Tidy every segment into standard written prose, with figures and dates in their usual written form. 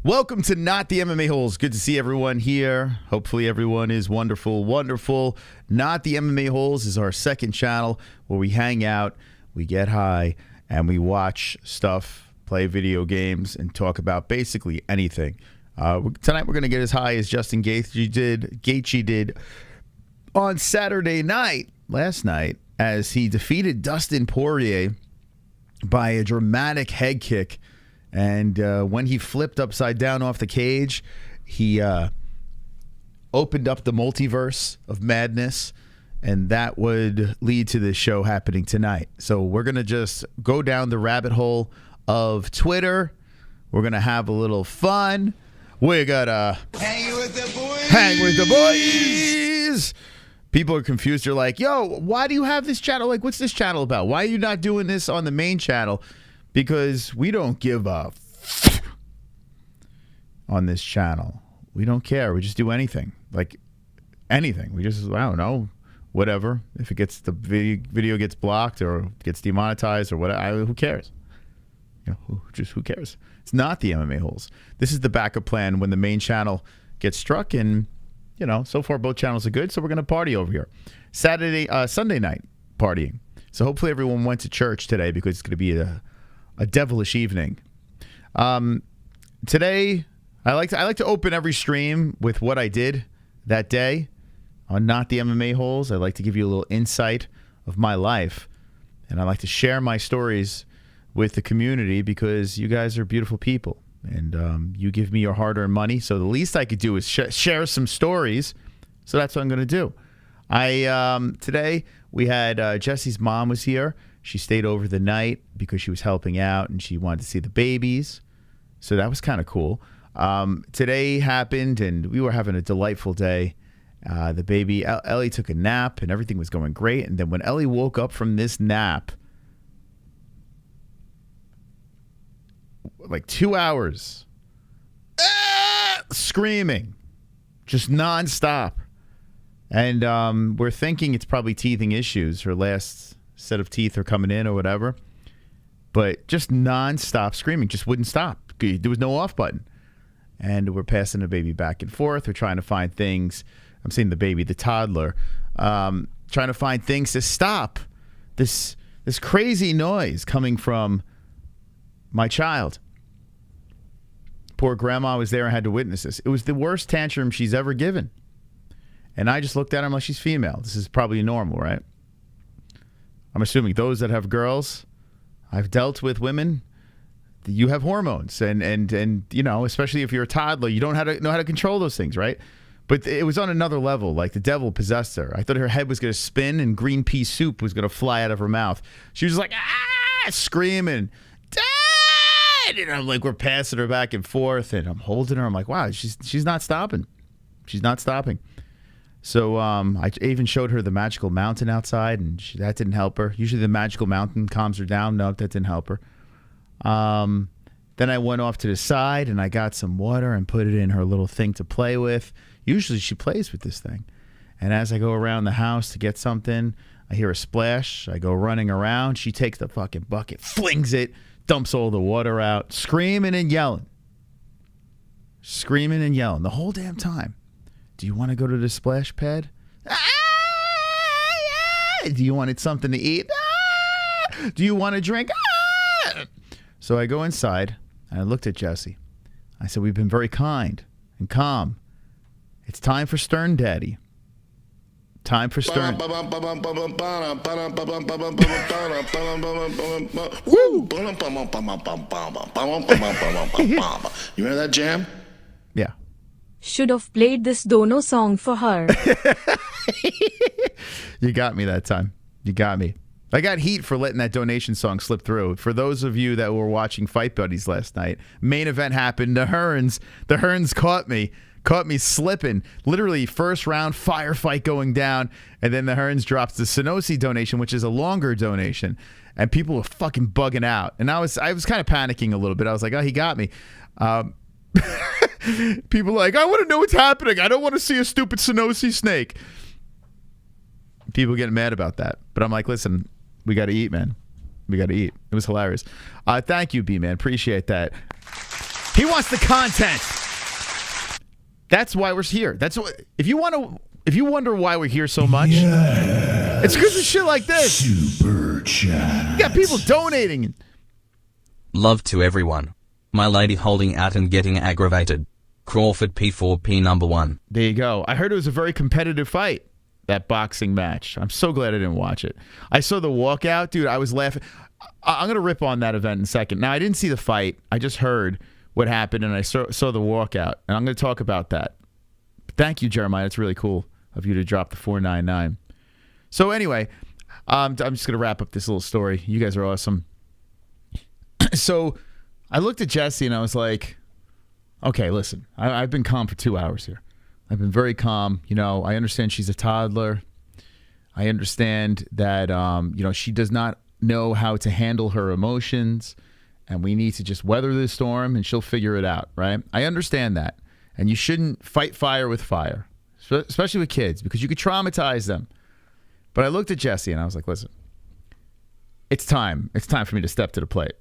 Welcome to Not the MMA Holes. Good to see everyone here. Hopefully everyone is wonderful, wonderful. Not the MMA Holes is our second channel where we hang out, we get high, and we watch stuff, play video games, and talk about basically anything. Tonight we're going to get as high as Justin Gaethje did on Saturday night, last night, as he defeated Dustin Poirier by a dramatic head kick. And when he flipped upside down off the cage, he opened up the multiverse of madness, and that would lead to this show happening tonight. So we're going to just go down the rabbit hole of Twitter. We're going to have a little fun. We're going to hang with the boys. Hang with the boys. People are confused. They're like, yo, why do you have this channel? Like, what's this channel about? Why are you not doing this on the main channel? Because we don't give a on this channel. We don't care. We just do anything. Like, anything. We just, I don't know, whatever. If it gets, the video gets blocked or gets demonetized or whatever, who cares? You know, who cares? It's not the MMA Holes. This is the backup plan when the main channel gets struck, and, you know, so far both channels are good, so we're going to party over here. Sunday night partying. So hopefully everyone went to church today because it's going to be a devilish evening. Today, I like to open every stream with what I did that day on Not the MMA Holes. I like to give you a little insight of my life, and I like to share my stories with the community because you guys are beautiful people, and you give me your hard-earned money. So the least I could do is share some stories. So that's what I'm going to do. Today we had Jessie's mom was here. She stayed over the night because she was helping out and she wanted to see the babies. So that was kind of cool. Today happened and we were having a delightful day. The baby, Ellie, took a nap and everything was going great. And then when Ellie woke up from this nap, like 2 hours, screaming, just nonstop. And we're thinking it's probably teething issues. Her last set of teeth are coming in or whatever, but just non-stop screaming, just wouldn't stop. There was no off button. And we're passing the baby back and forth. We're trying to find things. I'm saying the baby, the toddler, trying to find things to stop this crazy noise coming from my child. Poor grandma was there and had to witness this. It was the worst tantrum she's ever given. And I just looked at her like, she's female. This is probably normal, right? I'm assuming those that have girls, I've dealt with women, you have hormones, and you know, especially if you're a toddler, you don't know how to control those things, right? But it was on another level, like the devil possessed her. I thought her head was going to spin and green pea soup was going to fly out of her mouth. She was like, screaming, Dad! And I'm like, we're passing her back and forth, and I'm holding her. I'm like, wow, she's not stopping. She's not stopping. So I even showed her the magical mountain outside, and that didn't help her. Usually the magical mountain calms her down. No, that didn't help her. Then I went off to the side, and I got some water and put it in her little thing to play with. Usually she plays with this thing. And as I go around the house to get something, I hear a splash. I go running around. She takes the fucking bucket, flings it, dumps all the water out, screaming and yelling. Screaming and yelling the whole damn time. Do you want to go to the splash pad? Yeah. Do you want something to eat? Do you want a drink? So I go inside, and I looked at Jessie. I said, we've been very kind and calm. It's time for Stern Daddy. Time for Stern. You remember that jam? Yeah. Should have played this Dono song for her. You got me that time. You got me. I got heat for letting that donation song slip through. For those of you that were watching Fight Buddies last night, main event happened. The Hearns caught me slipping. Literally first round firefight going down, and then the Hearns drops the SSSSSANOCI donation, which is a longer donation, and people were fucking bugging out. And I was kind of panicking a little bit. I was like, oh, he got me. People like, I want to know what's happening. I don't want to see a stupid SSSSSANOCI snake. People getting mad about that. But I'm like, listen, we got to eat, man. We got to eat. It was hilarious. Thank you, B-Man. Appreciate that. He wants the content. That's why we're here. That's what. If you wonder why we're here so much, it's because of shit like this. Super chat. You got people donating. Love to everyone. My lady holding out and getting aggravated. Crawford P4P number 1. There you go. I heard it was a very competitive fight, that boxing match. I'm so glad I didn't watch it. I saw the walkout. Dude, I was laughing. I'm going to rip on that event in a second. Now, I didn't see the fight. I just heard what happened, and I saw the walkout, and I'm going to talk about that. Thank you, Jeremiah. It's really cool of you to drop the 499. So anyway, I'm just going to wrap up this little story. You guys are awesome. So I looked at Jessie, and I was like, okay, listen, I've been calm for 2 hours here. I've been very calm. You know, I understand she's a toddler. I understand that, you know, she does not know how to handle her emotions, and we need to just weather this storm, and she'll figure it out, right? I understand that. And you shouldn't fight fire with fire, especially with kids, because you could traumatize them. But I looked at Jessie, and I was like, listen, it's time. It's time for me to step to the plate.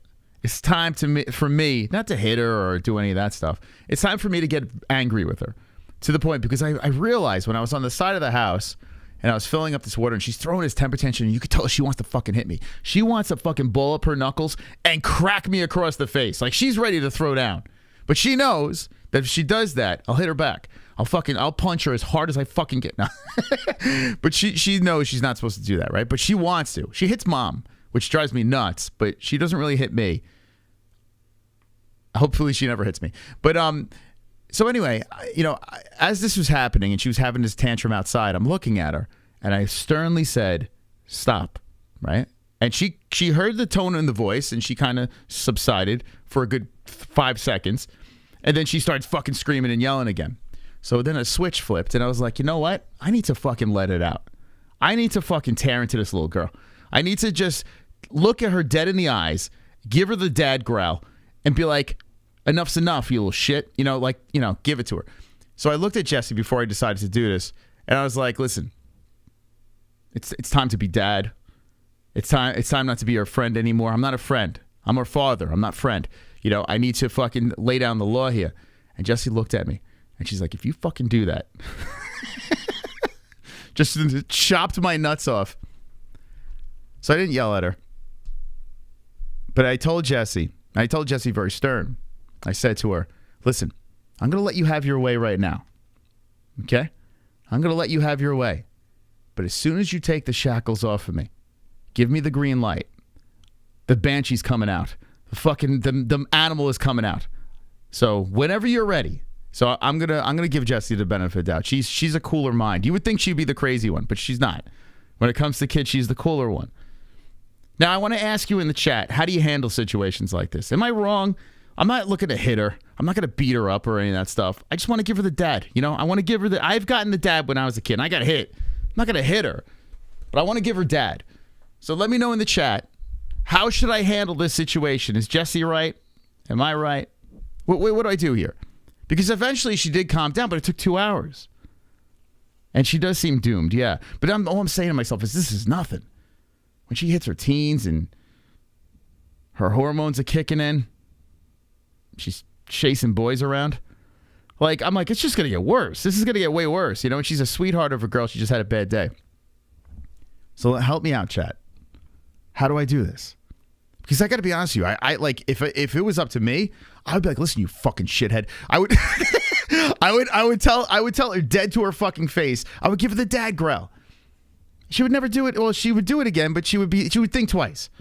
It's time for me, not to hit her or do any of that stuff. It's time for me to get angry with her, to the point, because I realized when I was on the side of the house and I was filling up this water and she's throwing this temper tantrum, and you could tell she wants to fucking hit me. She wants to fucking ball up her knuckles and crack me across the face. Like, she's ready to throw down. But she knows that if she does that, I'll hit her back. I'll punch her as hard as I fucking get. No. But she knows she's not supposed to do that, right? But she wants to. She hits mom, which drives me nuts, but she doesn't really hit me. Hopefully she never hits me. But so anyway, you know, as this was happening and she was having this tantrum outside, I'm looking at her and I sternly said, stop, right? And she heard the tone in the voice and she kind of subsided for a good 5 seconds. And then she started fucking screaming and yelling again. So then a switch flipped and I was like, you know what? I need to fucking let it out. I need to fucking tear into this little girl. I need to just look at her dead in the eyes, give her the dad growl, and be like, enough's enough, you little shit. You know, like, you know, give it to her. So I looked at Jessie before I decided to do this, and I was like, listen, it's time to be dad. It's time not to be her friend anymore. I'm not a friend. I'm her father. I'm not friend. You know, I need to fucking lay down the law here. And Jessie looked at me, and she's like, if you fucking do that, just chopped my nuts off. So I didn't yell at her. But I told Jessie very stern. I said to her, listen, I'm going to let you have your way right now. Okay? I'm going to let you have your way. But as soon as you take the shackles off of me, give me the green light. The banshee's coming out. The animal is coming out. So whenever you're ready. So I'm gonna give Jessie the benefit of the doubt. She's a cooler mind. You would think she'd be the crazy one, but she's not. When it comes to kids, she's the cooler one. Now I want to ask you in the chat, how do you handle situations like this? Am I wrong? I'm not looking to hit her. I'm not going to beat her up or any of that stuff. I just want to give her the dad. You know, I want to give her I've gotten the dad when I was a kid, and I got hit. I'm not going to hit her, but I want to give her dad. So let me know in the chat, how should I handle this situation? Is Jessie right? Am I right? What do I do here? Because eventually she did calm down, but it took 2 hours. And she does seem doomed, yeah. But all I'm saying to myself is this is nothing. When she hits her teens and her hormones are kicking in, she's chasing boys around. Like, I'm like, it's just going to get worse. This is going to get way worse. You know, and she's a sweetheart of a girl. She just had a bad day. So help me out, chat. How do I do this? Because I got to be honest with you. I like, if it was up to me, I would be like, listen, you fucking shithead. I would I would tell her dead to her fucking face. I would give her the dad growl. She would never do it. Well, she would do it again, but she would think twice.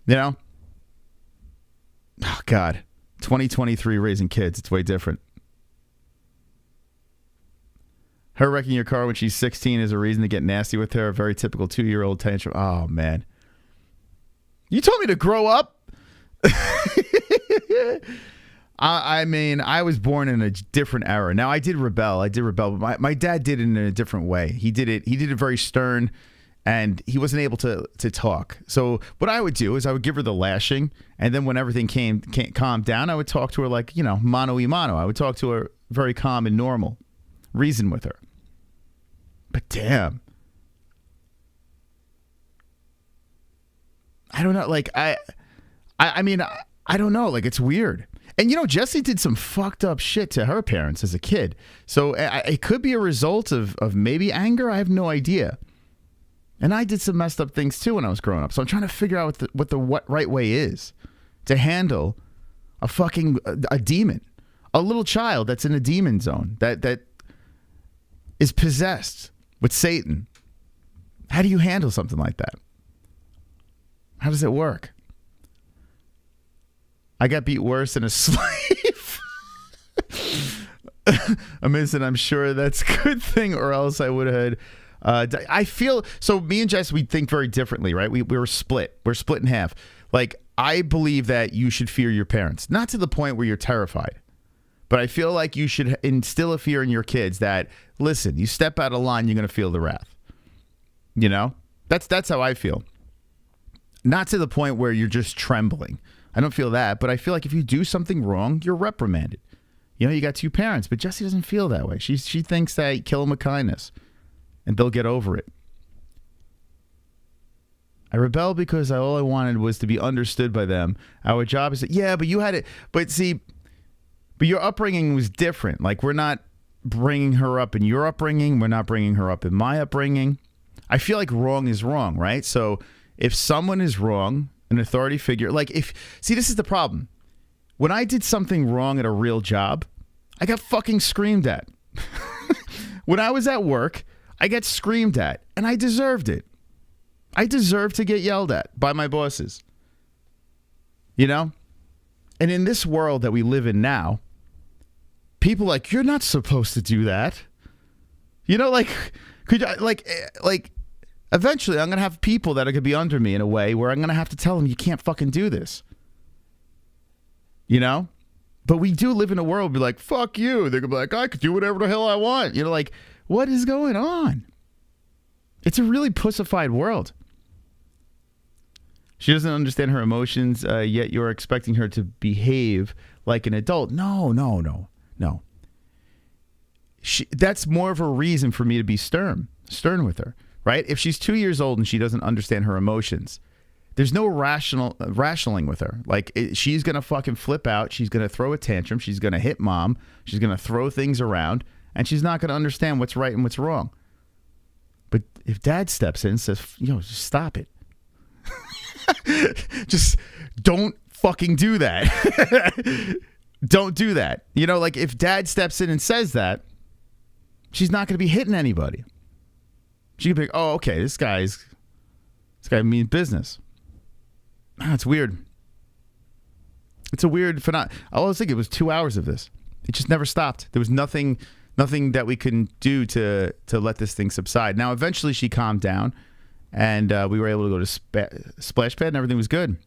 You know? Oh, God. 2023 raising kids. It's way different. Her wrecking your car when she's 16 is a reason to get nasty with her. A very typical 2-year-old tantrum. Oh, man. You told me to grow up? I mean, I was born in a different era. Now, I did rebel, but my dad did it in a different way. He did it very stern, and he wasn't able to talk. So what I would do is I would give her the lashing, and then when everything calmed down, I would talk to her like, you know, mano y mano. I would talk to her very calm and normal, reason with her. But damn. I don't know. Like, I mean, I don't know. Like, it's weird. And, you know, Jessie did some fucked up shit to her parents as a kid. So it could be a result of maybe anger. I have no idea. And I did some messed up things, too, when I was growing up. So I'm trying to figure out what the right way is to handle a demon. A little child that's in a demon zone that is possessed with Satan. How do you handle something like that? How does it work? I got beat worse than a slave. Amazing. I'm sure that's a good thing, or else I would have had. I feel so. Me and Jess, we think very differently, right? We were split. We're split in half. Like, I believe that you should fear your parents, not to the point where you're terrified, but I feel like you should instill a fear in your kids that, listen, you step out of line, you're going to feel the wrath. You know, that's how I feel. Not to the point where you're just trembling. I don't feel that, but I feel like if you do something wrong, you're reprimanded. You know, you got two parents, but Jessie doesn't feel that way. She thinks that you kill them with kindness, and they'll get over it. I rebelled because all I wanted was to be understood by them. Our job is but you had it. But see, your upbringing was different. Like, we're not bringing her up in your upbringing. We're not bringing her up in my upbringing. I feel like wrong is wrong, right? So if someone is wrong, an authority figure, this is the problem. When I did something wrong at a real job, I got fucking screamed at. When I was at work, I got screamed at, and I deserved it. I deserved to get yelled at by my bosses. You know? And in this world that we live in now, people are like, you're not supposed to do that. You know, eventually I'm going to have people that are going to be under me in a way where I'm going to have to tell them, you can't fucking do this. You know? But we do live in a world be like, fuck you. They're going to be like, I could do whatever the hell I want. You know, like, what is going on? It's a really pussified world. She doesn't understand her emotions, yet you're expecting her to behave like an adult. No. That's more of a reason for me to be stern with her, right? If she's 2 years old and she doesn't understand her emotions, there's no rationaling with her. Like, she's going to fucking flip out. She's going to throw a tantrum. She's going to hit mom. She's going to throw things around, and she's not going to understand what's right and what's wrong. But if dad steps in and says, just stop it. Just don't fucking do that. Don't do that. You know, like, if dad steps in and says that, she's not going to be hitting anybody. She could be like, oh, okay, this guy means business. It's weird. It's a weird phenomenon. I was thinking it was 2 hours of this. It just never stopped. There was nothing that we can do to let this thing subside. Now, eventually she calmed down, and we were able to go to Splash Pad, and everything was good.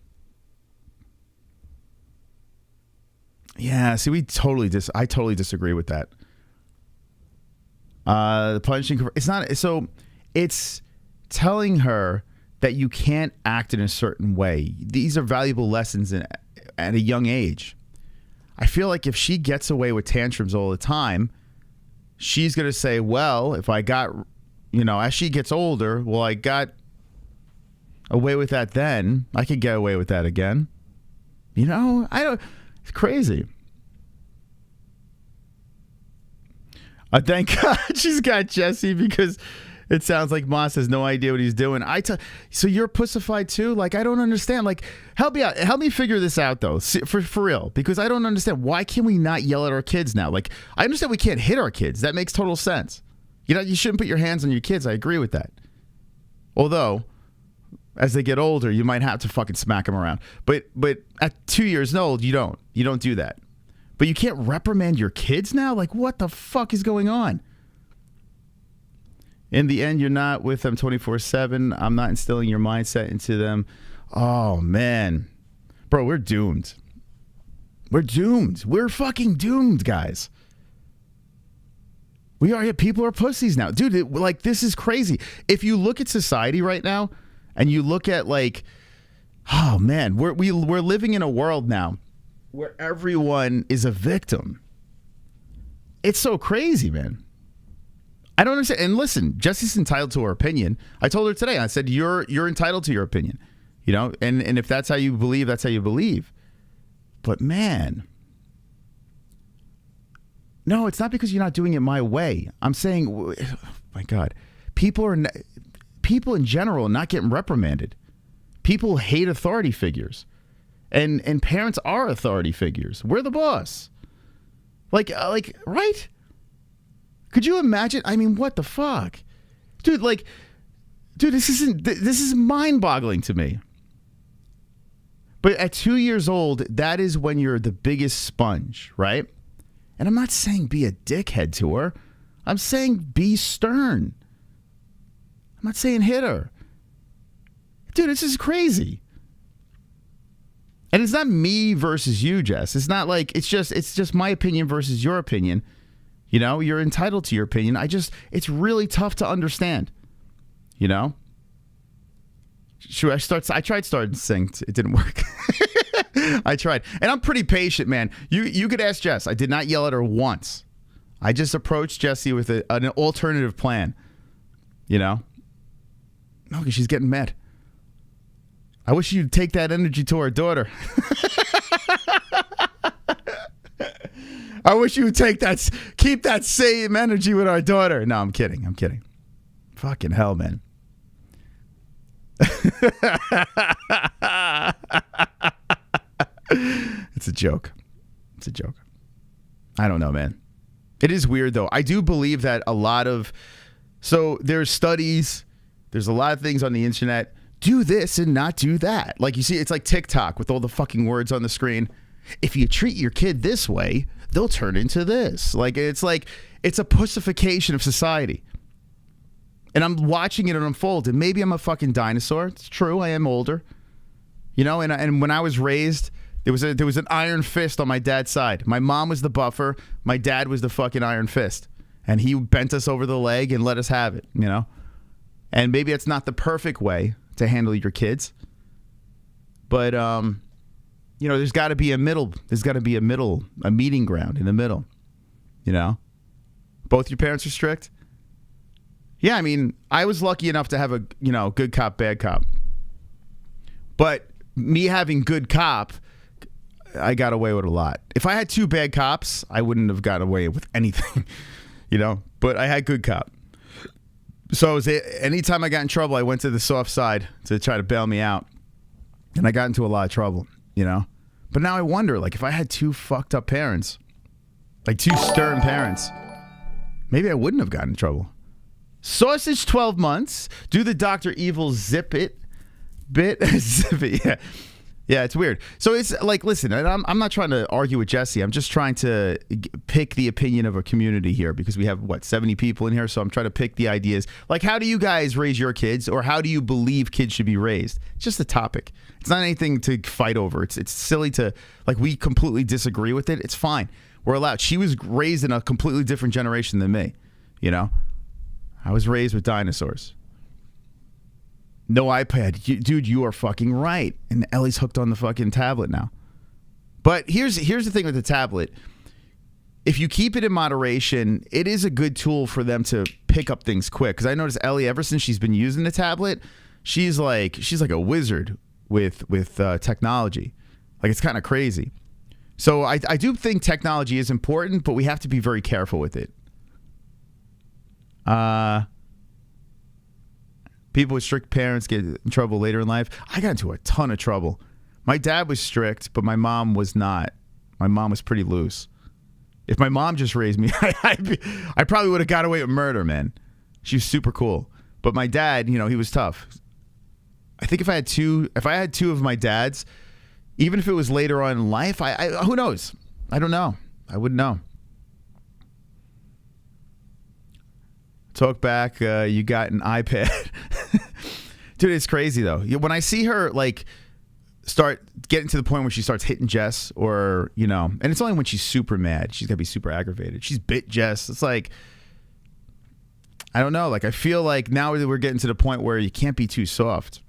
Yeah, see, I totally disagree with that. The punishing, it's telling her that you can't act in a certain way. These are valuable lessons at a young age. I feel like if she gets away with tantrums all the time, she's going to say, well, if I got, as she gets older, well, I got away with that then, I could get away with that again. It's crazy. Thank God she's got Jessie, because it sounds like Moss has no idea what he's doing. So you're pussified too? Like, I don't understand. Like, help me out. Help me figure this out, though, for real, because I don't understand. Why can we not yell at our kids now? Like, I understand we can't hit our kids. That makes total sense. You shouldn't put your hands on your kids. I agree with that. Although, as they get older, you might have to fucking smack them around. But at 2 years old, you don't. You don't do that. But you can't reprimand your kids now? Like, what the fuck is going on? In the end, you're not with them 24/7. I'm not instilling your mindset into them. Oh, man. Bro, we're doomed. We're doomed. We're fucking doomed, guys. We are. People are pussies now. Dude, this is crazy. If you look at society right now, and you look at, oh, man, we're living in a world now where everyone is a victim. It's so crazy, man. I don't understand. And listen, Jessie's entitled to her opinion. I told her today, I said, you're entitled to your opinion. And if that's how you believe, that's how you believe. But man, No, it's not because you're not doing it my way. I'm saying, oh my God, people in general are not getting reprimanded. People hate authority figures, and parents are authority figures. We're the boss. Like, right? Could you imagine? I mean, what the fuck, dude? Like, dude, this is mind-boggling to me. But at 2 years old, that is when you're the biggest sponge, right? And I'm not saying be a dickhead to her. I'm saying be stern. I'm not saying hit her. Dude, this is crazy. And it's not me versus you, Jess. It's not like it's just my opinion versus your opinion. You know, you're entitled to your opinion. It's really tough to understand. You know? Should I tried starting to sing. It didn't work. I tried. And I'm pretty patient, man. You could ask Jess. I did not yell at her once. I just approached Jessie with an alternative plan. You know? No, because she's getting mad. I wish you'd take that energy to our daughter. I wish you would keep that same energy with our daughter. No, I'm kidding. Fucking hell, man. It's a joke. I don't know, man. It is weird, though. I do believe that there's studies, there's a lot of things on the internet. Do this and not do that. Like, you see, it's like TikTok with all the fucking words on the screen. If you treat your kid this way, they'll turn into this. It's a pussification of society. And I'm watching it unfold. And maybe I'm a fucking dinosaur. It's true. I am older. You know, and when I was raised, there was an iron fist on my dad's side. My mom was the buffer. My dad was the fucking iron fist. And he bent us over the leg and let us have it, you know? And maybe it's not the perfect way to handle your kids. But, you know, there's got to be a middle. There's got to be a meeting ground in the middle. You know? Both your parents are strict? Yeah, I mean, I was lucky enough to have a, you know, good cop, bad cop. But me having good cop, I got away with a lot. If I had two bad cops, I wouldn't have got away with anything, you know? But I had good cop. So anytime I got in trouble, I went to the soft side to try to bail me out. And I got into a lot of trouble, you know? But now I wonder, like, if I had two fucked up parents, like two stern parents, maybe I wouldn't have gotten in trouble. Sausage 12 months. Do the Dr. Evil zip it bit. Zip it, yeah. Yeah, it's weird. So it's like, listen, I'm not trying to argue with Jessie. I'm just trying to pick the opinion of a community here because we have, 70 people in here. So I'm trying to pick the ideas. Like, how do you guys raise your kids, or how do you believe kids should be raised? It's just a topic. It's not anything to fight over. It's silly to, like, we completely disagree with it. It's fine. We're allowed. She was raised in a completely different generation than me, you know? I was raised with dinosaurs. No iPad. Dude, you are fucking right. And Ellie's hooked on the fucking tablet now. But here's the thing with the tablet. If you keep it in moderation, it is a good tool for them to pick up things quick. Because I noticed Ellie, ever since she's been using the tablet, she's like a wizard with technology. Like, it's kind of crazy. So I do think technology is important, but we have to be very careful with it. People with strict parents get in trouble later in life. I got into a ton of trouble. My dad was strict, but my mom was not. My mom was pretty loose. If my mom just raised me, I probably would have got away with murder, man. She was super cool. But my dad, you know, he was tough. I think if I had two of my dads, even if it was later on in life, who knows? I don't know. I wouldn't know. Talk back, you got an iPad. Dude, it's crazy, though. When I see her, like, start getting to the point where she starts hitting Jess, or, you know, and it's only when she's super mad. She's got to be super aggravated. She's bit Jess. It's like, I don't know. Like, I feel like now we're getting to the point where you can't be too soft.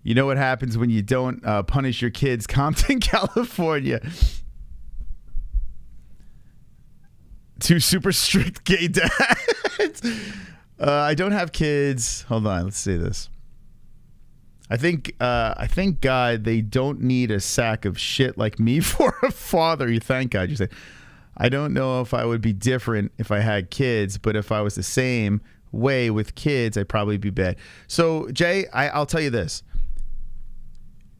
You know what happens when you don't punish your kids? Compton, California. Two super strict gay dads. I don't have kids. Hold on, let's see this. I think God they don't need a sack of shit like me for a father. You thank God. You say, I don't know if I would be different if I had kids, but if I was the same way with kids, I'd probably be bad. So Jay, I'll tell you this: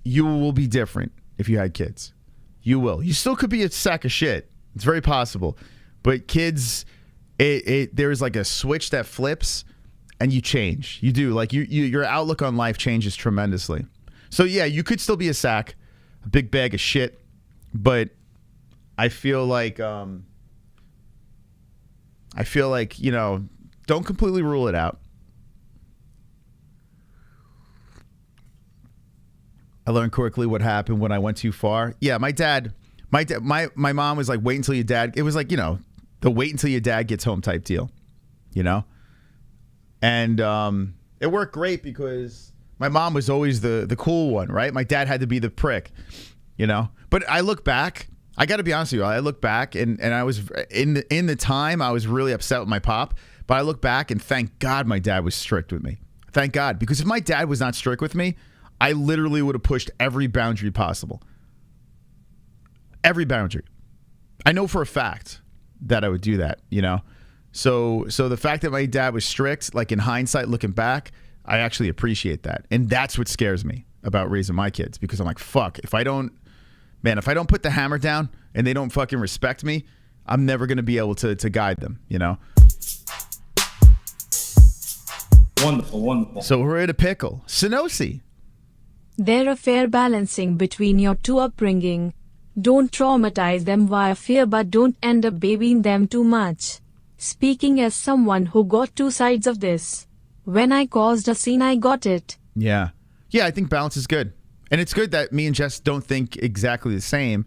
you will be different if you had kids. You will. You still could be a sack of shit. It's very possible, but kids, there's like a switch that flips. And you change. You do. Like your outlook on life changes tremendously. So yeah, you could still be a sack, a big bag of shit, but I feel like don't completely rule it out. I learned quickly what happened when I went too far. Yeah, my mom was like, wait until your dad. It was like, the wait until your dad gets home type deal, And it worked great because my mom was always the cool one, right? My dad had to be the prick, But I look back, I got to be honest with you. I look back and I was in the time I was really upset with my pop. But I look back and thank God my dad was strict with me. Thank God, because if my dad was not strict with me, I literally would have pushed every boundary possible. Every boundary. I know for a fact that I would do that, So the fact that my dad was strict, like in hindsight, looking back, I actually appreciate that. And that's what scares me about raising my kids, because I'm like, fuck, if I don't put the hammer down and they don't fucking respect me, I'm never going to be able to guide them, Wonderful. So we're in a pickle. SSSSSANOCI. There a fair balancing between your two upbringing. Don't traumatize them via fear, but don't end up babying them too much. Speaking as someone who got two sides of this. When I caused a scene, I got it. Yeah, I think balance is good. And it's good that me and Jess don't think exactly the same,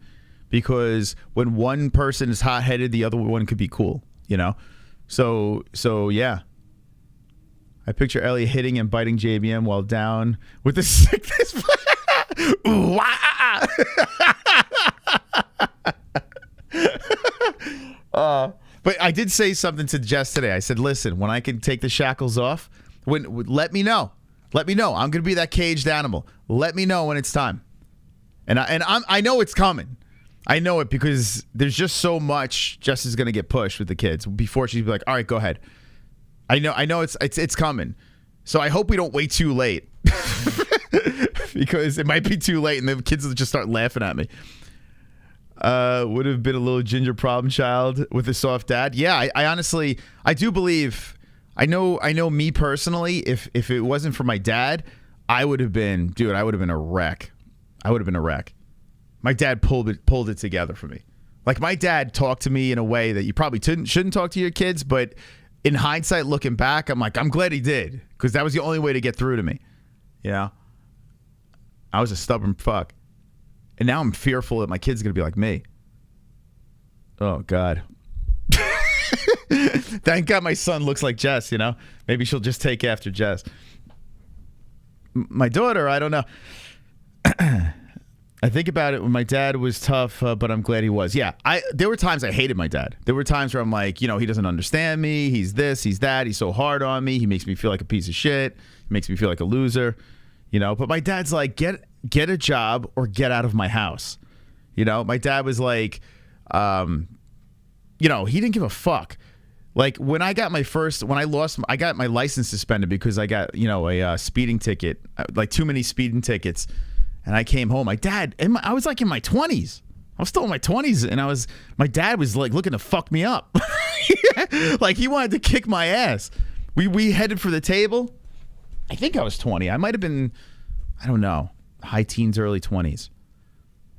because when one person is hot-headed, the other one could be cool, So yeah. I picture Ellie hitting and biting JBM while down with the sickness. Ooh, wah. But I did say something to Jess today. I said, listen, when I can take the shackles off, let me know. Let me know. I'm going to be that caged animal. Let me know when it's time. And I know it's coming. I know it because there's just so much Jess is going to get pushed with the kids before she'd be like, all right, go ahead. I know it's coming. So I hope we don't wait too late. Because it might be too late and the kids will just start laughing at me. Would have been a little ginger problem child with a soft dad. Yeah, I honestly, I do believe, I know me personally, if it wasn't for my dad, I would have been a wreck. My dad pulled it together for me. Like, my dad talked to me in a way that you probably shouldn't talk to your kids, but in hindsight, looking back, I'm like, I'm glad he did, because that was the only way to get through to me. I was a stubborn fuck. And now I'm fearful that my kid's going to be like me. Oh, God. Thank God my son looks like Jess, Maybe she'll just take after Jess. My daughter, I don't know. I think about it when my dad was tough, but I'm glad he was. Yeah, there were times I hated my dad. There were times where I'm like, he doesn't understand me. He's this, he's that. He's so hard on me. He makes me feel like a piece of shit. He makes me feel like a loser. But my dad's like, get a job or get out of my house. My dad was like, he didn't give a fuck. Like, when I got I got my license suspended because I got, a speeding ticket, like too many speeding tickets. And I came home. I was like in my 20s. I was still in my 20s. And my dad was like looking to fuck me up. Like, he wanted to kick my ass. We headed for the table. I think I was 20. I might have been, I don't know, high teens, early 20s.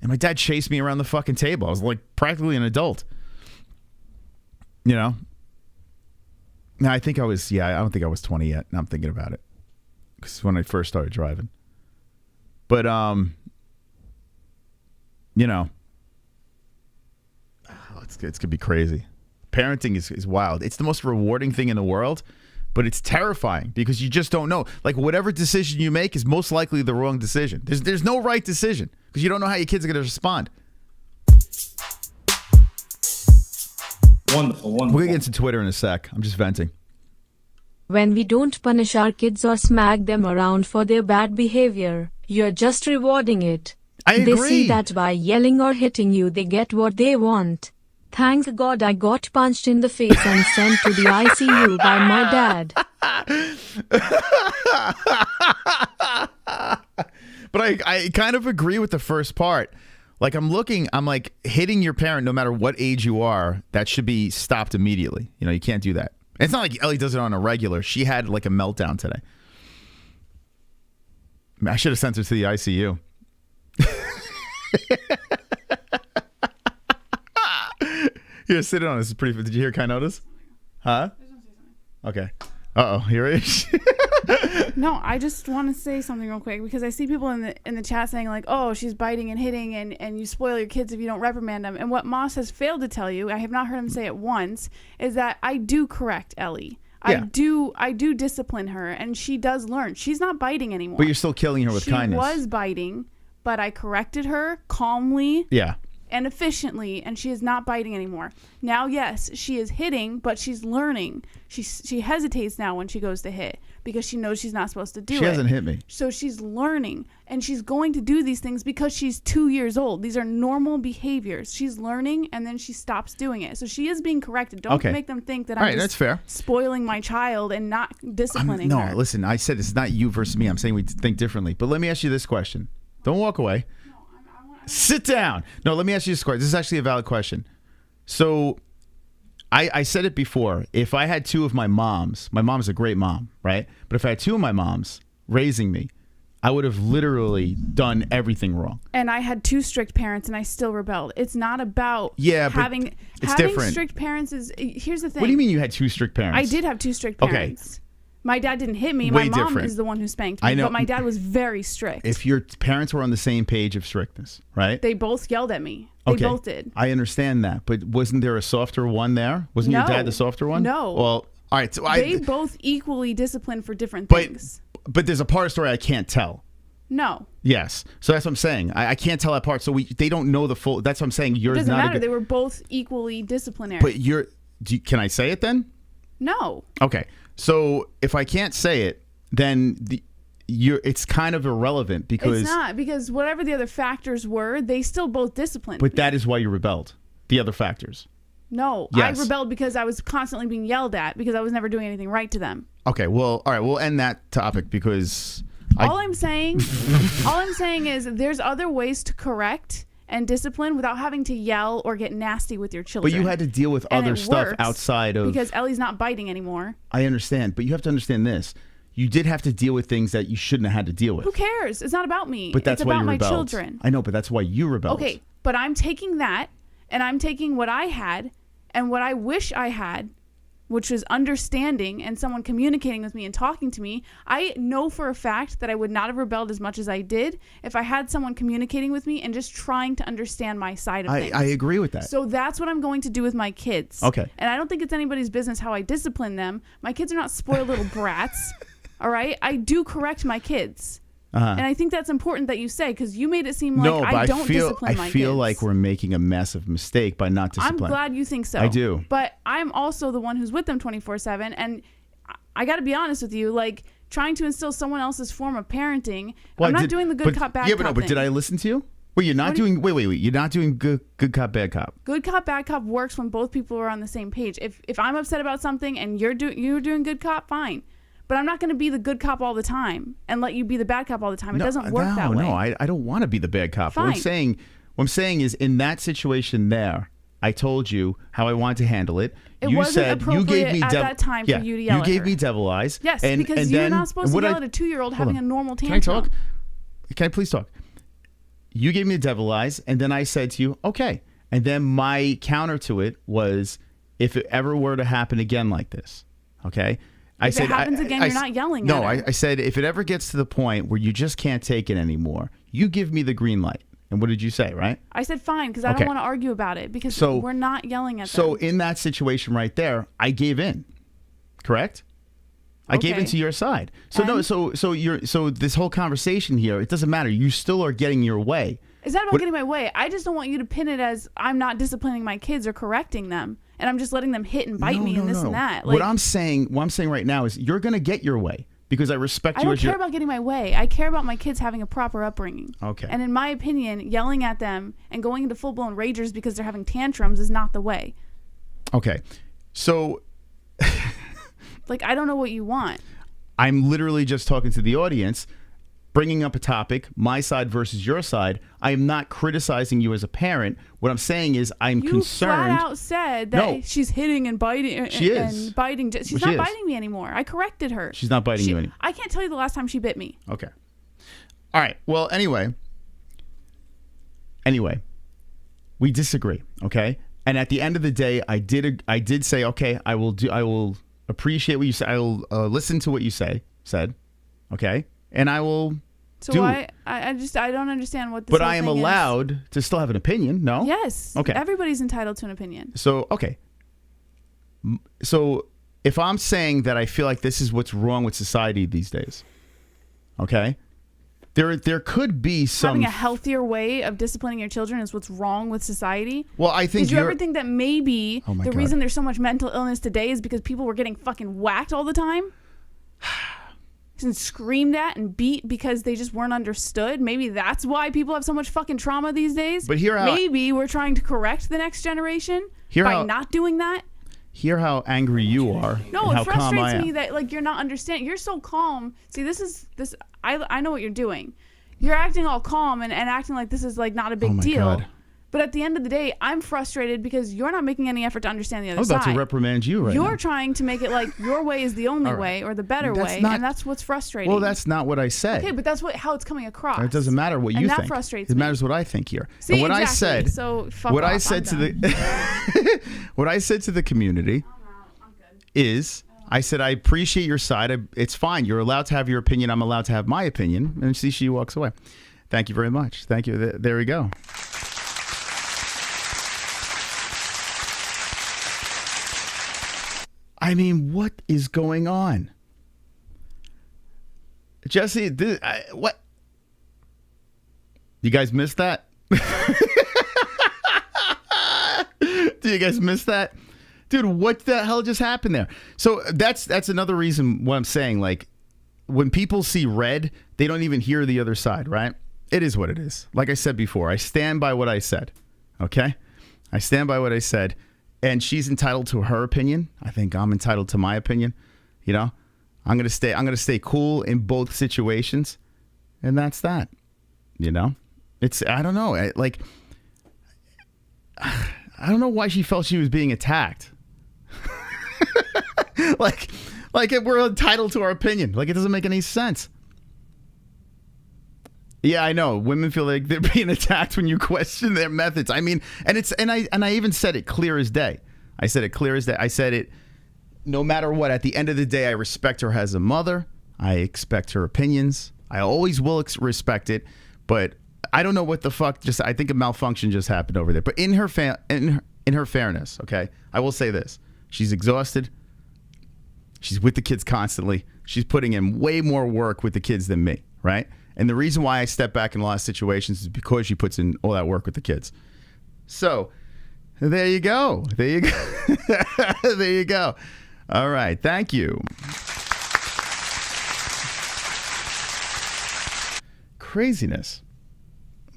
And my dad chased me around the fucking table. I was like practically an adult. No, I think I was, I don't think I was 20 yet. Now I'm thinking about it. Because when I first started driving. But, it's going to be crazy. Parenting is wild. It's the most rewarding thing in the world. But it's terrifying because you just don't know. Like, whatever decision you make is most likely the wrong decision. There's no right decision because you don't know how your kids are going to respond. Wonderful. We're going to get into Twitter in a sec. I'm just venting. When we don't punish our kids or smack them around for their bad behavior, you're just rewarding it. I agree. They see that by yelling or hitting you they get what they want. Thank God I got punched in the face and sent to the ICU by my dad. But I kind of agree with the first part. Like I'm like hitting your parent no matter what age you are, that should be stopped immediately. You know, you can't do that. It's not like Ellie does it on a regular. She had like a meltdown today. I should have sent her to the ICU. Here, sit on this. Is pretty. Did you hear Kai notice? Huh? Okay. Uh-oh, here it is. No, I just want to say something real quick because I see people in the chat saying like, oh, she's biting and hitting and you spoil your kids if you don't reprimand them. And what Moss has failed to tell you, I have not heard him say it once, is that I do correct Ellie. Yeah. I do discipline her and she does learn. She's not biting anymore. But you're still killing her with kindness. She was biting, but I corrected her calmly. Yeah. And efficiently, and she is not biting anymore. Now, yes, she is hitting, but she's learning. She hesitates now when she goes to hit because she knows she's not supposed to do it. She hasn't hit me. So she's learning, and she's going to do these things because she's 2 years old. These are normal behaviors. She's learning, and then she stops doing it. So she is being corrected. Don't make them think that I'm that's fair. Spoiling my child and not disciplining her. No, listen, I said it's not you versus me. I'm saying we think differently. But let me ask you this question. Don't walk away. Sit down. No, let me ask you this question. This is actually a valid question. So I said it before. If I had two of my mom's a great mom, right? But if I had two of my moms raising me, I would have literally done everything wrong. And I had two strict parents and I still rebelled. It's not about having different. Strict parents is, here's the thing. What do you mean you had two strict parents? I did have two strict parents. Okay. My dad didn't hit me. Way my mom different. is the one who spanked me. I know. But my dad was very strict. If your parents were on the same page of strictness, right? They both yelled at me. They both did. I understand that. But wasn't there a softer one there? Wasn't your dad the softer one? No. Well, all right. So they both equally disciplined for different things. But there's a part of the story I can't tell. No. Yes. So that's what I'm saying. I can't tell that part. So they don't know the full. That's what I'm saying. Yours it doesn't matter. They were both equally disciplinary. But can I say it then? No. Okay. So if I can't say it, then it's kind of irrelevant because it's not, because whatever the other factors were, they still both disciplined. But that is why you rebelled. The other factors. No, yes. I rebelled because I was constantly being yelled at because I was never doing anything right to them. Okay, well, all right, we'll end that topic because all I'm saying is there's other ways to correct and discipline without having to yell or get nasty with your children. But you had to deal with other stuff outside of... Because Ellie's not biting anymore. I understand, but you have to understand this. You did have to deal with things that you shouldn't have had to deal with. Who cares? It's not about me. But that's it's why about you my rebelled. Children. I know, but that's why you rebelled. Okay, but I'm taking that, and I'm taking what I had, and what I wish I had, which was understanding and someone communicating with me and talking to me. I know for a fact that I would not have rebelled as much as I did if I had someone communicating with me and just trying to understand my side of things. I agree with that. So that's what I'm going to do with my kids. Okay. And I don't think it's anybody's business how I discipline them. My kids are not spoiled little brats. All right? I do correct my kids. And I think that's important that you say, because you made it seem like I don't discipline my kids. I feel like we're making a massive mistake by not disciplining. I'm glad you think so. I do. But I'm also the one who's with them 24/7, and I got to be honest with you, like trying to instill someone else's form of parenting. I'm not doing the good cop, bad cop thing. But did I listen to you? Wait, you're not doing. Wait. You're not doing good cop, bad cop. Good cop, bad cop works when both people are on the same page. If I'm upset about something and you're doing good cop, fine. But I'm not going to be the good cop all the time and let you be the bad cop all the time. It doesn't work that way. No, I don't want to be the bad cop. Fine. What I'm saying is in that situation there, I told you how I wanted to handle it. It wasn't appropriate at that time for you to yell at her. You gave me devil eyes. Yes, because you're not supposed to yell at a 2-year-old having a normal tantrum. Can I talk? Can I please talk? You gave me the devil eyes, and then I said to you, okay. And then my counter to it was, if it ever were to happen again like this, okay? If it happens again, you're not yelling at her. No, I said, if it ever gets to the point where you just can't take it anymore, you give me the green light. And what did you say, right? I said fine, because I don't want to argue about it, because we're not yelling at them. So in that situation right there, I gave in, correct? I gave in to your side. So so this whole conversation here, it doesn't matter. You still are getting your way. It's not about getting my way. I just don't want you to pin it as I'm not disciplining my kids or correcting them. and I'm just letting them hit and bite me and this and that. Like, what I'm saying right now is you're gonna get your way because I respect you. I don't care about getting my way. I care about my kids having a proper upbringing. Okay. And in my opinion, yelling at them and going into full blown ragers because they're having tantrums is not the way. Okay, so like, I don't know what you want. I'm literally just talking to the audience, bringing up a topic, my side versus your side. I am not criticizing you as a parent. What I'm saying is I'm concerned. You flat out said that she's hitting and biting. She is. And biting. She's not biting me anymore. I corrected her. She's not biting you anymore. I can't tell you the last time she bit me. Okay. All right. Well, anyway, we disagree. Okay. And at the end of the day, I did say, okay, I will appreciate what you say. I will listen to what you said. Okay. And I will. So why? I don't understand what this But whole I am thing allowed is. to still have an opinion. No. Yes. Okay. Everybody's entitled to an opinion. So, okay. So if I'm saying that I feel like this is what's wrong with society these days, okay, there could be some having a healthier way of disciplining your children is what's wrong with society. Well, I think did you ever think that maybe the God. reason there's so much mental illness today is because people were getting fucking whacked all the time? And screamed at and beat because they just weren't understood. Maybe that's why people have so much fucking trauma these days. But maybe we're trying to correct the next generation by not doing that. Hear how angry you are. No, and it how calm I frustrates am. me that like you're not understanding. You're so calm. See, this. I know what you're doing. You're acting all calm and acting like this is like not a big deal. God. But at the end of the day, I'm frustrated because you're not making any effort to understand the other side. I'm about to reprimand you right now. You're trying to make it like your way is the only way or the better way, and that's what's frustrating. Well, that's not what I said. Okay, but that's how it's coming across. It doesn't matter what you think. And that frustrates me. It matters what I think here. See, and what exactly. I said, so fuck what off. I said to the what I said to the community is I said I appreciate your side. It's fine. You're allowed to have your opinion. I'm allowed to have my opinion. And see, she walks away. Thank you very much. Thank you. There we go. I mean, what is going on? Jessie, what? You guys missed that? Do you guys miss that? Dude, what the hell just happened there? So that's another reason why I'm saying, like, when people see red, they don't even hear the other side, right? It is what it is. Like I said before, I stand by what I said, okay? I stand by what I said. And she's entitled to her opinion. I think I'm entitled to my opinion. You know, I'm gonna stay cool in both situations, and that's that. You know, I don't know. I don't know why she felt she was being attacked. like we're entitled to our opinion. Like, it doesn't make any sense. Yeah, I know. Women feel like they're being attacked when you question their methods. I mean, and I even said it clear as day. I said it clear as day. I said it no matter what. At the end of the day, I respect her as a mother. I expect her opinions. I always will respect it. But I don't know what the fuck. I think a malfunction just happened over there. But in her fairness, okay, I will say this: she's exhausted. She's with the kids constantly. She's putting in way more work with the kids than me, right? And the reason why I step back in a lot of situations is because she puts in all that work with the kids. So there you go. There you go. There you go. All right. Thank you. Craziness.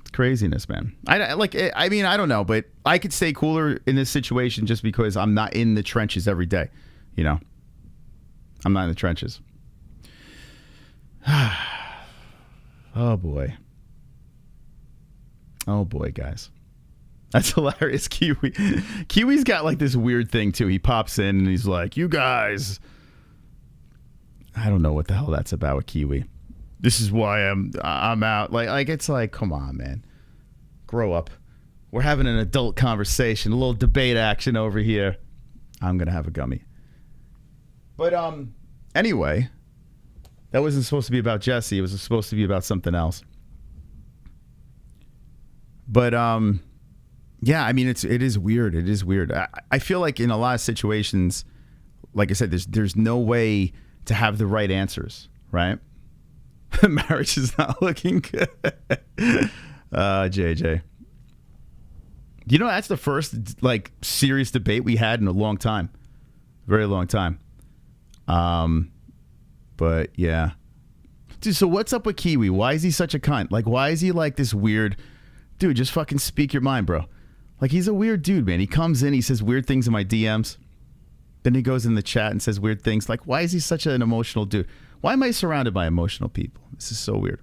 It's craziness, man. I mean, I don't know, but I could stay cooler in this situation just because I'm not in the trenches every day. You know, I'm not in the trenches. Oh boy. Oh boy, guys. That's hilarious. Kiwi's got like this weird thing too. He pops in and he's like, "You guys." I don't know what the hell that's about with Kiwi. This is why I'm out. Like it's like, come on, man. Grow up. We're having an adult conversation, a little debate action over here. I'm gonna have a gummy. But anyway, that wasn't supposed to be about Jessie. It was supposed to be about something else. But yeah, I mean, it is weird. It is weird. I feel like in a lot of situations, like I said, there's no way to have the right answers, right? Marriage is not looking good. JJ. You know, that's the first like serious debate we had in a long time, very long time. But yeah, dude. So what's up with Kiwi? Why is he such a cunt? Like, why is he like this weird dude? Just fucking speak your mind, bro. Like, he's a weird dude, man. He comes in, he says weird things in my DMs. Then he goes in the chat and says weird things. Like, why is he such an emotional dude? Why am I surrounded by emotional people? This is so weird.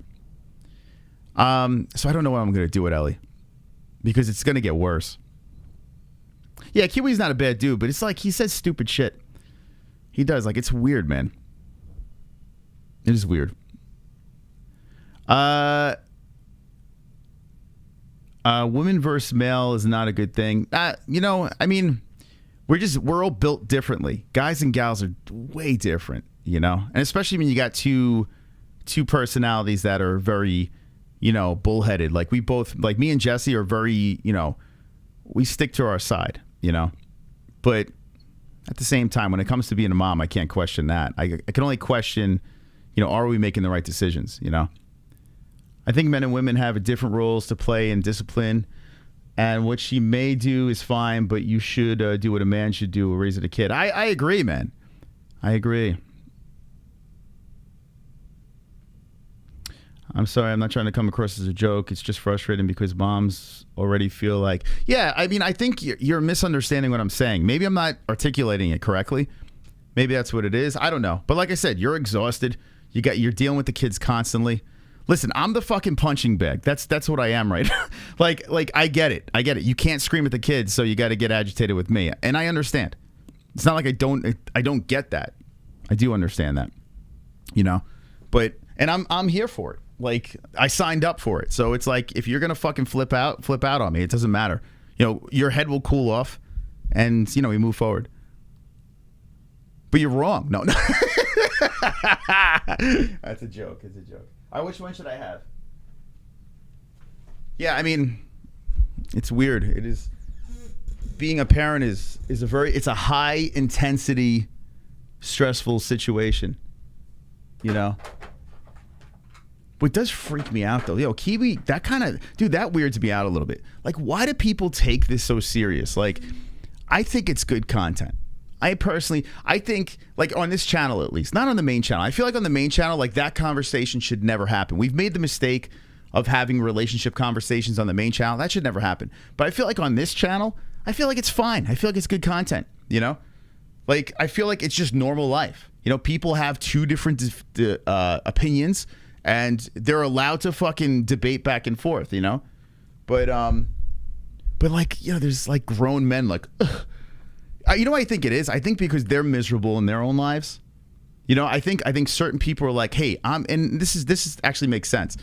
So I don't know what I'm going to do with Ellie. Because it's going to get worse. Yeah, Kiwi's not a bad dude, but it's like he says stupid shit. He does. Like, it's weird, man. It is weird. Women versus male is not a good thing. You know, I mean, we're all built differently. Guys and gals are way different, you know? And especially when you got two personalities that are very, you know, bullheaded. Like we both, like me and Jessie are very, you know, we stick to our side, you know? But at the same time, when it comes to being a mom, I can't question that. I can only question, you know, are we making the right decisions, you know? I think men and women have different roles to play in discipline. And what she may do is fine, but you should do what a man should do, raising a kid. I agree, man. I agree. I'm sorry, I'm not trying to come across as a joke. It's just frustrating because moms already feel like... Yeah, I mean, I think you're misunderstanding what I'm saying. Maybe I'm not articulating it correctly. Maybe that's what it is. I don't know. But like I said, you're exhausted. You're dealing with the kids constantly. Listen, I'm the fucking punching bag. That's what I am right now. like I get it. I get it. You can't scream at the kids, so you got to get agitated with me. And I understand. It's not like I don't get that. I do understand that. You know? And I'm here for it. Like, I signed up for it. So it's like, if you're going to fucking flip out on me. It doesn't matter. You know, your head will cool off and, you know, we move forward. But you're wrong. No. That's a joke. It's a joke. All right, which one should I have? Yeah, I mean, it's weird. It is. Being a parent is it's a high intensity, stressful situation. You know? But it does freak me out, though. Yo, Kiwi, that weirds me out a little bit. Like, why do people take this so serious? Like, I think it's good content. I think, like, on this channel at least, not on the main channel. I feel like on the main channel, like, that conversation should never happen. We've made the mistake of having relationship conversations on the main channel. That should never happen. But I feel like on this channel, I feel like it's fine. I feel like it's good content, you know? Like, I feel like it's just normal life. You know, people have two different opinions, and they're allowed to fucking debate back and forth, you know? But like, you know, there's, like, grown men, like, ugh. You know what I think it is? I think because they're miserable in their own lives. You know, I think certain people are like, hey, and this is actually makes sense.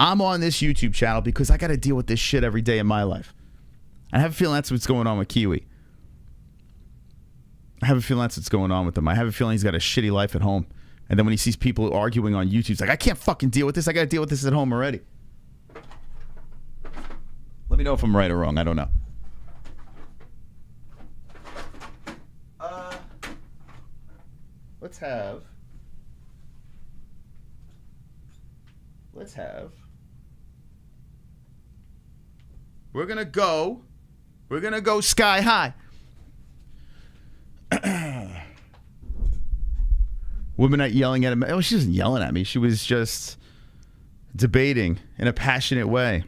I'm on this YouTube channel because I got to deal with this shit every day in my life. I have a feeling that's what's going on with Kiwi. I have a feeling that's what's going on with him. I have a feeling he's got a shitty life at home. And then when he sees people arguing on YouTube, he's like, I can't fucking deal with this. I got to deal with this at home already. Let me know if I'm right or wrong. I don't know. Let's have. We're gonna go sky high. Women not yelling at him. Oh, she wasn't yelling at me. She was just debating in a passionate way.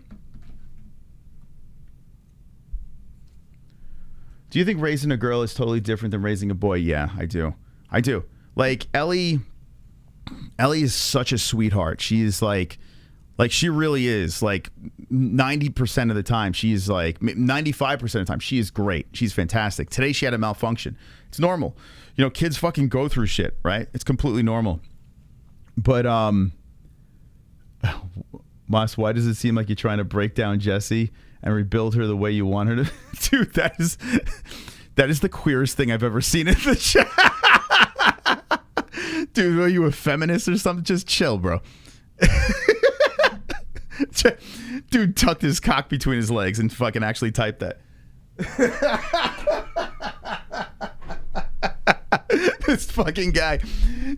Do you think raising a girl is totally different than raising a boy? Yeah, I do. Like, Ellie is such a sweetheart. She is like she really is. Like 90% of the time, she's like 95% of the time, she is great. She's fantastic. Today she had a malfunction. It's normal. You know, kids fucking go through shit, right? It's completely normal. But Moss, why does it seem like you're trying to break down Jessie and rebuild her the way you want her to? Dude, that is the queerest thing I've ever seen in the chat. Dude, are you a feminist or something? Just chill, bro. Dude tucked his cock between his legs and fucking actually typed that. This fucking guy.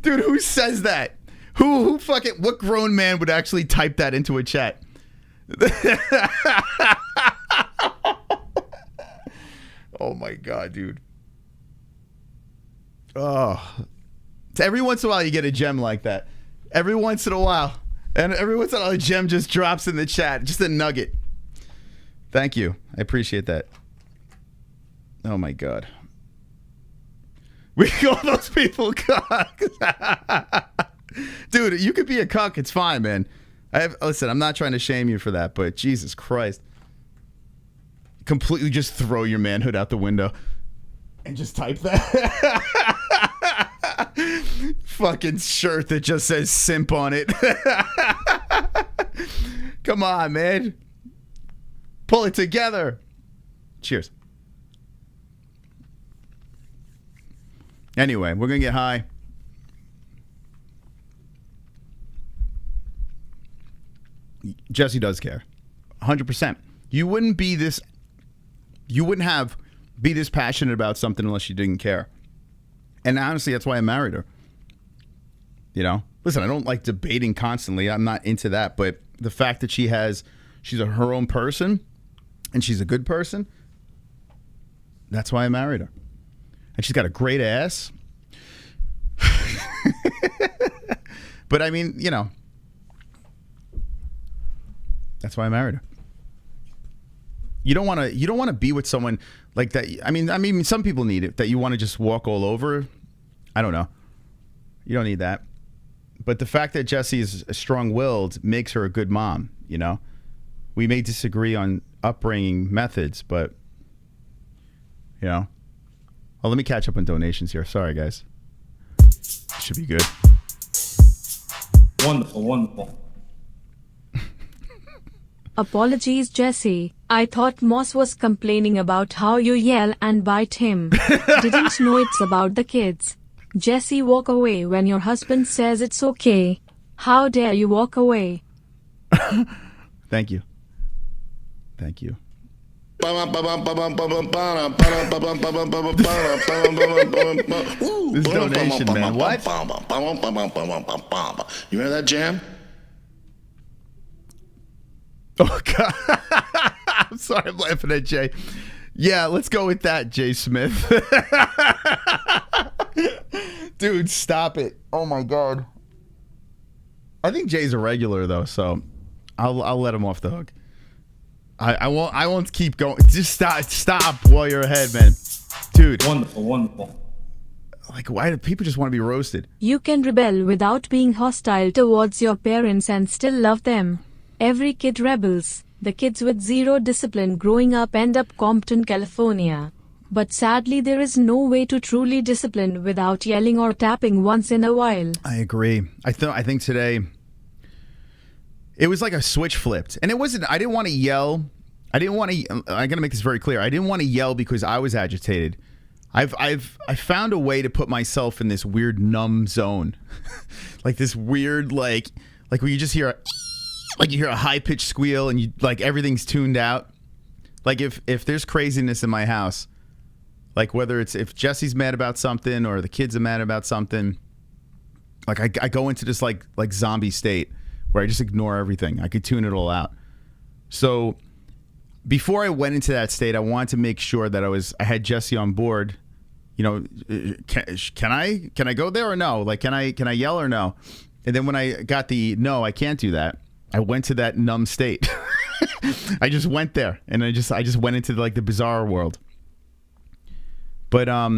Dude, who says that? Who fucking, what grown man would actually type that into a chat? Oh my God, dude. Oh. Every once in a while you get a gem like that. Every once in a while. And every once in a while a gem just drops in the chat. Just a nugget. Thank you. I appreciate that. Oh my God. We call those people cucks. Dude, you could be a cuck. It's fine, man. Listen, I'm not trying to shame you for that, but Jesus Christ. Completely just throw your manhood out the window and just type that. Fucking shirt that just says simp on it. Come on, man. Pull it together. Cheers. Anyway, we're going to get high. Jessie does care. 100%. You wouldn't be this passionate about something unless you didn't care. And honestly, that's why I married her. You know? Listen, I don't like debating constantly. I'm not into that. But the fact that she's her own person and she's a good person, that's why I married her. And she's got a great ass. But I mean, you know, that's why I married her. You don't want to be with someone like that. I mean, some people need it, that you want to just walk all over. I don't know. You don't need that. But the fact that Jessie is strong-willed makes her a good mom, you know? We may disagree on upbringing methods, but, you know. Oh, let me catch up on donations here. Sorry, guys. Should be good. Wonderful, wonderful. Apologies, Jessie. I thought Moss was complaining about how you yell and bite him. Didn't know it's about the kids. Jessie, walk away when your husband says it's okay. How dare you walk away? Thank you. Thank you. This donation, man. What? You hear that jam? Oh, God. I'm sorry, I'm laughing at Jay. Yeah, let's go with that, Jay Smith. Dude, stop it. Oh, my God. I think Jay's a regular, though, so I'll let him off the hook. I won't keep going. Just stop while you're ahead, man. Dude. Wonderful, wonderful. Like, why do people just want to be roasted? You can rebel without being hostile towards your parents and still love them. Every kid rebels. The kids with zero discipline growing up end up Compton, California. But sadly, there is no way to truly discipline without yelling or tapping once in a while. I agree. I think today it was like a switch flipped. And it wasn't, I didn't want to yell. I gotta make this very clear. I didn't want to yell because I was agitated. I found a way to put myself in this weird numb zone. Like this weird, like where you just hear you hear a high-pitched squeal and you like everything's tuned out. Like if there's craziness in my house, like whether it's if Jessie's mad about something or the kids are mad about something, like I go into this like zombie state where I just ignore everything. I could tune it all out. So before I went into that state, I wanted to make sure that I had Jessie on board. You know, can I go there or no? Like can I yell or no? And then when I got the no, I can't do that, I went to that numb state. I just went there and I just went into like the bizarre world. But I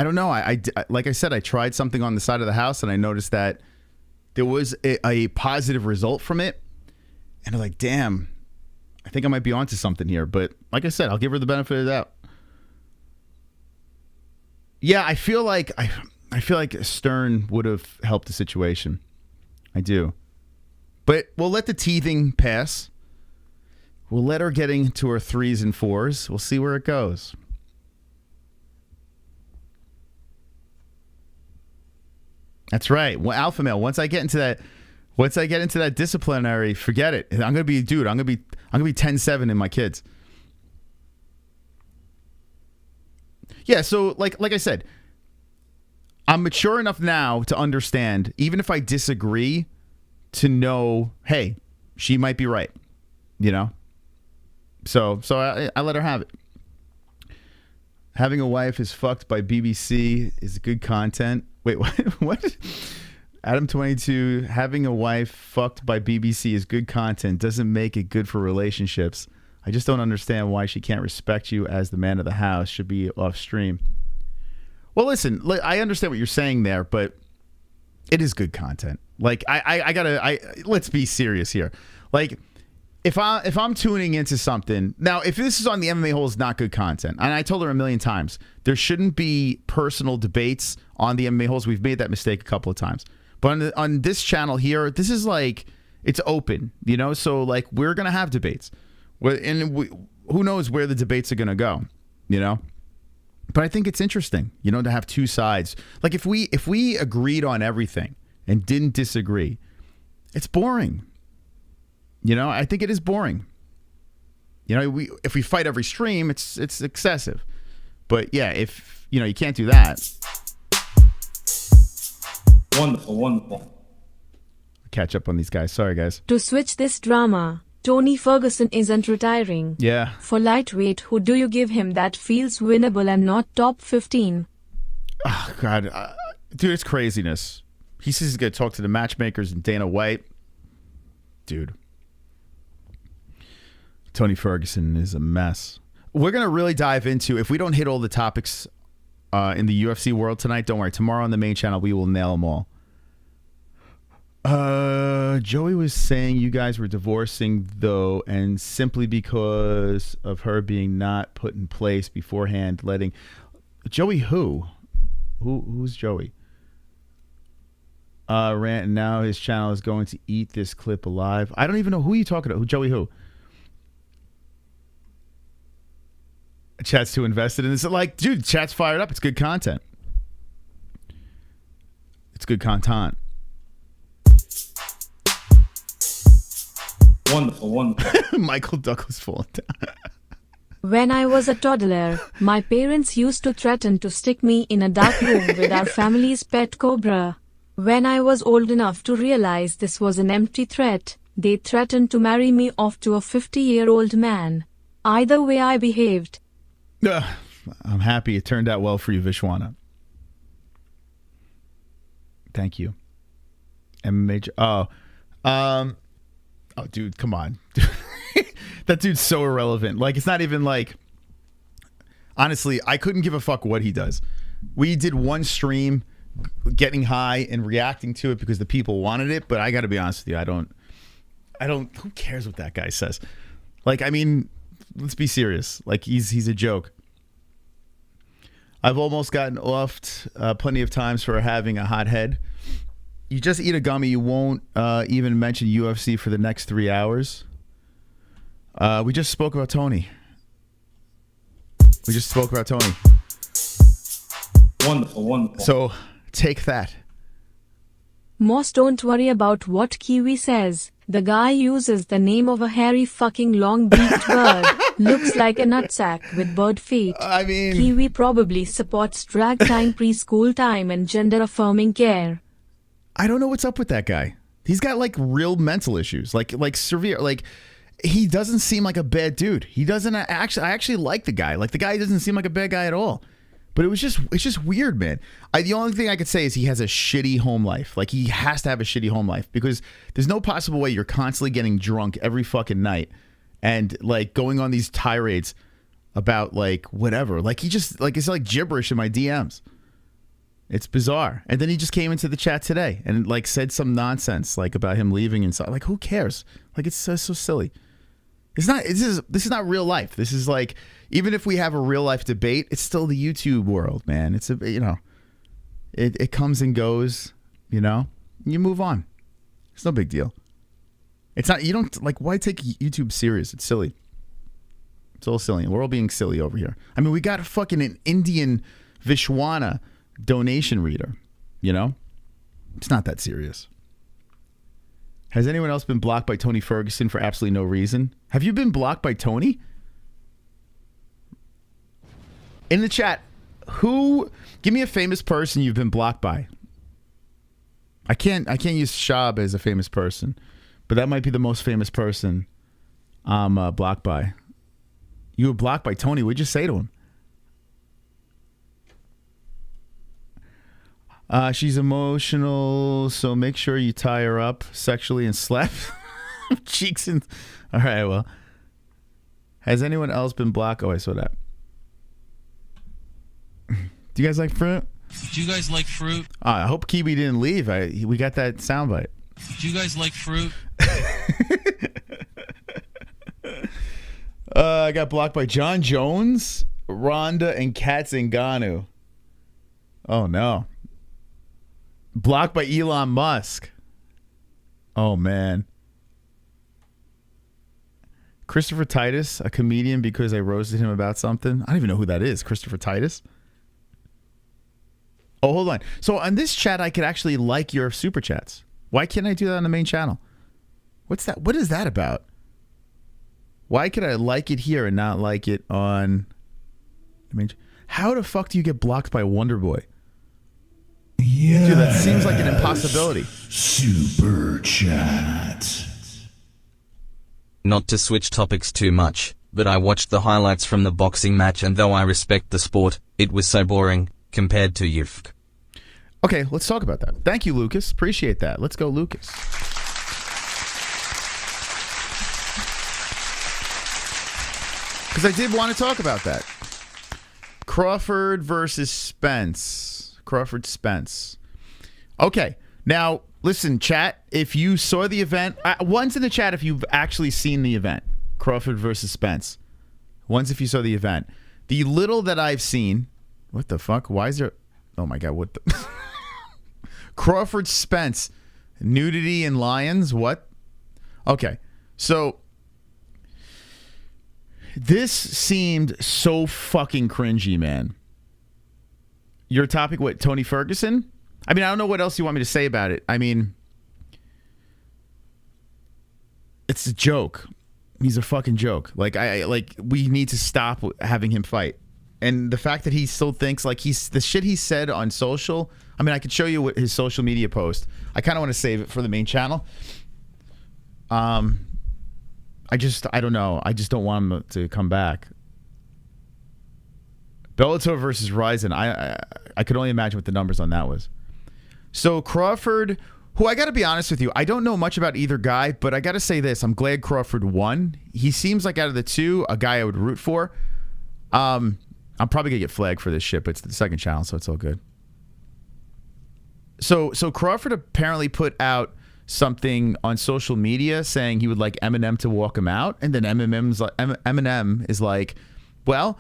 don't know. I like I said, I tried something on the side of the house and I noticed that there was a positive result from it. And I'm like, damn, I think I might be onto something here. But like I said, I'll give her the benefit of the doubt. Yeah, I feel like Stern would have helped the situation. I do. But we'll let the teething pass. We'll let her getting to her 3s and 4s. We'll see where it goes. That's right. Well, alpha male. Once I get into that disciplinary, forget it. I'm gonna be 10-7 in my kids. Yeah. So like I said, I'm mature enough now to understand, even if I disagree, to know, hey, she might be right. You know. So I let her have it. Having a wife is fucked by BBC is good content. Wait, what? What? Adam 22, having a wife fucked by BBC is good content. Doesn't make it good for relationships. I just don't understand why she can't respect you as the man of the house. Should be off stream. Well, listen, I understand what you're saying there, but it is good content. Like, let's be serious here. Like, if I'm tuning into something now, if this is on the MMA Holes, not good content. And I told her a million times, there shouldn't be personal debates on the MMA Holes. We've made that mistake a couple of times. But on this channel here, this is like, it's open, you know? So, like, we're going to have debates. And who knows where the debates are going to go, you know? But I think it's interesting, you know, to have two sides. Like, if we agreed on everything and didn't disagree, it's boring. You know, I think it is boring. You know, if we fight every stream, it's excessive. But yeah, if, you know, you can't do that. Wonderful. Catch up on these guys. Sorry, guys. To switch this drama, Tony Ferguson isn't retiring. Yeah. For lightweight, who do you give him that feels winnable and not top 15? Oh, God. Dude, it's craziness. He says he's going to talk to the matchmakers and Dana White. Dude. Tony Ferguson is a mess. We're going to really dive into, if we don't hit all the topics in the UFC world tonight, don't worry. Tomorrow on the main channel, we will nail them all. Joey was saying you guys were divorcing, though, and simply because of her being not put in place beforehand, letting... Joey who? Who's Joey? Rant, and now his channel is going to eat this clip alive. I don't even know who you talking to. Joey who? Chat's too invested in this. Like, dude, chat's fired up. It's good content. It's good content. Wonderful. Michael Douglas falling down. When I was a toddler, my parents used to threaten to stick me in a dark room with our family's pet cobra. When I was old enough to realize this was an empty threat, they threatened to marry me off to a 50-year-old man. Either way, I behaved. I'm happy it turned out well for you, Vishwana. Thank you. MMA. Oh, dude, come on. That dude's so irrelevant. Like, it's not even like... Honestly, I couldn't give a fuck what he does. We did one stream getting high and reacting to it because the people wanted it, but I got to be honest with you, I don't... Who cares what that guy says? Like, I mean, let's be serious. Like, he's a joke. I've almost gotten offed plenty of times for having a hot head. You just eat a gummy, you won't even mention UFC for the next 3 hours. We just spoke about Tony. Wonderful. So, take that. Moss, don't worry about what Kiwi says. The guy uses the name of a hairy fucking long-beaked bird. Looks like a nutsack with bird feet. I mean... Kiwi probably supports drag time, preschool time, and gender-affirming care. I don't know what's up with that guy. He's got like real mental issues, like severe. Like, he doesn't seem like a bad dude. He doesn't actually. I actually like the guy. Like, the guy doesn't seem like a bad guy at all. But it's just weird, man. The only thing I could say is he has a shitty home life. Like, he has to have a shitty home life because there's no possible way you're constantly getting drunk every fucking night and like going on these tirades about like whatever. Like, he just like it's like gibberish in my DMs. It's bizarre. And then he just came into the chat today and like said some nonsense like about him leaving and stuff. Like, who cares? Like, it's so silly. This is not real life. This is like, even if we have a real life debate, it's still the YouTube world, man. It's it comes and goes, you know. You move on. It's no big deal. It's not, you don't like, why take YouTube serious? It's silly. It's all silly. We're all being silly over here. I mean, we got a fucking an Indian Vishwana donation reader, you know? It's not that serious. Has anyone else been blocked by Tony Ferguson for absolutely no reason? Have you been blocked by Tony? In the chat, give me a famous person you've been blocked by. I can't use SCHAUB as a famous person, but that might be the most famous person I'm blocked by. You were blocked by Tony. What'd you say to him? She's emotional, so make sure you tie her up sexually and slap cheeks and. All right, well. Has anyone else been blocked? Oh, I saw that. Do you guys like fruit? Do you guys like fruit? I hope Kiwi didn't leave. We got that soundbite. Do you guys like fruit? I got blocked by John Jones, Rhonda, and Kat Zingano. Oh, no. Blocked by Elon Musk. Oh, man. Christopher Titus, a comedian because I roasted him about something. I don't even know who that is. Christopher Titus? Oh, hold on. So on this chat, I could actually like your super chats. Why can't I do that on the main channel? What's that? What is that about? Why could I like it here and not like it on the main? How the fuck do you get blocked by Wonderboy? Yeah. Dude, that seems like an impossibility. Super chat. Not to switch topics too much, but I watched the highlights from the boxing match, and though I respect the sport, it was so boring compared to UFC. Okay, let's talk about that. Thank you, Lucas. Appreciate that. Let's go, Lucas. Because I did want to talk about that. Crawford versus Spence. Crawford Spence. Okay, now listen, chat. If you saw the event, one's in the chat if you've actually seen the event. Crawford versus Spence. One's if you saw the event. The little that I've seen. What the fuck? Why is there? Oh my god! What the? Crawford Spence, nudity and lions. What? Okay, so this seemed so fucking cringy, man. Your topic, what? Tony Ferguson? I mean, I don't know what else you want me to say about it. I mean, it's a joke. He's a fucking joke. Like we need to stop having him fight. And the fact that he still thinks like the shit he said on social. I mean, I could show you what his social media post. I kind of want to save it for the main channel. I don't know. I just don't want him to come back. Bellator versus Ryzen. I could only imagine what the numbers on that was. So Crawford, who I got to be honest with you, I don't know much about either guy, but I got to say this. I'm glad Crawford won. He seems like out of the two, a guy I would root for. I'm probably going to get flagged for this shit, but it's the second channel, so it's all good. So Crawford apparently put out something on social media saying he would like Eminem to walk him out, and then Eminem is like, well,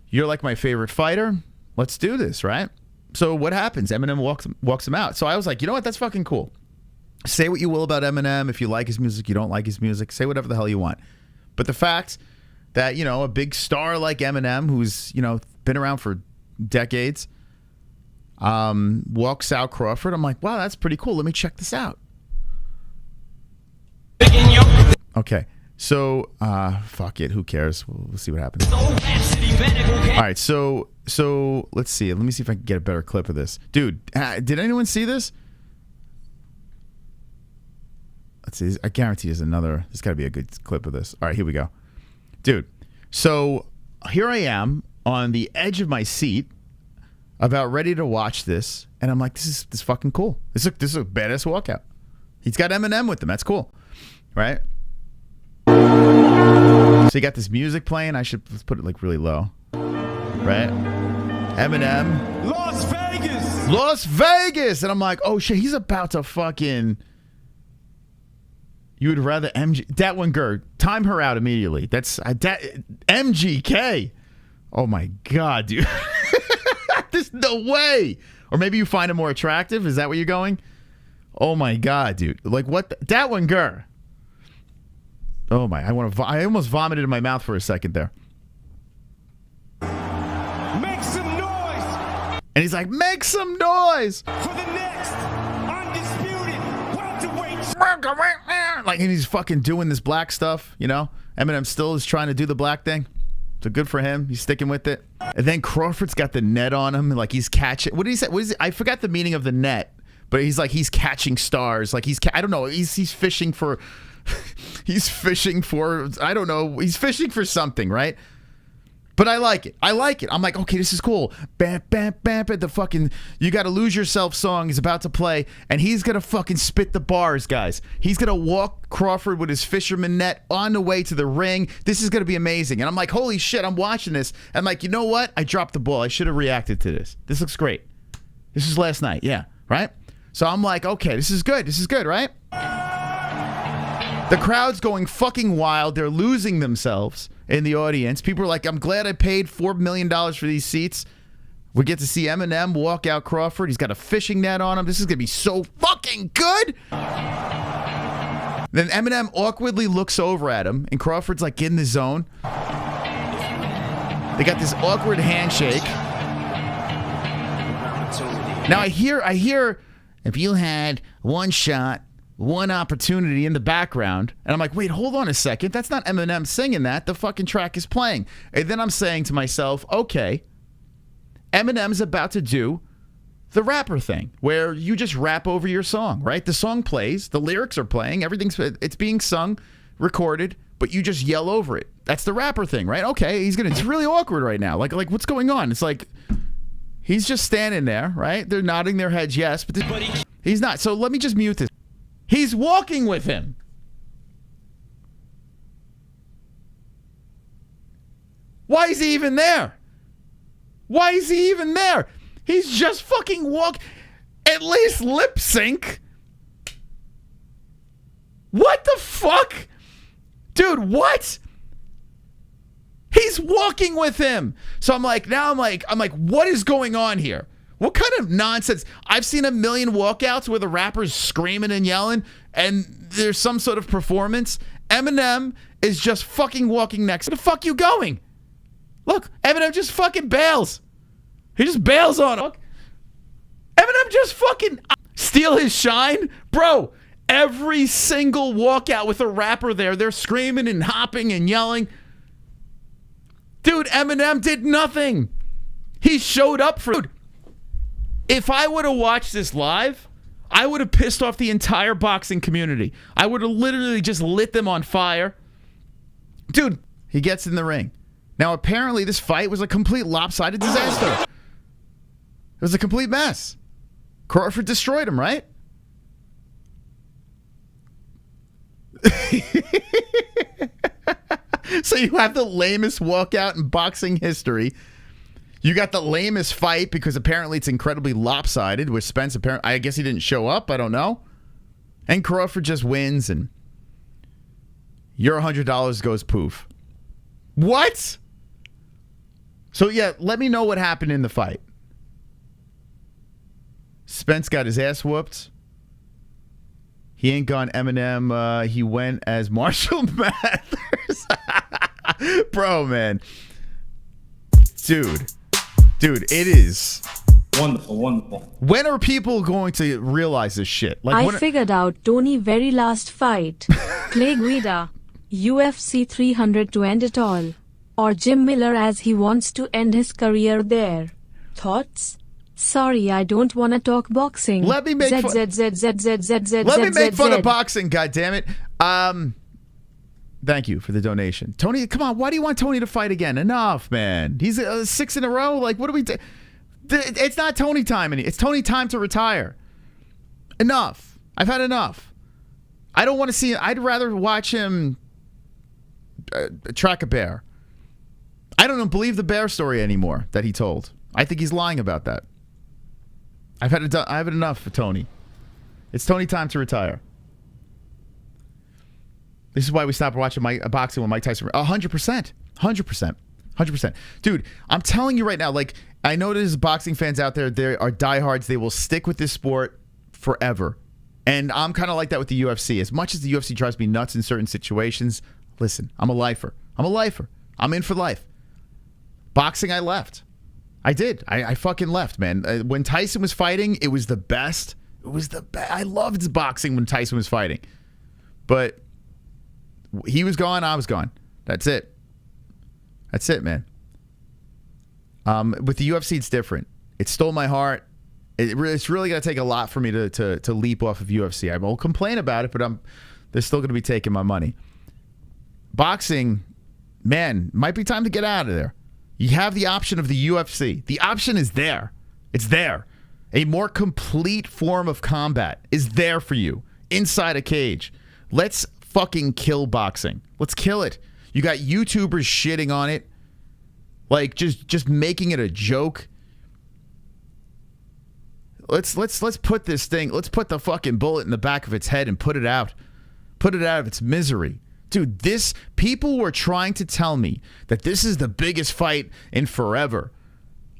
you're like my favorite fighter. Let's do this, right? So what happens? Eminem walks him out. So I was like, you know what? That's fucking cool. Say what you will about Eminem. If you like his music, you don't like his music. Say whatever the hell you want. But the fact that, you know, a big star like Eminem, who's, you know, been around for decades, walks out Crawford. I'm like, wow, that's pretty cool. Let me check this out. Okay. So, fuck it. Who cares? We'll see what happens. All right. So let's see. Let me see if I can get a better clip of this. Dude, did anyone see this? Let's see. I guarantee there's got to be a good clip of this. All right, here we go. Dude, so here I am on the edge of my seat, about ready to watch this, and I'm like, this is fucking cool. This is a badass walkout. He's got Eminem with him. That's cool, right? So you got this music playing. Let's put it like really low, right? Eminem, Las Vegas, and I'm like, oh shit, he's about to fucking. You would rather that one girl, time her out immediately. That's MGK. Oh my god, dude. There's no way. Or maybe you find him more attractive. Is that where you're going? Oh my god, dude. Like what? That one girl. Oh my! I almost vomited in my mouth for a second there. Make some noise And he's like, make some noise for the next undisputed welterweight. Like, and he's fucking doing this black stuff, you know? Eminem still is trying to do the black thing. So good for him. He's sticking with it. And then Crawford's got the net on him. Like he's catching. What did he say? What is it? I forgot the meaning of the net. But he's like, he's catching stars. Like I don't know. He's fishing for. He's fishing for. I don't know. He's fishing for something, right? But I like it. I like it. I'm like, okay, this is cool. Bam, bam, bam, bam. The fucking You Gotta Lose Yourself song is about to play, and he's gonna fucking spit the bars, guys. He's gonna walk Crawford with his fisherman net on the way to the ring. This is gonna be amazing. And I'm like, holy shit, I'm watching this. I'm like, you know what? I dropped the ball. I should have reacted to this. This looks great. This is last night, yeah, right? So I'm like, okay, this is good. This is good, right? The crowd's going fucking wild. They're losing themselves in the audience. People are like, I'm glad I paid $4 million for these seats. We get to see Eminem walk out Crawford. He's got a fishing net on him. This is going to be so fucking good. Then Eminem awkwardly looks over at him, and Crawford's like in the zone. They got this awkward handshake. Now I hear, if you had one shot, one opportunity in the background, and I'm like, wait, hold on a second. That's not Eminem singing that. The fucking track is playing. And then I'm saying to myself, okay, Eminem's about to do the rapper thing, where you just rap over your song, right? The song plays, the lyrics are playing, it's being sung, recorded, but you just yell over it. That's the rapper thing, right? Okay, it's really awkward right now. Like what's going on? It's like, he's just standing there, right? They're nodding their heads, yes, but he's not. So let me just mute this. He's walking with him. Why is he even there? Why is he even there? He's just fucking at least lip sync. What the fuck? Dude, what? He's walking with him. So I'm like, what is going on here? What kind of nonsense? I've seen a million walkouts where the rapper's screaming and yelling and there's some sort of performance. Eminem is just fucking walking next. Where the fuck you going? Look, Eminem just fucking bails. He just bails on him. Eminem just fucking steal his shine? Bro, every single walkout with a rapper there, they're screaming and hopping and yelling. Dude, Eminem did nothing. He showed up for... Dude, if I would have watched this live, I would have pissed off the entire boxing community. I would have literally just lit them on fire. Dude, he gets in the ring. Now, apparently, this fight was a complete lopsided disaster. It was a complete mess. Crawford destroyed him, right? So you have the lamest walkout in boxing history. You got the lamest fight because apparently it's incredibly lopsided with Spence. Apparently, I guess he didn't show up. I don't know. And Crawford just wins and your $100 goes poof. What? So yeah, let me know what happened in the fight. Spence got his ass whooped. He ain't gone Eminem. He went as Marshall Mathers. Bro, man. Dude, it is Wonderful, wonderful. When are people going to realize this shit? I figured out Tony very last fight. Clay Guida, UFC 300 to end it all. Or Jim Miller as he wants to end his career there. Thoughts? Sorry, I don't want to talk boxing. Let me make fun of boxing, goddammit. Thank you for the donation. Tony, come on. Why do you want Tony to fight again? Enough, man. He's 6 in a row. Like, what do we do? It's not Tony time. It's Tony time to retire. Enough. I've had enough. I don't want to see. I'd rather watch him track a bear. I don't believe the bear story anymore that he told. I think he's lying about that. I've had enough for Tony. It's Tony time to retire. This is why we stopped watching boxing with Mike Tyson. 100%. 100%. Dude, I'm telling you right now, like, I know there's boxing fans out there. They are diehards. They will stick with this sport forever. And I'm kind of like that with the UFC. As much as the UFC drives me nuts in certain situations, listen, I'm a lifer. I'm in for life. Boxing, I left. I did. I fucking left, man. When Tyson was fighting, it was the best. It was the best. I loved boxing when Tyson was fighting. But he was gone, I was gone. That's it. That's it, man. With the UFC, it's different. It stole my heart. It's really going to take a lot for me to leap off of UFC. I won't complain about it, but they're still going to be taking my money. Boxing, man, might be time to get out of there. You have the option of the UFC. The option is there. It's there. A more complete form of combat is there for you inside a cage. Let's fucking kill boxing. Let's kill it. You got YouTubers shitting on it. Like just making it a joke. Let's put this thing, let's put the fucking bullet in the back of its head and put it out. Put it out of its misery. Dude, people were trying to tell me that this is the biggest fight in forever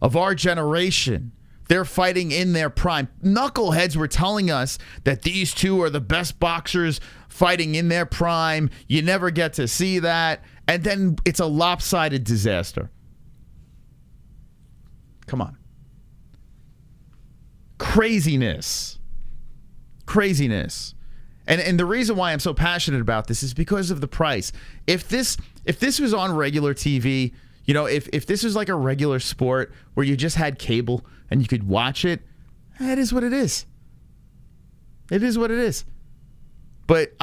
of our generation. They're fighting in their prime. Knuckleheads were telling us that these two are the best boxers fighting in their prime. You never get to see that. And then it's a lopsided disaster. Come on. Craziness. Craziness. And the reason why I'm so passionate about this is because of the price. If this was on regular TV, you know, if this was like a regular sport where you just had cable and you could watch it, it is what it is. It is what it is. But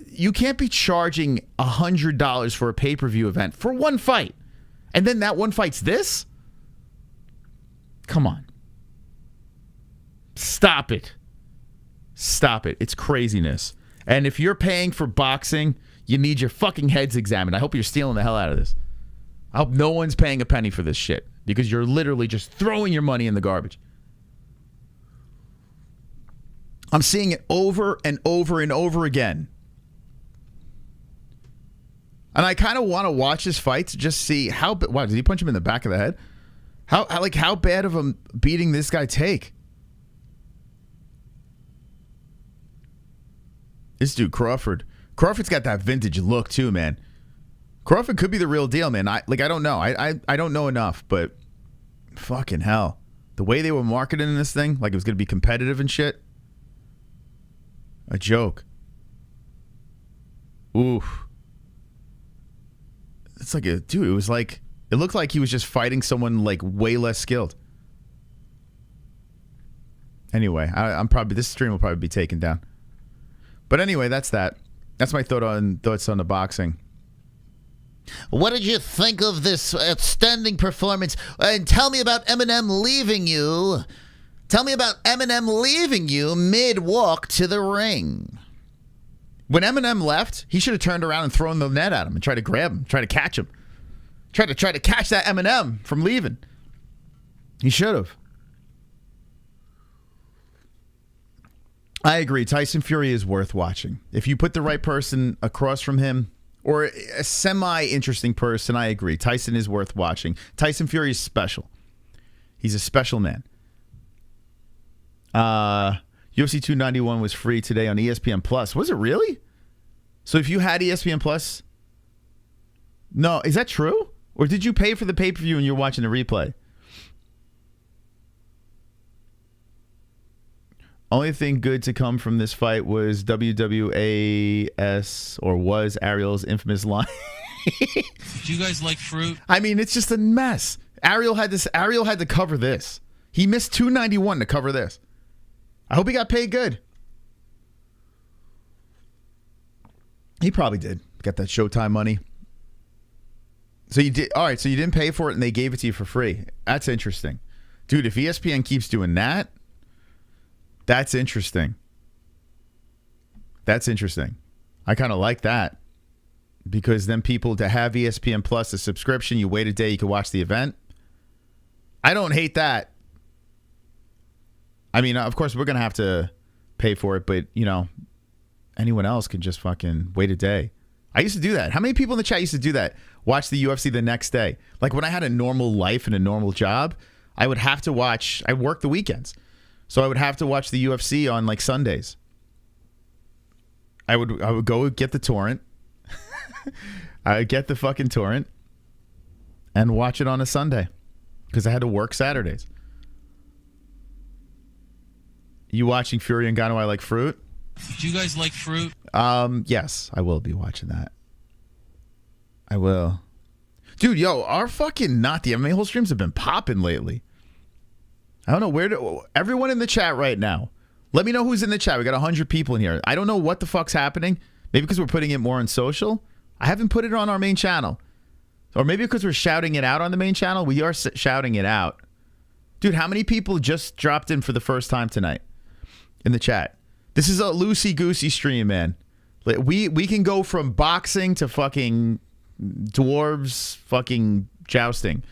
you can't be charging $100 for a pay-per-view event for one fight. And then that one fight's this? Come on. Stop it. Stop it. It's craziness. And if you're paying for boxing, you need your fucking heads examined. I hope you're stealing the hell out of this. I hope no one's paying a penny for this shit because you're literally just throwing your money in the garbage. I'm seeing it over and over and over again. And I kind of want to watch this fight to just see how... Wow, did he punch him in the back of the head? How bad of a beating this guy take? This dude, Crawford. Crawford's got that vintage look too, man. Crawford could be the real deal, man. I don't know. I don't know enough, but fucking hell. The way they were marketing this thing, like it was going to be competitive and shit. A joke. Oof. It's like a dude, it looked like he was just fighting someone like way less skilled. Anyway, this stream will probably be taken down. But anyway, that's that. That's my thoughts on the boxing. What did you think of this outstanding performance? And tell me about Eminem leaving you. Tell me about Eminem leaving you mid-walk to the ring. When Eminem left, he should have turned around and thrown the net at him and tried to grab him, try to catch him. Try to catch that Eminem from leaving. He should have. I agree. Tyson Fury is worth watching. If you put the right person across from him or a semi-interesting person, I agree. Tyson is worth watching. Tyson Fury is special. He's a special man. UFC 291 was free today on ESPN Plus. Was it really? So if you had ESPN Plus... No, is that true? Or did you pay for the pay-per-view and you're watching the replay? Only thing good to come from this fight was WWAS, or was Ariel's infamous line. Do you guys like fruit? I mean, it's just a mess. Ariel had to cover this. He missed 291 to cover this. I hope he got paid good. He probably did. Got that Showtime money. So you did. All right, so you didn't pay for it and they gave it to you for free. That's interesting. Dude, if ESPN keeps doing that, that's interesting. That's interesting. I kind of like that. Because then people, to have ESPN Plus, a subscription, you wait a day, you can watch the event. I don't hate that. I mean, of course, we're going to have to pay for it, but, you know, anyone else can just fucking wait a day. I used to do that. How many people in the chat used to do that? Watch the UFC the next day. Like when I had a normal life and a normal job, I would have to watch, I worked the weekends. So I would have to watch the UFC on like Sundays. I would go get the torrent. I would get the fucking torrent and watch it on a Sunday because I had to work Saturdays. You watching Fury and Ngannou I Like Fruit? Do you guys like fruit? Yes, I will be watching that. I will. Dude, yo, our fucking Not the MMA-Holes streams have been popping lately. I don't know where to... Everyone in the chat right now. Let me know who's in the chat. We got 100 people in here. I don't know what the fuck's happening. Maybe because we're putting it more on social. I haven't put it on our main channel. Or maybe because we're shouting it out on the main channel. We are shouting it out. Dude, how many people just dropped in for the first time tonight in the chat? This is a loosey-goosey stream, man. We can go from boxing to fucking dwarves fucking jousting.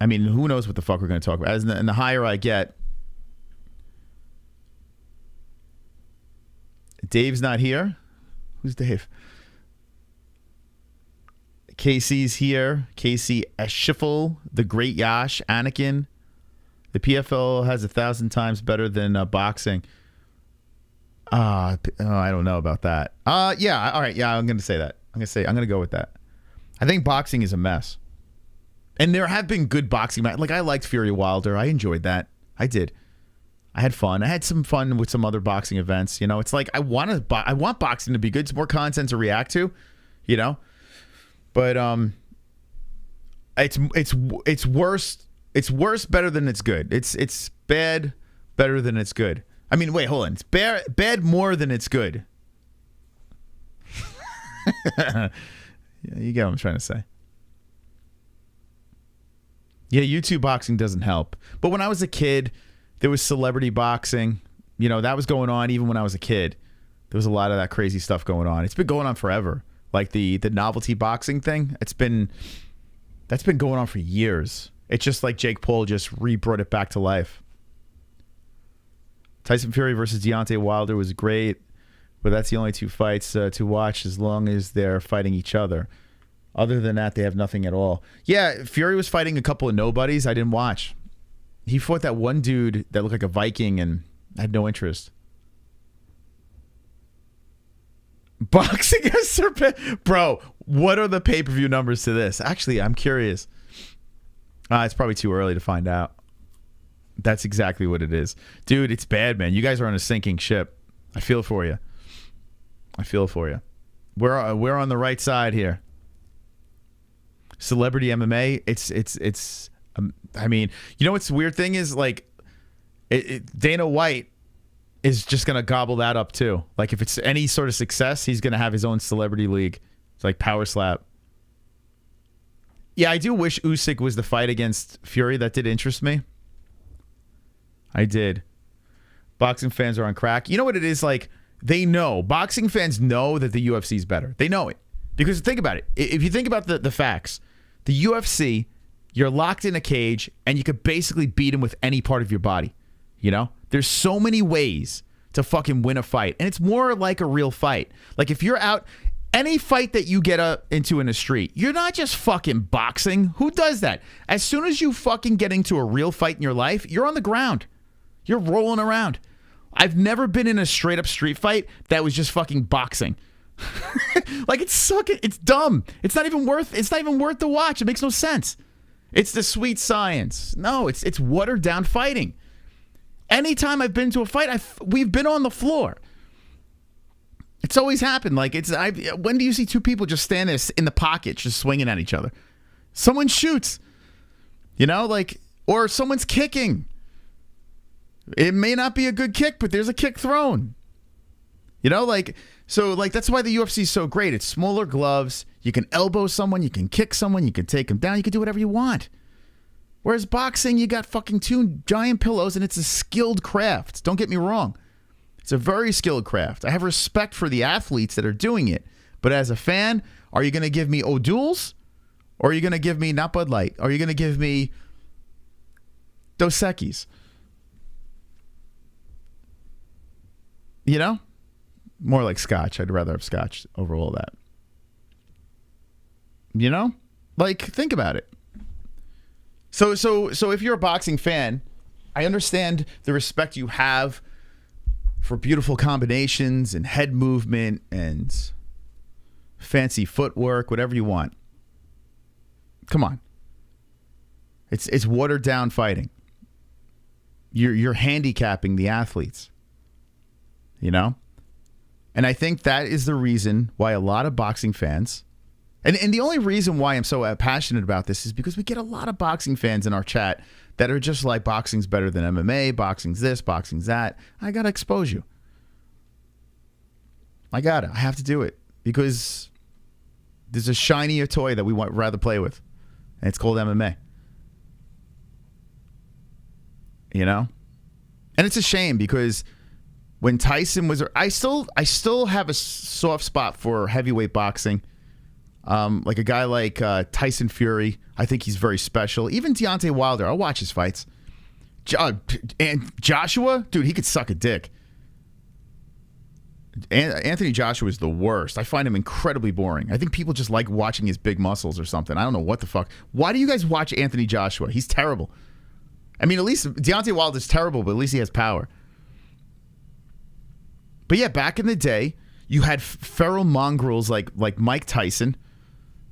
I mean, who knows what the fuck we're going to talk about. And the higher I get... Dave's not here. Who's Dave? Casey's here. Casey Eschifel, the Great Yash, Anakin. The PFL has 1,000 times better than boxing. I don't know about that. Yeah, all right. Yeah, I'm going to say that. I'm going to go with that. I think boxing is a mess. And there have been good boxing matches. Like, I liked Fury Wilder. I enjoyed that. I did. I had fun. I had some fun with some other boxing events. You know, it's like I want boxing to be good. It's more content to react to, you know. But it's worse. It's worse better than it's good. It's bad better than it's good. I mean, wait, hold on. It's bad more than it's good. Yeah, you get what I'm trying to say. Yeah, YouTube boxing doesn't help. But when I was a kid, there was celebrity boxing. You know, that was going on even when I was a kid. There was a lot of that crazy stuff going on. It's been going on forever. Like the novelty boxing thing, that's been going on for years. It's just like Jake Paul just brought it back to life. Tyson Fury versus Deontay Wilder was great, but that's the only two fights to watch as long as they're fighting each other. Other than that, they have nothing at all. Yeah, Fury was fighting a couple of nobodies I didn't watch. He fought that one dude that looked like a Viking, and I had no interest. Boxing has surpassed... Bro, what are the pay-per-view numbers to this? Actually, I'm curious. It's probably too early to find out. That's exactly what it is. Dude, it's bad, man. You guys are on a sinking ship. I feel for you. I feel for you. We're on the right side here. Celebrity MMA, it's I mean, you know what's the weird thing is, like, Dana White is just going to gobble that up too. Like, if it's any sort of success, he's going to have his own celebrity league. It's like Power Slap. Yeah, I do wish Usyk was the fight against Fury. That did interest me. I did. Boxing fans are on crack. You know what it is? Like, they know. Boxing fans know that the UFC is better. They know it. Because think about it. If you think about the facts, the UFC, you're locked in a cage and you could basically beat him with any part of your body. You know? There's so many ways to fucking win a fight. And it's more like a real fight. Like, if you're out... Any fight that you get into in the street, you're not just fucking boxing. Who does that? As soon as you fucking get into a real fight in your life, you're on the ground. You're rolling around. I've never been in a straight up street fight that was just fucking boxing. Like, it's dumb. It's not even worth the watch. It makes no sense. It's the sweet science. No, it's watered down fighting. Anytime I've been to a fight, we've been on the floor. It's always happened. Like, when do you see two people just stand there in the pocket, just swinging at each other? Someone shoots, you know, like, or someone's kicking. It may not be a good kick, but there's a kick thrown. You know, like, so, like, that's why the UFC is so great. It's smaller gloves. You can elbow someone. You can kick someone. You can take them down. You can do whatever you want. Whereas boxing, you got fucking two giant pillows, and it's a skilled craft. Don't get me wrong. It's a very skilled craft. I have respect for the athletes that are doing it. But as a fan, are you going to give me O'Doul's? Or are you going to give me not Bud Light? Or are you going to give me Dos Equis? You know? More like Scotch. I'd rather have Scotch over all that. You know? Like, think about it. So if you're a boxing fan, I understand the respect you have for beautiful combinations and head movement and fancy footwork, whatever you want. Come on. It's watered down fighting. You're handicapping the athletes. You know? And I think that is the reason why a lot of boxing fans, and the only reason why I'm so passionate about this is because we get a lot of boxing fans in our chat that are just like, boxing's better than MMA, boxing's this, boxing's that. I got to expose you. I have to do it because There's a shinier toy that we want rather play with, and it's called MMA. You know? And it's a shame because when Tyson was... I still have a soft spot for heavyweight boxing. Like a guy like Tyson Fury. I think he's very special. Even Deontay Wilder. I'll watch his fights. And Joshua? Dude, he could suck a dick. Anthony Joshua is the worst. I find him incredibly boring. I think people just like watching his big muscles or something. I don't know what the fuck. Why do you guys watch Anthony Joshua? He's terrible. I mean, at least Deontay Wilder's terrible, but at least he has power. But yeah, back in the day, you had feral mongrels like Mike Tyson,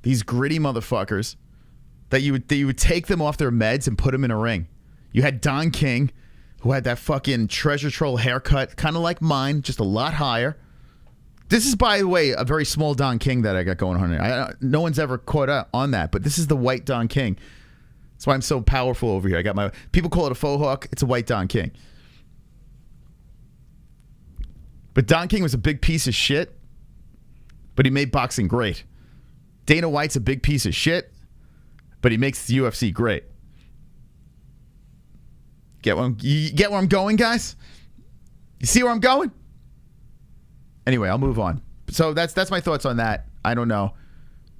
these gritty motherfuckers that you would take them off their meds and put them in a ring. You had Don King, who had that fucking treasure troll haircut, kind of like mine, just a lot higher. This is, by the way, a very small Don King that I got going on. No one's ever caught up on that, but this is the white Don King. That's why I'm so powerful over here. I got my... People call it a faux hawk. It's a white Don King. But Don King was a big piece of shit, but he made boxing great. Dana White's a big piece of shit, but he makes the UFC great. You get where I'm going, guys? You see where I'm going? Anyway, I'll move on. So that's my thoughts on that. I don't know.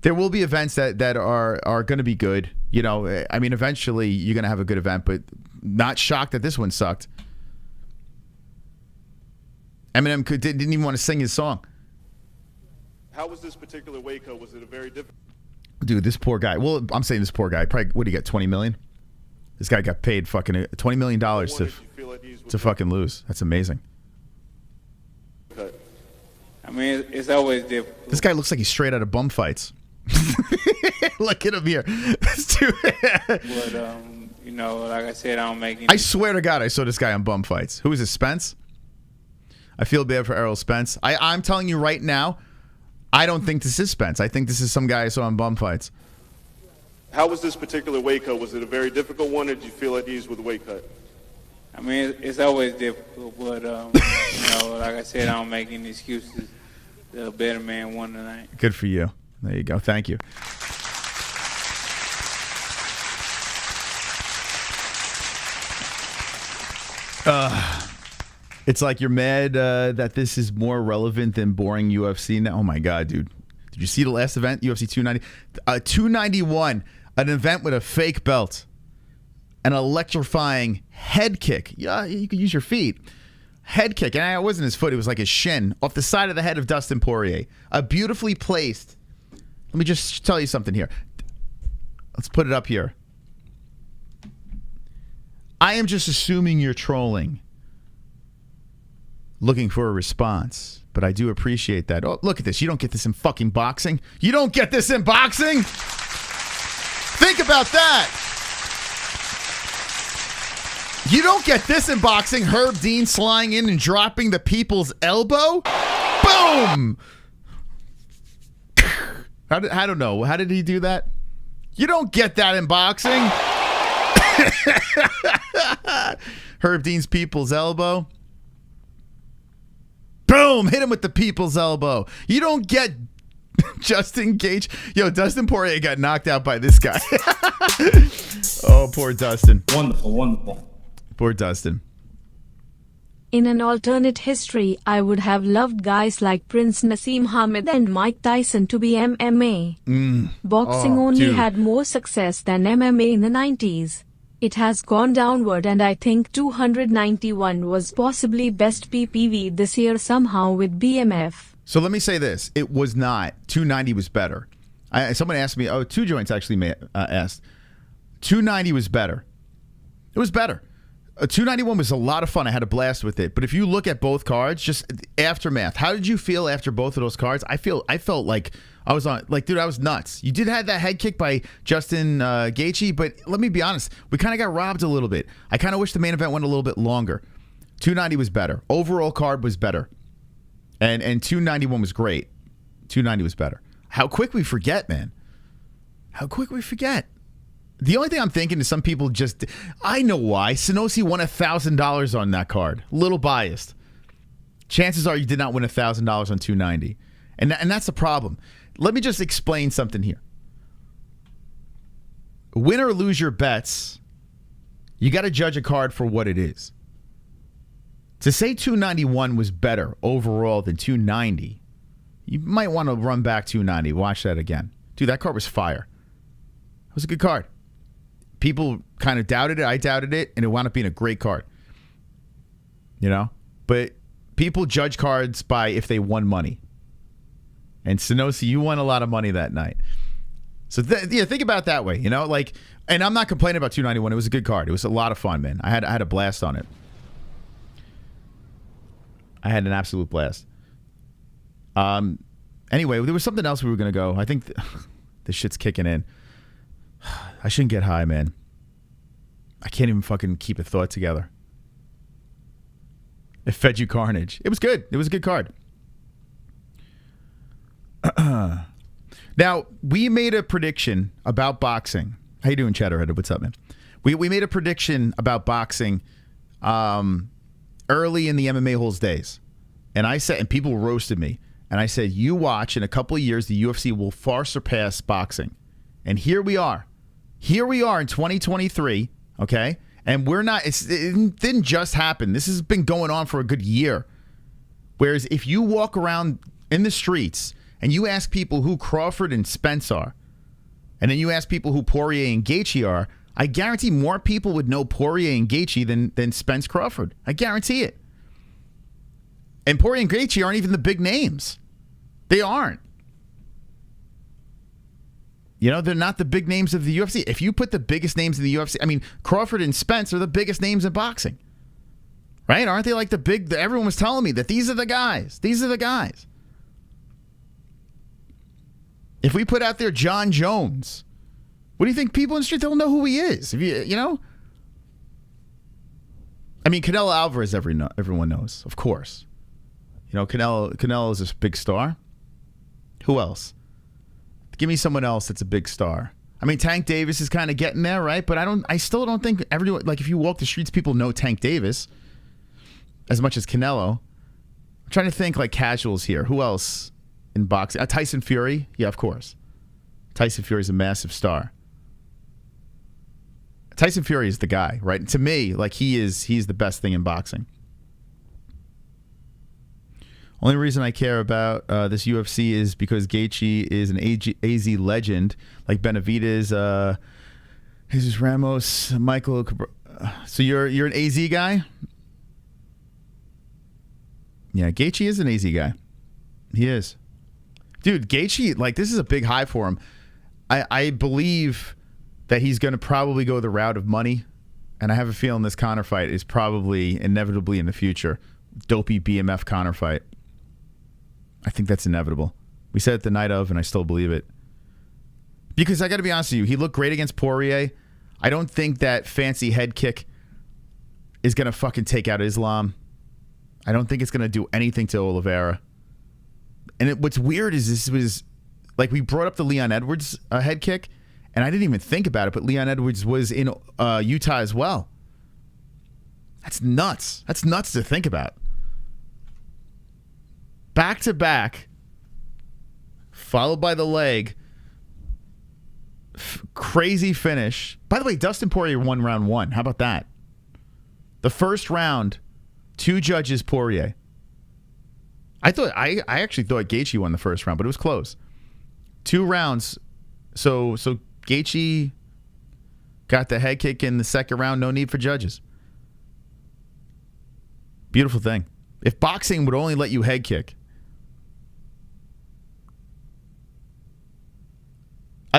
There will be events that are going to be good. You know, I mean, eventually you're going to have a good event, but not shocked that this one sucked. Eminem didn't even want to sing his song. How was this particular weight cut? Was it a very different? Dude, this poor guy. Well, I'm saying this poor guy. Probably, what did he get, $20 million? This guy got paid fucking $20 million to fucking lose. That's amazing. I mean, it's always difficult. This guy looks like he's straight out of bum fights. Look at him here. But, you know, like I said, I don't make any... I swear to God, I saw this guy on bum fights. Who is this, Spence? I feel bad for Errol Spence. I'm telling you right now, I don't think this is Spence. I think this is some guy I saw on bum fights. How was this particular weight cut? Was it a very difficult one, or did you feel at ease with the weight cut? I mean, it's always difficult, but, you know, like I said, I don't make any excuses. The better man won tonight. Good for you. There you go. Thank you. It's like you're mad that this is more relevant than boring UFC now. Oh, my God, dude. Did you see the last event, UFC 290? 291, an event with a fake belt, an electrifying head kick. Yeah, you could use your feet. Head kick, and it wasn't his foot, it was like his shin, off the side of the head of Dustin Poirier. A beautifully placed. Let me just tell you something here. Let's put it up here. I am just assuming you're trolling, looking for a response. But I do appreciate that. Oh, look at this. You don't get this in fucking boxing. You don't get this in boxing? Think about that. You don't get this in boxing. Herb Dean sliding in and dropping the people's elbow. Boom. I don't know. How did he do that? You don't get that in boxing. Herb Dean's people's elbow. Boom! Hit him with the people's elbow. You don't get Justin Gage. Yo, Dustin Poirier got knocked out by this guy. Oh, poor Dustin. Wonderful, wonderful. Poor Dustin. In an alternate history, I would have loved guys like Prince Naseem Hamed and Mike Tyson to be MMA. Boxing only had more success than MMA in the 90s. It has gone downward, and I think 291 was possibly best PPV this year somehow with BMF. So let me say this. It was not. 290 was better. Someone asked me, Two Joints actually asked. 290 was better. It was better. 291 was a lot of fun. I had a blast with it. But if you look at both cards, just aftermath, how did you feel after both of those cards? I felt like I was on, like, dude, I was nuts. You did have that head kick by Justin Gaethje, but let me be honest, we kind of got robbed a little bit. I kind of wish the main event went a little bit longer. 290 was better. Overall card was better. And 291 was great. 290 was better. How quick we forget, man. How quick we forget. The only thing I'm thinking is some people just... I know why. SSSSSANOCI won $1,000 on that card. Little biased. Chances are you did not win $1,000 on 290. And that's the problem. Let me just explain something here. Win or lose your bets, you got to judge a card for what it is. To say 291 was better overall than 290, you might want to run back 290. Watch that again. Dude, that card was fire. It was a good card. People kind of doubted it. I doubted it, and it wound up being a great card. You know? But people judge cards by if they won money. And SSSSSANOCI, you won a lot of money that night. So think about it that way, you know? Like, and I'm not complaining about 291. It was a good card. It was a lot of fun, man. I had a blast on it. I had an absolute blast. Anyway, there was something else we were going to go. I think this shit's kicking in. I shouldn't get high, man. I can't even fucking keep a thought together. It fed you carnage. It was good. It was a good card. Now, we made a prediction about boxing. How you doing, Chatterhead? What's up, man? We made a prediction about boxing early in the MMA-Holes days. And I said, and people roasted me. And I said, you watch, in a couple of years, the UFC will far surpass boxing. And here we are. Here we are in 2023, okay? And we're not, it didn't just happen. This has been going on for a good year. Whereas if you walk around in the streets and you ask people who Crawford and Spence are, and then you ask people who Poirier and Gaethje are, I guarantee more people would know Poirier and Gaethje than Spence Crawford. I guarantee it. And Poirier and Gaethje aren't even the big names. They aren't. You know, they're not the big names of the UFC. If you put the biggest names in the UFC, I mean, Crawford and Spence are the biggest names in boxing. Right? Aren't they like the big, everyone was telling me that these are the guys. These are the guys. If we put out there John Jones, what do you think people in the street don't know who he is? If you know? I mean, Canelo Alvarez, everyone knows, of course. You know, Canelo is a big star. Who else? Give me someone else that's a big star. I mean, Tank Davis is kind of getting there, right? But I still don't think everyone, like if you walk the streets, people know Tank Davis as much as Canelo. I'm trying to think like casuals here. Who else in boxing? Tyson Fury? Yeah, of course. Tyson Fury's a massive star. Tyson Fury is the guy, right? To me, like he's the best thing in boxing. Only reason I care about this UFC is because Gaethje is an AZ legend, like Benavidez, Jesus Ramos, Michael. So you're an AZ guy? Yeah, Gaethje is an AZ guy. He is. Dude, Gaethje, like this is a big high for him. I believe that he's going to probably go the route of money, and I have a feeling this Conor fight is probably inevitably in the future. Dopey BMF Conor fight. I think that's inevitable. We said it the night of, and I still believe it. Because I got to be honest with you, he looked great against Poirier. I don't think that fancy head kick is going to fucking take out Islam. I don't think it's going to do anything to Oliveira. And what's weird is this was, like we brought up the Leon Edwards head kick, and I didn't even think about it, but Leon Edwards was in Utah as well. That's nuts. That's nuts to think about. Back to back, followed by the leg. Crazy finish. By the way, Dustin Poirier won round one. How about that? The first round, 2 judges Poirier. I actually thought Gaethje won the first round, but it was close. 2 rounds. So Gaethje got the head kick in the second round. No need for judges. Beautiful thing. If boxing would only let you head kick.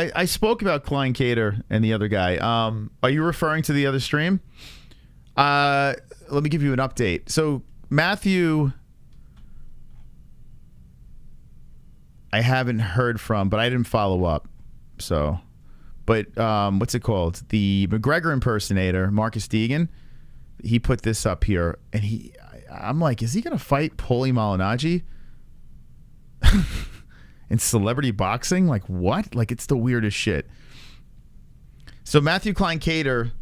I spoke about Klein Cater and the other guy. Are you referring to the other stream? Let me give you an update. So Matthew, I haven't heard from, but I didn't follow up. So, but what's it called? The McGregor impersonator, Marcus Deegan, he put this up here, and I'm like, is he gonna fight Paulie Malignaggi? In celebrity boxing? Like what? Like it's the weirdest shit. So Matthew Klein Cater,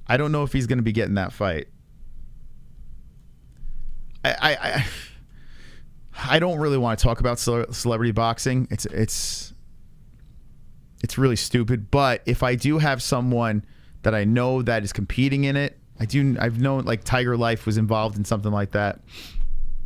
I don't know if he's going to be getting that fight. I don't really want to talk about celebrity boxing. It's really stupid. But if I do have someone that I know that is competing in it, I've known like Tiger Life was involved in something like that,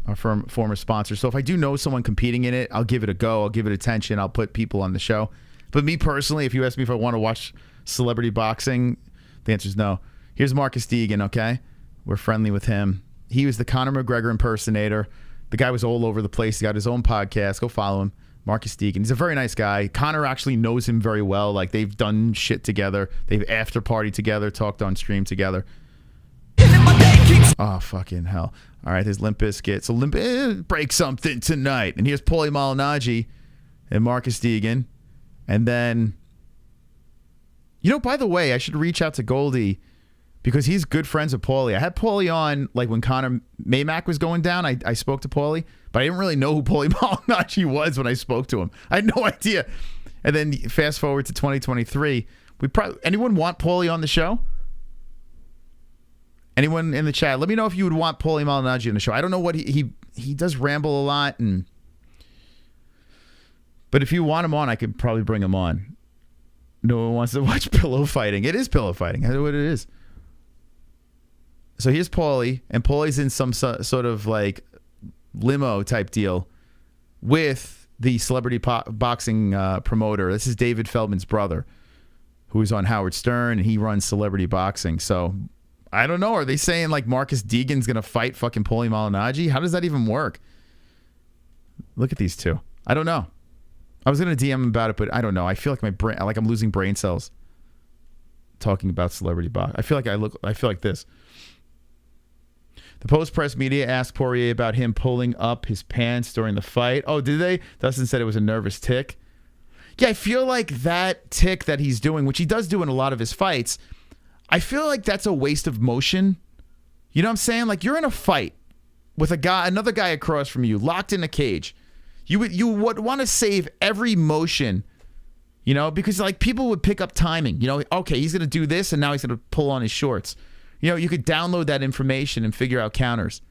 our former sponsor. So if I do know someone competing in it, I'll give it a go. I'll give it attention. I'll put people on the show. But me personally, if you ask me if I want to watch celebrity boxing, the answer is no. Here's Marcus Deegan, okay? We're friendly with him. He was the Conor McGregor impersonator. The guy was all over the place. He got his own podcast. Go follow him. Marcus Deegan. He's a very nice guy. Conor actually knows him very well. Like, they've done shit together. They've after party together, talked on stream together. Oh, fucking hell. All right, his Limp Bizkit. So break something tonight. And here's Paulie Malignaggi and Marcus Deegan. And then, by the way, I should reach out to Goldie because he's good friends with Paulie. I had Paulie on like when Conor Maymack was going down. I spoke to Paulie, but I didn't really know who Paulie Malignaggi was when I spoke to him. I had no idea. And then fast forward to 2023. Anyone want Paulie on the show? Anyone in the chat? Let me know if you would want Paulie Malignaggi on the show. I don't know what he does ramble a lot, but if you want him on, I could probably bring him on. No one wants to watch pillow fighting. It is pillow fighting. I know what it is. So here's Paulie, and Paulie's in some sort of like limo type deal with the celebrity boxing promoter. This is David Feldman's brother, who's on Howard Stern, and he runs celebrity boxing. So I don't know. Are they saying like Marcus Deegan's going to fight fucking Paulie Malignaggi? How does that even work? Look at these two. I don't know. I was going to DM him about it, but I don't know. I feel like my brain, like I'm losing brain cells talking about celebrity boxing. I feel like this. The post-press media asked Poirier about him pulling up his pants during the fight. Oh, did they? Dustin said it was a nervous tick. Yeah, I feel like that tick that he's doing, which he does do in a lot of his fights, I feel like that's a waste of motion. You know what I'm saying? Like, you're in a fight with another guy across from you, locked in a cage. You would want to save every motion, because like people would pick up timing. Okay, he's going to do this, and now he's going to pull on his shorts. You could download that information and figure out counters.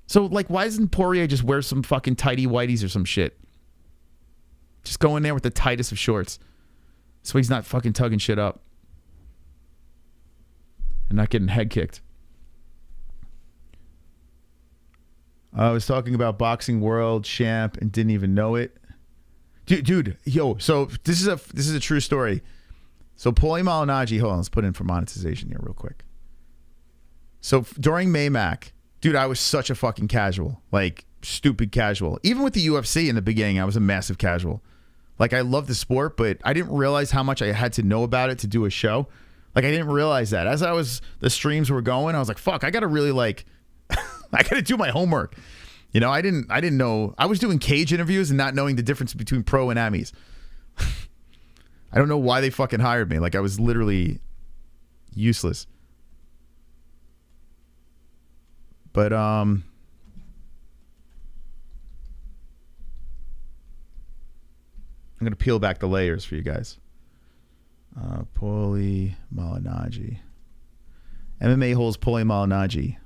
So, like, why doesn't Poirier just wear some fucking tighty whities or some shit? Just go in there with the tightest of shorts, so he's not fucking tugging shit up and not getting head kicked. I was talking about boxing world champ and didn't even know it. Dude, yo, so this is a true story. So Paulie Malignaggi, hold on, let's put in for monetization here real quick. So during Maymack, dude, I was such a fucking casual, like stupid casual. Even with the UFC in the beginning, I was a massive casual. Like, I love the sport, but I didn't realize how much I had to know about it to do a show. Like, I didn't realize that. As the streams were going, I was like, fuck, I got to really I got to do my homework. I didn't know. I was doing cage interviews and not knowing the difference between pro and amis. I don't know why they fucking hired me. Like, I was literally useless. But, I'm going to peel back the layers for you guys. Paulie Malignaggi. MMA-Holes Paulie Malignaggi.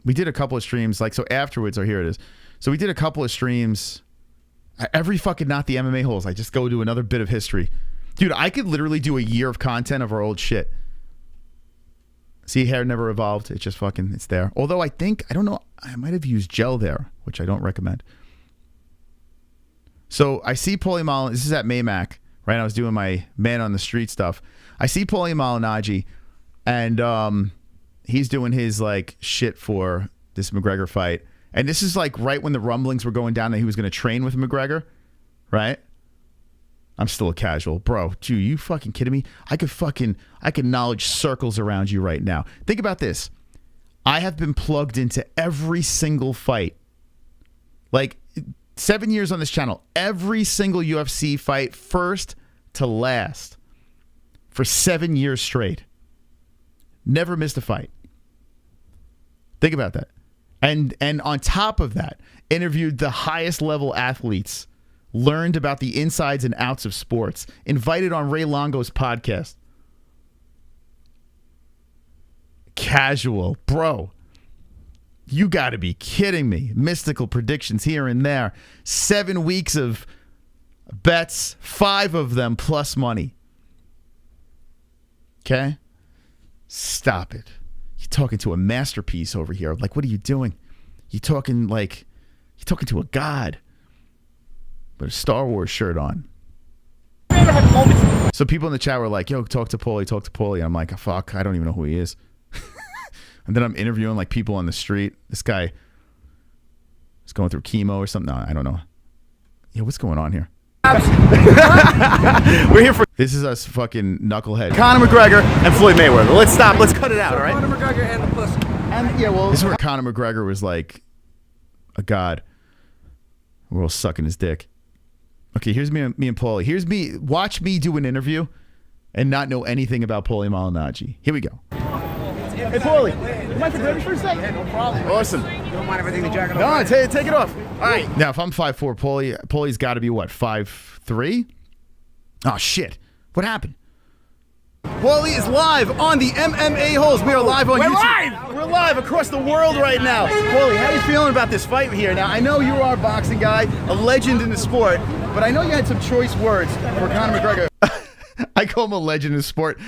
We did a couple of streams, so afterwards, here it is. So we did a couple of streams. Every fucking Not the MMA-Holes, I just go to another bit of history. Dude, I could literally do a year of content of our old shit. See, hair never evolved. It's just fucking, it's there. Although I don't know, I might have used gel there, which I don't recommend. So I see Paulie Malignaggi. This is at Maymack, right? I was doing my man on the street stuff. I see Paulie Malignaggi, and he's doing his shit for this McGregor fight. And this is right when the rumblings were going down that he was going to train with McGregor, right? I'm still a casual. Bro, dude, you fucking kidding me? I could knowledge circles around you right now. Think about this. I have been plugged into every single fight. 7 years on this channel. Every single UFC fight, first to last. For 7 years straight. Never missed a fight. Think about that. And on top of that, interviewed the highest level athletes, learned about the insides and outs of sports, invited on Ray Longo's podcast. Casual. Bro. You got to be kidding me. Mystical predictions here and there. 7 weeks of bets, 5 of them plus money. Okay? Stop it. You're talking to a masterpiece over here. Like, what are you doing? You're talking to a god. With a Star Wars shirt on. So people in the chat were like, yo, talk to Paulie, talk to Paulie. I'm like, fuck, I don't even know who he is. And then I'm interviewing like people on the street. This guy is going through chemo or something. No, I don't know. Yeah, what's going on here? We're here for... This is us fucking knucklehead. Conor McGregor and Floyd Mayweather. Let's stop. Let's cut it out, all right? Conor McGregor and the pussy. And, yeah, well... This is where Conor McGregor was like a god. We're all sucking his dick. Okay, here's me and Paulie. Here's me. Watch me do an interview and not know anything about Paulie Malignaggi. Here we go. Hey, Paulie. You mind to grab me for a second? Yeah, no problem. Awesome. You don't mind if I take the jacket off? No, take it off. All right. Now, if I'm 5'4", Paulie's got to be what, 5'3"? Oh, shit. What happened? Paulie is live on the MMA-Holes. We are live on YouTube. Live! We're live across the world right now. Paulie, how are you feeling about this fight here? Now, I know you are a boxing guy, a legend in the sport, but I know you had some choice words for Conor McGregor. I call him a legend in the sport.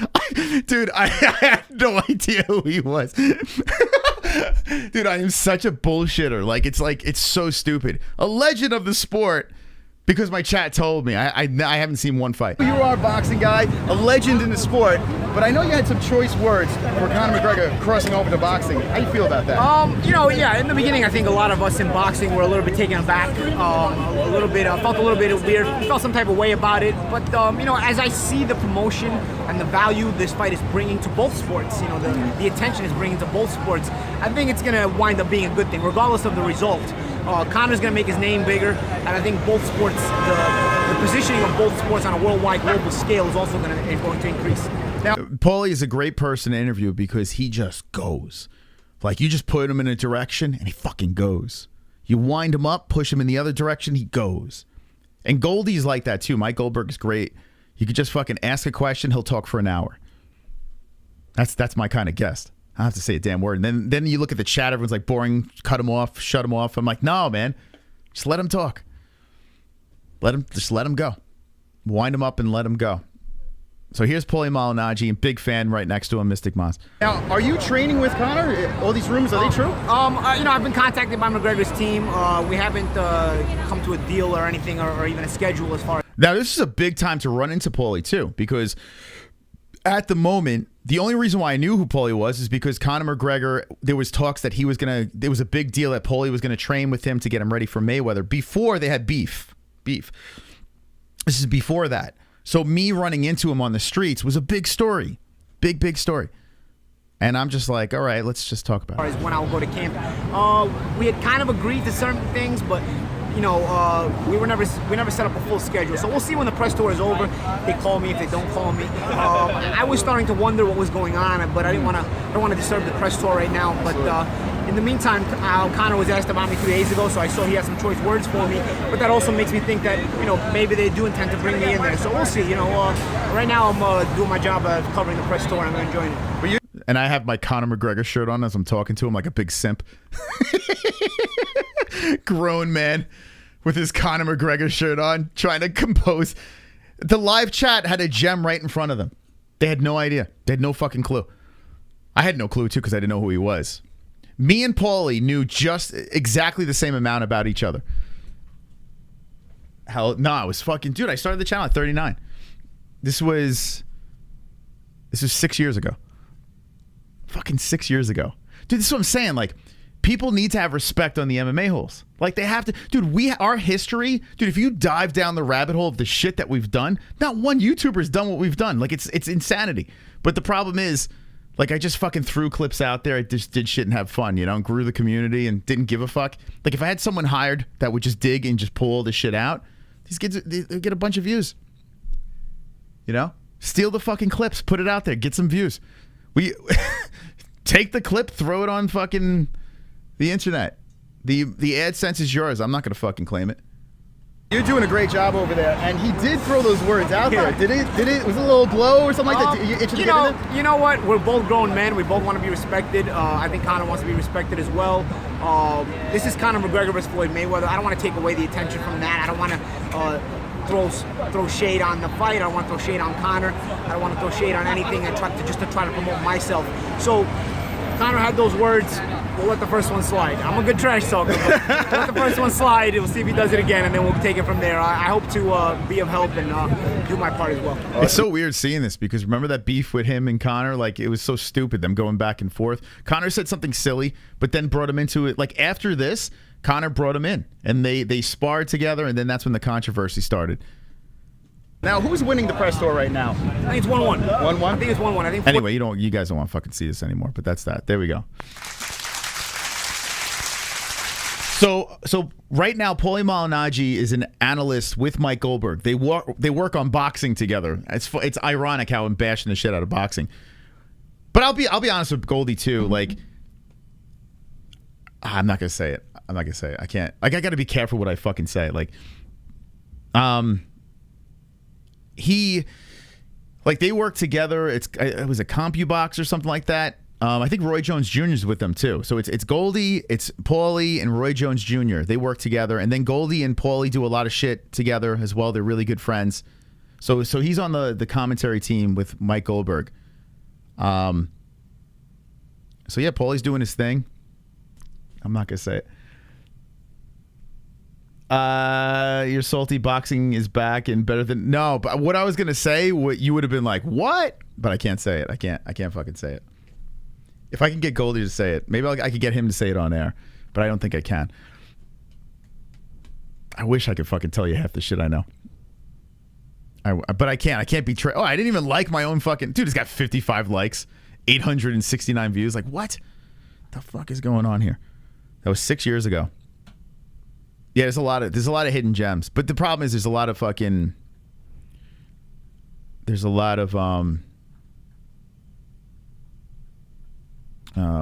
Dude, I had no idea who he was. Dude, I am such a bullshitter. It's so stupid. A legend of the sport. Because my chat told me. I haven't seen one fight. You are a boxing guy, a legend in the sport, but I know you had some choice words for Conor McGregor crossing over to boxing. How do you feel about that? You know, yeah, in the beginning, I think a lot of us in boxing were a little bit taken aback, a little bit, felt a little bit weird, felt some type of way about it, but, you know, as I see the promotion and the value this fight is bringing to both sports, you know, the attention it's bringing to both sports, I think it's going to wind up being a good thing, regardless of the result. Conor's going to make his name bigger, and I think both sports, the positioning of both sports on a worldwide global scale is also going to increase. Now, Paulie is a great person to interview because he just goes. Like, you just put him in a direction, and he fucking goes. You wind him up, push him in the other direction, he goes. And Goldie's like that, too. Mike Goldberg is great. You could just fucking ask a question, he'll talk for an hour. That's my kind of guest. I don't have to say a damn word. And then you look at the chat, everyone's like, boring, cut him off, shut him off. I'm like, no, man. Just let him talk. Just let him go. Wind him up and let him go. So here's Paulie Malignaggi, and big fan right next to him, Mystic Moss. Now, are you training with Conor? All these rumors, are they true? You know, I've been contacted by McGregor's team. We haven't come to a deal or anything, or even a schedule as far as... Now, this is a big time to run into Paulie, too, because at the moment, the only reason why I knew who Paulie was is because Conor McGregor, there was talks that he was going to, there was a big deal that Paulie was going to train with him to get him ready for Mayweather before they had beef. This is before that. So me running into him on the streets was a big story. Big story. And I'm just like, all right, let's just talk about it. When I'll go to camp. We had kind of agreed to certain things, but you know, we never set up a full schedule. So we'll see when the press tour is over. If they call me, if they don't call me. I was starting to wonder what was going on, but I don't want to disturb the press tour right now. But in the meantime, Conor was asked about me 2 days ago, so I saw he had some choice words for me. But that also makes me think that, you know, maybe they do intend to bring me in there. So we'll see. You know, right now I'm doing my job of covering the press tour, and I'm enjoying it. And I have my Conor McGregor shirt on as I'm talking to him like a big simp. Grown man with his Conor McGregor shirt on, trying to compose. The live chat had a gem right in front of them. They had no idea. They had no fucking clue. I had no clue, too, because I didn't know who he was. Me and Paulie knew just exactly the same amount about each other. Hell, no, I was fucking... Dude, I started the channel at 39. This was 6 years ago. Fucking 6 years ago. Dude, this is what I'm saying. Like, people need to have respect on the MMA holes. Like, they have to... Dude, our history... Dude, if you dive down the rabbit hole of the shit that we've done, not one YouTuber's done what we've done. Like, it's insanity. But the problem is, like, I just fucking threw clips out there. I just did shit and have fun, you know, and grew the community and didn't give a fuck. Like, if I had someone hired that would just dig and just pull all this shit out, these kids, they get a bunch of views. You know? Steal the fucking clips. Put it out there. Get some views. We... Take the clip, throw it on fucking... the internet. The AdSense is yours. I'm not going to fucking claim it. You're doing a great job over there, and he did throw those words out there. Did it? Was it a little blow or something like that? You know what? We're both grown men. We both want to be respected. I think Conor wants to be respected as well. This is Conor McGregor versus Floyd Mayweather. I don't want to take away the attention from that. I don't want to throw shade on the fight. I don't want to throw shade on Conor. I don't want to throw shade on anything and try to promote myself. So Conor had those words. We'll let the first one slide. I'm a good trash talker, but we'll let the first one slide. We'll see if he does it again, and then we'll take it from there. I hope to be of help and do my part as well. It's so weird seeing this because remember that beef with him and Conor? Like, it was so stupid, them going back and forth. Conor said something silly, but then brought him into it. Like, after this, Conor brought him in, and they sparred together, and then that's when the controversy started. Now, who's winning the press tour right now? I think it's 1-1. 1-1? I think it's 1-1. I think. Anyway, you guys don't want to fucking see this anymore, but that's that. There we go. So right now, Paulie Malignaggi is an analyst with Mike Goldberg. They work on boxing together. It's ironic how I'm bashing the shit out of boxing. But I'll be honest with Goldie too. Like, I'm not gonna say it. I can't. Like, I got to be careful what I fucking say. Like, they work together. It was a CompuBox or something like that. I think Roy Jones Jr. is with them too. So it's Goldie, it's Paulie, and Roy Jones Jr. They work together, and then Goldie and Paulie do a lot of shit together as well. They're really good friends. So he's on the commentary team with Mike Goldberg. So yeah, Paulie's doing his thing. I'm not gonna say it. Your salty boxing is back and better than no. But what I was gonna say, what you would have been like, what? But I can't say it. I can't fucking say it. If I can get Goldie to say it, maybe I could get him to say it on air, but I don't think I can. I wish I could fucking tell you half the shit I know. But I can't. I can't betray. Oh, I didn't even like my own fucking dude. It's got 55 likes, 869 views. Like, what the fuck is going on here? That was 6 years ago. Yeah, there's a lot of hidden gems. But the problem is there's a lot of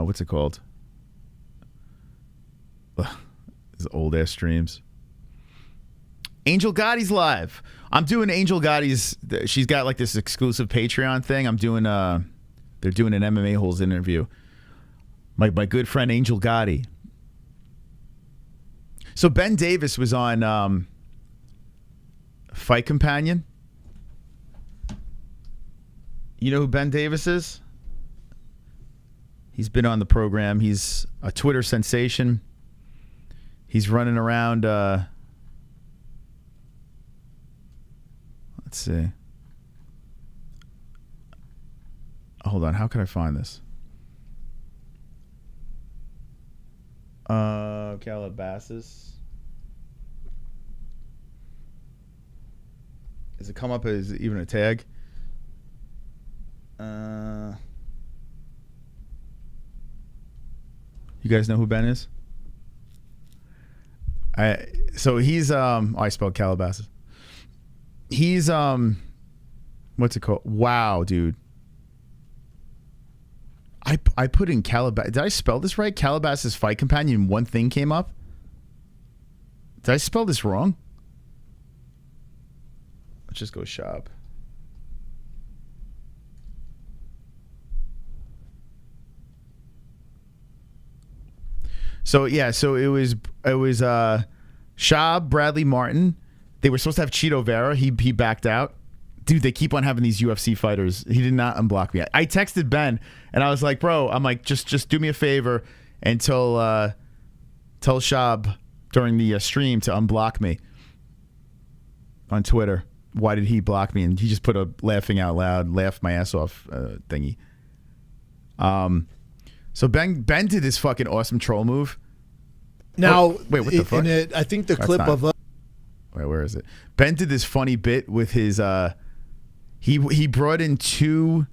what's it called? These old ass streams. Angel Gotti's live. I'm doing Angel Gotti's. She's got like this exclusive Patreon thing. I'm doing. They're doing an MMA-Holes interview. My good friend Angel Gotti. So Ben Davis was on Fight Companion. You know who Ben Davis is? He's been on the program. He's a Twitter sensation. He's running around. Let's see. Hold on. How can I find this? Calabasas. Does it come up as even a tag? You guys know who Ben is? So he's I spelled Calabasas. He's what's it called? Wow, dude. I put in Calabasas. Did I spell this right? Calabasas Fight Companion. One thing came up. Did I spell this wrong? Let's just go SCHAUB. So yeah, so it was SCHAUB, Bradley Martin. They were supposed to have Cheeto Vera. He backed out. Dude, they keep on having these UFC fighters. He did not unblock me. I texted Ben and I was like, bro, I'm like, just do me a favor and tell SCHAUB during the stream to unblock me on Twitter. Why did he block me? And he just put a laughing out loud, laugh my ass off thingy. So Ben did this fucking awesome troll move. Now, wait, what the fuck? I think the clip of wait, where is it? Ben did this funny bit with his he brought in two.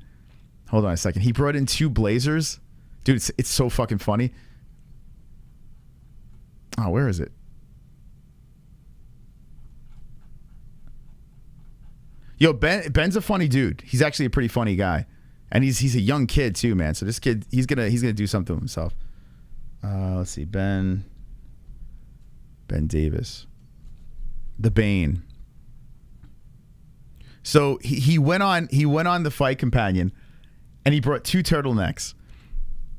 Hold on a second. He brought in two Blazers, dude. It's so fucking funny. Oh, where is it? Yo, Ben's a funny dude. He's actually a pretty funny guy. And he's a young kid too, man. So this kid, he's gonna do something with himself. Let's see, Ben Davis. the Bane. So he went on the Fight Companion, and he brought 2 turtlenecks,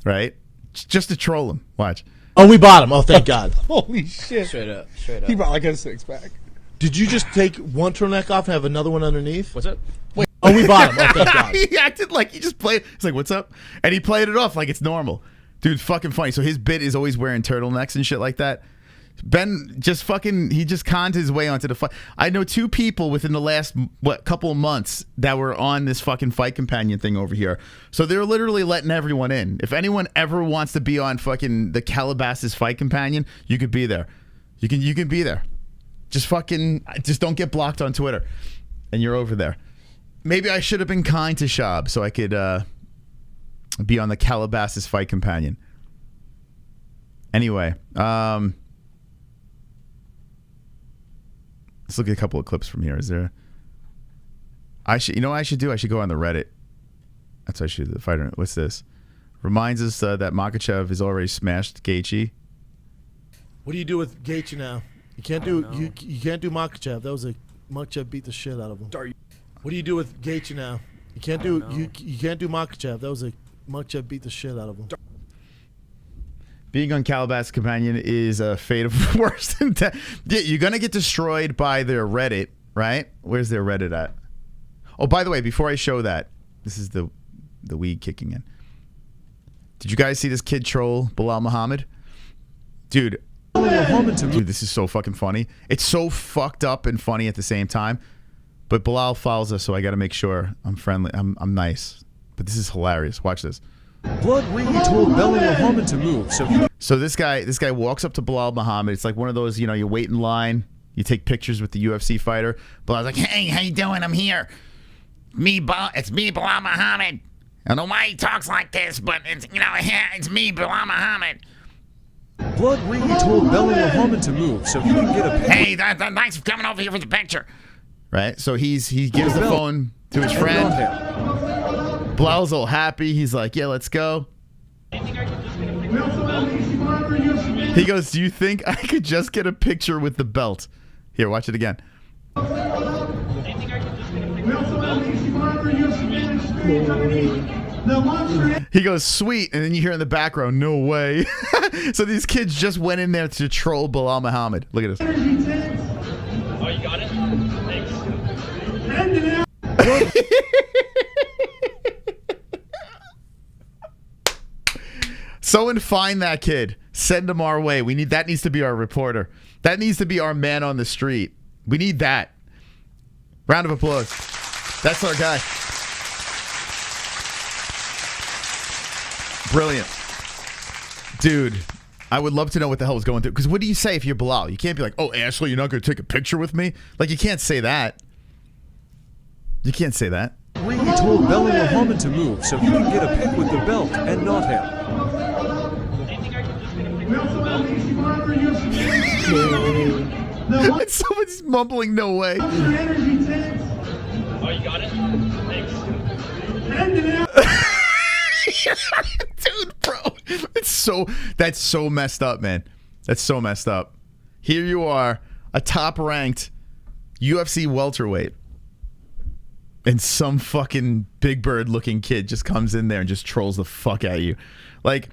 right? Just to troll him. Watch. Oh, we bought him. Oh, thank God. Holy shit. Straight up. He brought like a 6-pack. Did you just take one turtleneck off and have another one underneath? What's up? Wait. Oh, we bought him. Oh, thank God. He acted like he just played. He's like, "What's up?" And he played it off like it's normal. Dude, fucking funny. So his bit is always wearing turtlenecks and shit like that. Ben just he just conned his way onto the fight. I know 2 people within the last couple of months that were on this fucking Fight Companion thing over here. So they're literally letting everyone in. If anyone ever wants to be on fucking the Calabasas Fight Companion, you could be there. You can be there. Just don't get blocked on Twitter, and you're over there. Maybe I should have been kind to SCHAUB so I could be on the Calabasas Fight Companion. Anyway, let's look at a couple of clips from here. Is there? You know what I should do? I should go on the Reddit. That's what I should do. The fighter. What's this? Reminds us that Makhachev has already smashed GAETHJE. What do you do with GAETHJE now? You can't do you can't do Makhachev. That was Makhachev beat the shit out of him. What do you do with GAETHJE now? You can't do you can't do Makhachev. That was Makhachev beat the shit out of him. Being on Calabasas Companion is a fate of worse than death. Yeah, you're gonna get destroyed by their Reddit, right? Where's their Reddit at? Oh, by the way, before I show that, this is the weed kicking in. Did you guys see this kid troll Bilal Muhammad? Dude, this is so fucking funny. It's so fucked up and funny at the same time. But Bilal follows us, so I got to make sure I'm friendly. I'm nice. But this is hilarious. Watch this. Blood really told Bilal Muhammad to move. So this guy walks up to Bilal Muhammad. It's like one of those, you wait in line, you take pictures with the UFC fighter. Bilal's like, "Hey, how you doing? I'm here. It's me, Bilal Muhammad. I don't know why he talks like this, but it's me, Bilal Muhammad." Blood really told Bilal Muhammad to move so he can get a picture. Hey, thanks for coming over here for the picture. Right? So he gives the phone to his friend. Bilal's all happy. He's like, "Yeah, let's go." He goes, "Do you think I could just get a picture with the belt?" Here, watch it again. He goes, "Sweet," and then you hear in the background, "No way." So these kids just went in there to troll Bilal Muhammad. Look at this. Oh, you got it? Thanks. Someone find that kid. Send him our way. That needs to be our reporter. That needs to be our man on the street. We need that. Round of applause. That's our guy. Brilliant. Dude, I would love to know what the hell is going through. Because what do you say if you're Bilal? You can't be like, "Oh, Ashley, you're not going to take a picture with me?" Like, you can't say that. You can't say that. Really told Bilal Muhammad to move so he can get a pic with the belt and not him. And someone's mumbling, "No way." Oh, you got it? Thanks. Dude, bro. That's so messed up, man. That's so messed up. Here you are, a top-ranked UFC welterweight, and some fucking Big Bird-looking kid just comes in there and just trolls the fuck out of you. Like,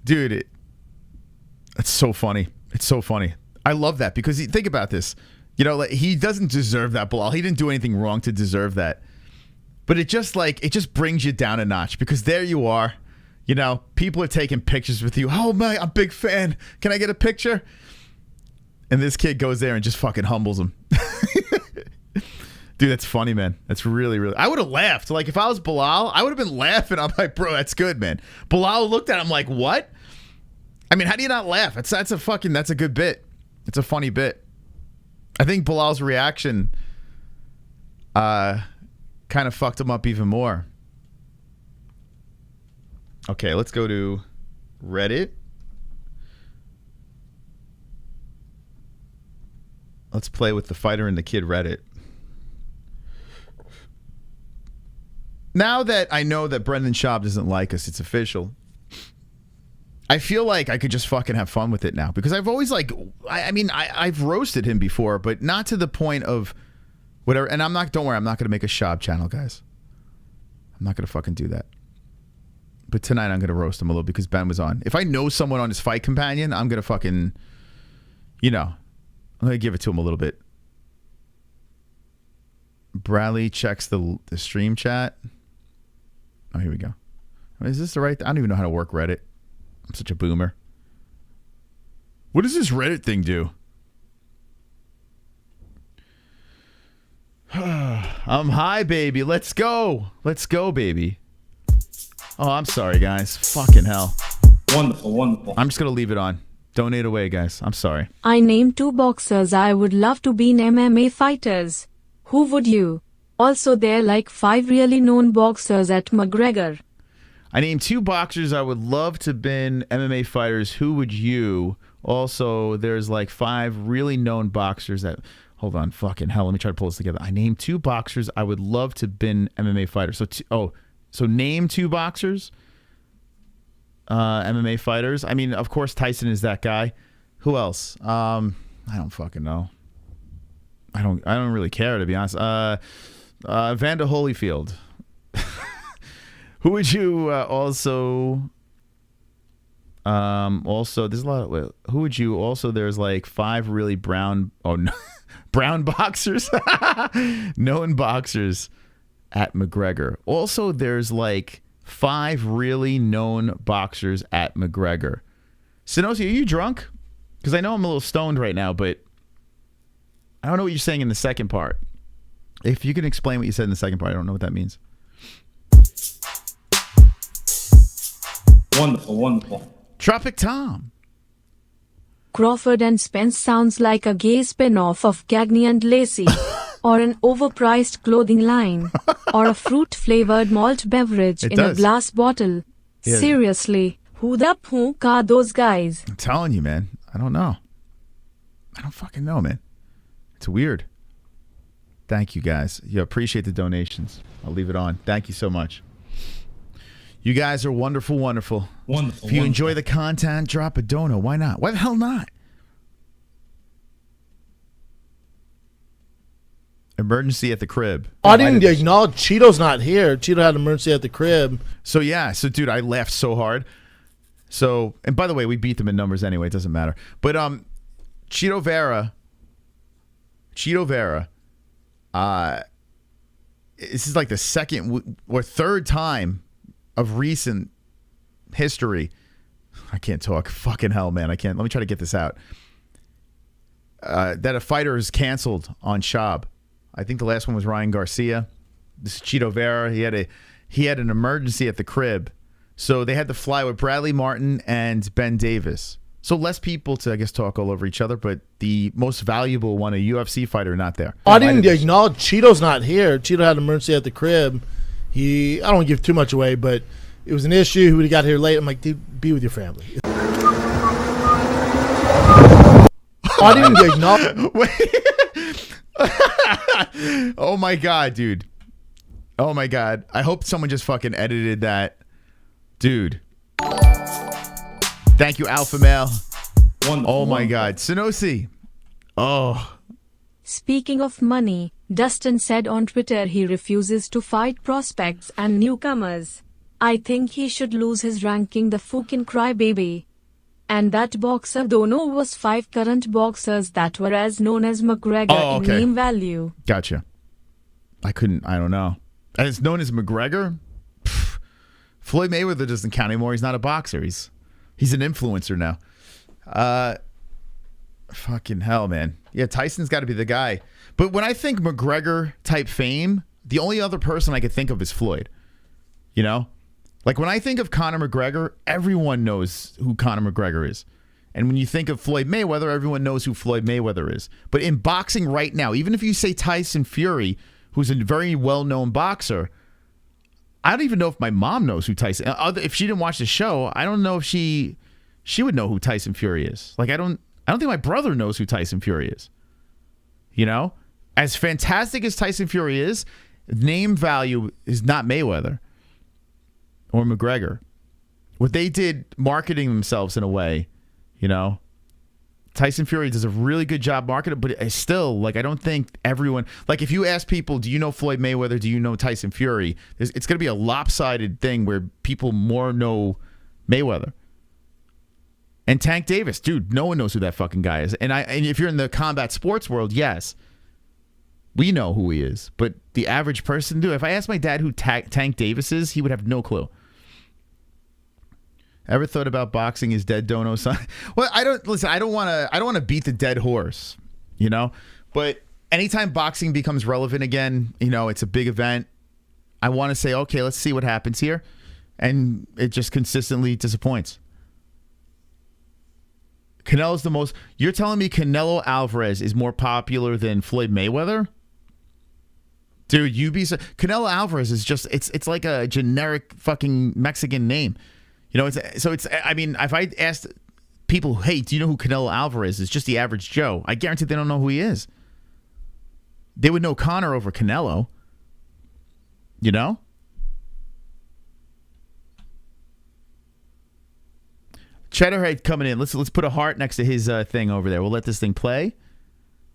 dude, it's so funny. It's so funny. I love that because think about this. Like, he doesn't deserve that, Bilal. He didn't do anything wrong to deserve that. But it just brings you down a notch because there you are. People are taking pictures with you. "Oh, my, I'm a big fan. Can I get a picture?" And this kid goes there and just fucking humbles him. Dude, that's funny, man. That's really, really... I would have laughed. Like, if I was Bilal, I would have been laughing. I'm like, "Bro, that's good, man." Bilal looked at him like, "What?" I mean, how do you not laugh? That's a good bit. It's a funny bit. I think Bilal's reaction kind of fucked him up even more. Okay, let's go to Reddit. Let's play with the fighter and the kid Reddit. Now that I know that Brendan Schaub doesn't like us, it's official. I feel like I could just fucking have fun with it now because I've always like, I've roasted him before, but not to the point of whatever. And don't worry, I'm not going to make a SCHAUB channel, guys. I'm not going to fucking do that. But tonight I'm going to roast him a little because Ben was on. If I know someone on his Fight Companion, I'm going to fucking, I'm going to give it to him a little bit. Bradley checks the stream chat. Oh, here we go. Is this the right? I don't even know how to work Reddit. I'm such a boomer. What does this Reddit thing do? I'm high, baby. Let's go. Let's go, baby. Oh, I'm sorry, guys. Fucking hell. Wonderful, wonderful. I'm just going to leave it on. Donate away, guys. I'm sorry. I named 2 boxers I would love to be in MMA fighters. Who would you? Also, there like 5 really known boxers at Mcgregor. I named 2 boxers I would love to been MMA fighters. Who would you? Also, there's like 5 really known boxers that... Hold on. Fucking hell. Let me try to pull this together. I named 2 boxers I would love to been MMA fighters. So name 2 boxers. MMA fighters. I mean, of course, Tyson is that guy. Who else? I don't fucking know. I don't really care, to be honest. Vanda Holyfield. Who would you also there's a lot of, who would you also, there's like 5 really brown boxers known boxers at McGregor. Also, there's like 5 really known boxers at McGregor. SSSSSANOCI, are you drunk? Because I know I'm a little stoned right now, but I don't know what you're saying in the second part. If you can explain what you said in the second part, I don't know what that means. Wonderful, wonderful. Tropic Tom. Crawford and Spence sounds like a gay spin-off of Cagney and Lacey, or an overpriced clothing line, or a fruit-flavored malt beverage in a glass bottle. Yeah. Seriously, who the fuck are those guys? I'm telling you, man. I don't know. I don't fucking know, man. It's weird. Thank you, guys. You appreciate the donations. I'll leave it on. Thank you so much. You guys are wonderful, wonderful. Wonderful. If you enjoy the content, drop a dono. Why not? Why the hell not? Emergency at the crib. I didn't acknowledge Cheeto's not here. Cheeto had an emergency at the crib. So, yeah. So, dude, I laughed so hard. So, and by the way, we beat them in numbers anyway. It doesn't matter. But Cheeto Vera, this is like the second or third time of recent history. I can't talk. Fucking hell, man. I can't. Let me try to get this out. That a fighter is canceled on SCHAUB. I think the last one was Ryan Garcia. This is Cheeto Vera. He had an emergency at the crib. So they had to fly with Bradley Martin and Ben Davis. So less people to, I guess, talk all over each other, but the most valuable one, a UFC fighter, not there. I didn't acknowledge Cheeto's not here. Cheeto had an emergency at the crib. I don't want to give too much away, but it was an issue. He would have got here late. I'm like, dude, be with your family. I didn't acknowledge. Oh my God, dude. Oh my God. I hope someone just fucking edited that. Dude. Thank you, Alpha Male. Oh my God. SSSSSANOCI. Oh. Speaking of money, Dustin said on Twitter he refuses to fight prospects and newcomers. I think he should lose his ranking the fucking crybaby. And that boxer dono was 5 current boxers that were as known as McGregor in name value. Gotcha. I don't know. And it's known as McGregor? Pfft. Floyd Mayweather doesn't count anymore. He's not a boxer. He's an influencer now. Fucking hell, man. Yeah, Tyson's got to be the guy. But when I think McGregor type fame, the only other person I could think of is Floyd. You know? Like when I think of Conor McGregor, everyone knows who Conor McGregor is. And when you think of Floyd Mayweather, everyone knows who Floyd Mayweather is. But in boxing right now, even if you say Tyson Fury, who's a very well-known boxer, I don't even know if my mom knows who Tyson. If she didn't watch the show, I don't know if she would know who Tyson Fury is. Like I don't think my brother knows who Tyson Fury is. You know, as fantastic as Tyson Fury is, name value is not Mayweather or McGregor what they did marketing themselves in a way, you know. Tyson Fury does a really good job marketing, but it's still, like, I don't think everyone, like, if you ask people, do you know Floyd Mayweather, do you know Tyson Fury, it's going to be a lopsided thing where people more know Mayweather. And Tank Davis, dude, no one knows who that fucking guy is. And if you're in the combat sports world, yes, we know who he is. But the average person, dude, if I asked my dad who Tank Davis is, he would have no clue. Ever thought about boxing is dead dono son? Well, I don't want to beat the dead horse, you know? But anytime boxing becomes relevant again, you know, it's a big event. I want to say, okay, let's see what happens here. And it just consistently disappoints. Canelo's the most... You're telling me Canelo Alvarez is more popular than Floyd Mayweather? Dude, Canelo Alvarez is just... It's like a generic fucking Mexican name. You know, I mean, if I asked people, hey, do you know who Canelo Alvarez is? Just the average Joe. I guarantee they don't know who he is. They would know Conor over Canelo. You know? Cheddarhead coming in. Let's put a heart next to his thing over there. We'll let this thing play.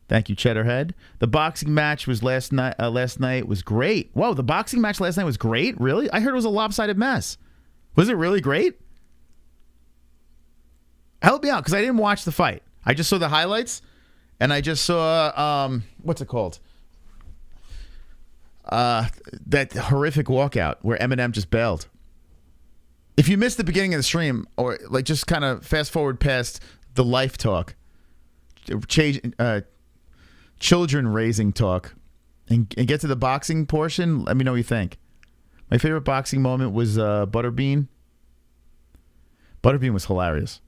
Thank you, Cheddarhead. The boxing match was last night was great. Whoa, the boxing match last night was great? Really? I heard it was a lopsided mess. Was it really great? Help me out, because I didn't watch the fight. I just saw the highlights, and I just saw, what's it called? That horrific walkout where Eminem just bailed. If you missed the beginning of the stream, or like just kind of fast forward past the life talk, children raising talk, and get to the boxing portion, let me know what you think. My favorite boxing moment was Butterbean. Butterbean was hilarious.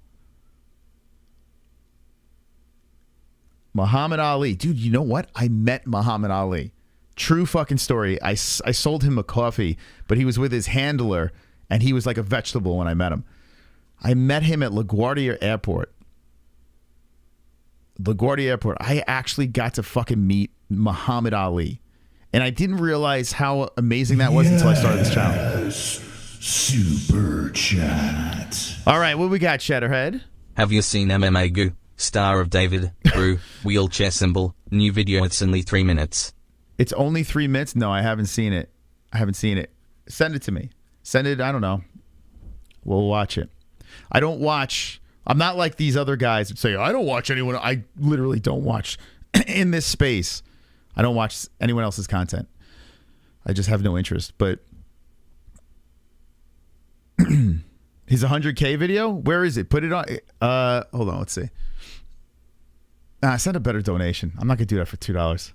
Muhammad Ali. Dude, you know what? I met Muhammad Ali. True fucking story. I sold him a coffee, but he was with his handler, and he was like a vegetable when I met him. I met him at LaGuardia Airport. LaGuardia Airport. I actually got to fucking meet Muhammad Ali. And I didn't realize how amazing that was until I started this channel. Super chat. All right, what we got, Cheddarhead? Have you seen MMA-Goo, star of David, Brew, wheelchair symbol, new video? It's only 3 minutes. It's only 3 minutes? No, I haven't seen it. Send it to me. Send it, I don't know. We'll watch it. I don't watch... I'm not like these other guys that say, I don't watch anyone. I literally don't watch in this space. I don't watch anyone else's content. I just have no interest. But his 100K video, where is it? Put it on. Hold on, let's see. Send a better donation. I'm not gonna do that for $2.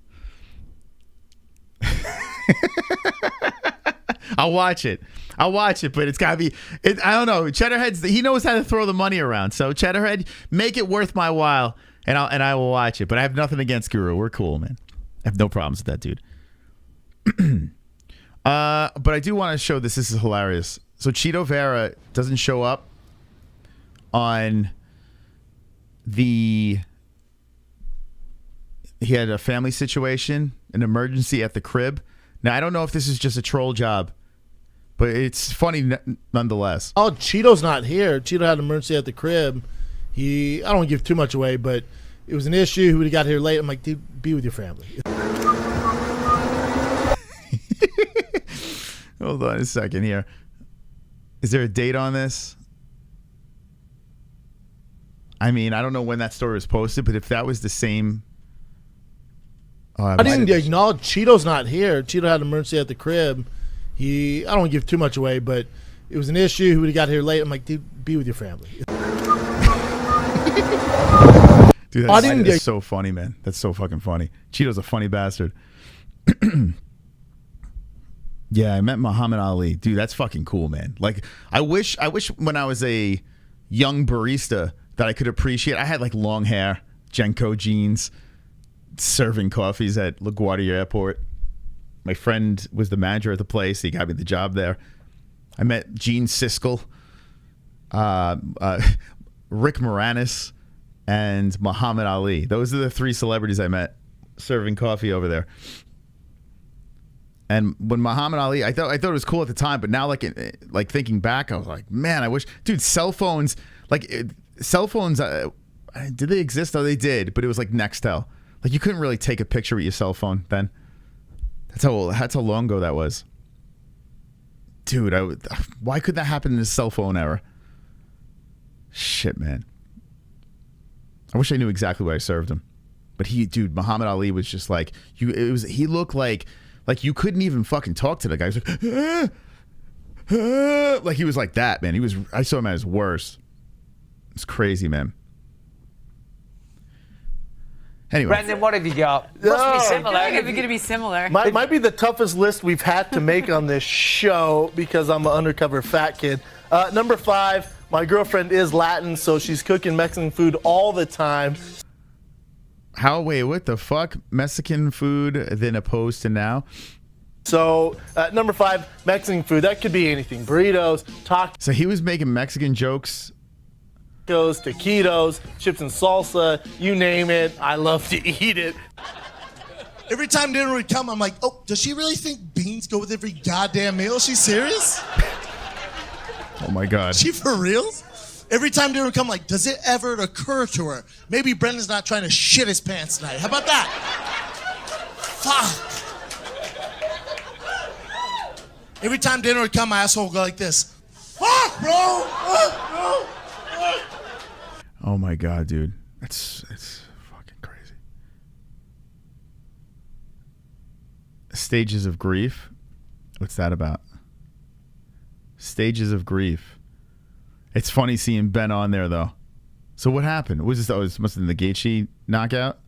I'll watch it, but it's gotta be. I don't know. Cheddarhead's. He knows how to throw the money around. So Cheddarhead, make it worth my while, and I will watch it. But I have nothing against Guru. We're cool, man. I have no problems with that dude. But I do want to show this. This is hilarious. So Cheeto Vera doesn't show up on the... He had a family situation, an emergency at the crib. Now, I don't know if this is just a troll job, but it's funny nonetheless. Oh, Cheeto's not here. Cheeto had an emergency at the crib. I don't want to give too much away, but it was an issue. He would have got here late. I'm like, dude, be with your family. Hold on a second here. Is there a date on this? I mean, I don't know when that story was posted, but if that was the same... I didn't acknowledge Cheeto's not here. Cheeto had an emergency at the crib. I don't want to give too much away, but it was an issue. He would have got here late. I'm like, dude, be with your family. Dude, that's so funny, man. That's so fucking funny. Cheeto's a funny bastard. Yeah, I met Muhammad Ali. Dude, that's fucking cool, man. Like, I wish when I was a young barista that I could appreciate. I had like long hair, Genko jeans, serving coffees at LaGuardia Airport. My friend was the manager at the place. He got me the job there. I met Gene Siskel, Rick Moranis, and Muhammad Ali. Those are the three celebrities I met serving coffee over there. And when Muhammad Ali, I thought it was cool at the time, but now like thinking back, I was like, man, I wish, dude, cell phones, did they exist? Oh, they did, but it was like Nextel. Like you couldn't really take a picture with your cell phone then. That's how long ago that was. Dude, why could that happen in the cell phone era? Shit, man. I wish I knew exactly what I served him. But dude, Muhammad Ali was just like, he looked like you couldn't even fucking talk to the guy. He was like, like he was like that, man. I saw him at his worst. It's crazy, man. Anyway. Brendan, what have you got? Must be similar. I feel like it's going to be similar. Might be the toughest list we've had to make on this show because I'm an undercover fat kid. Number 5, my girlfriend is Latin, so she's cooking Mexican food all the time. Wait, what the fuck? Mexican food then opposed to now? So, number 5, Mexican food. That could be anything. Burritos, tacos. So he was making Mexican jokes. Taquitos, chips and salsa, you name it. I love to eat it. Every time dinner would come, I'm like, oh, does she really think beans go with every goddamn meal? Is she serious? Oh my God. She for real? Every time dinner would come, like, does it ever occur to her? Maybe Brendan's not trying to shit his pants tonight. How about that? Fuck. Every time dinner would come, my asshole would go like this. Fuck, bro! Fuck, bro! Fuck. Oh my God, dude. It's fucking crazy. Stages of grief. What's that about? Stages of grief. It's funny seeing Ben on there though. So what happened? Was this? Oh, it must have been the Gaethje knockout.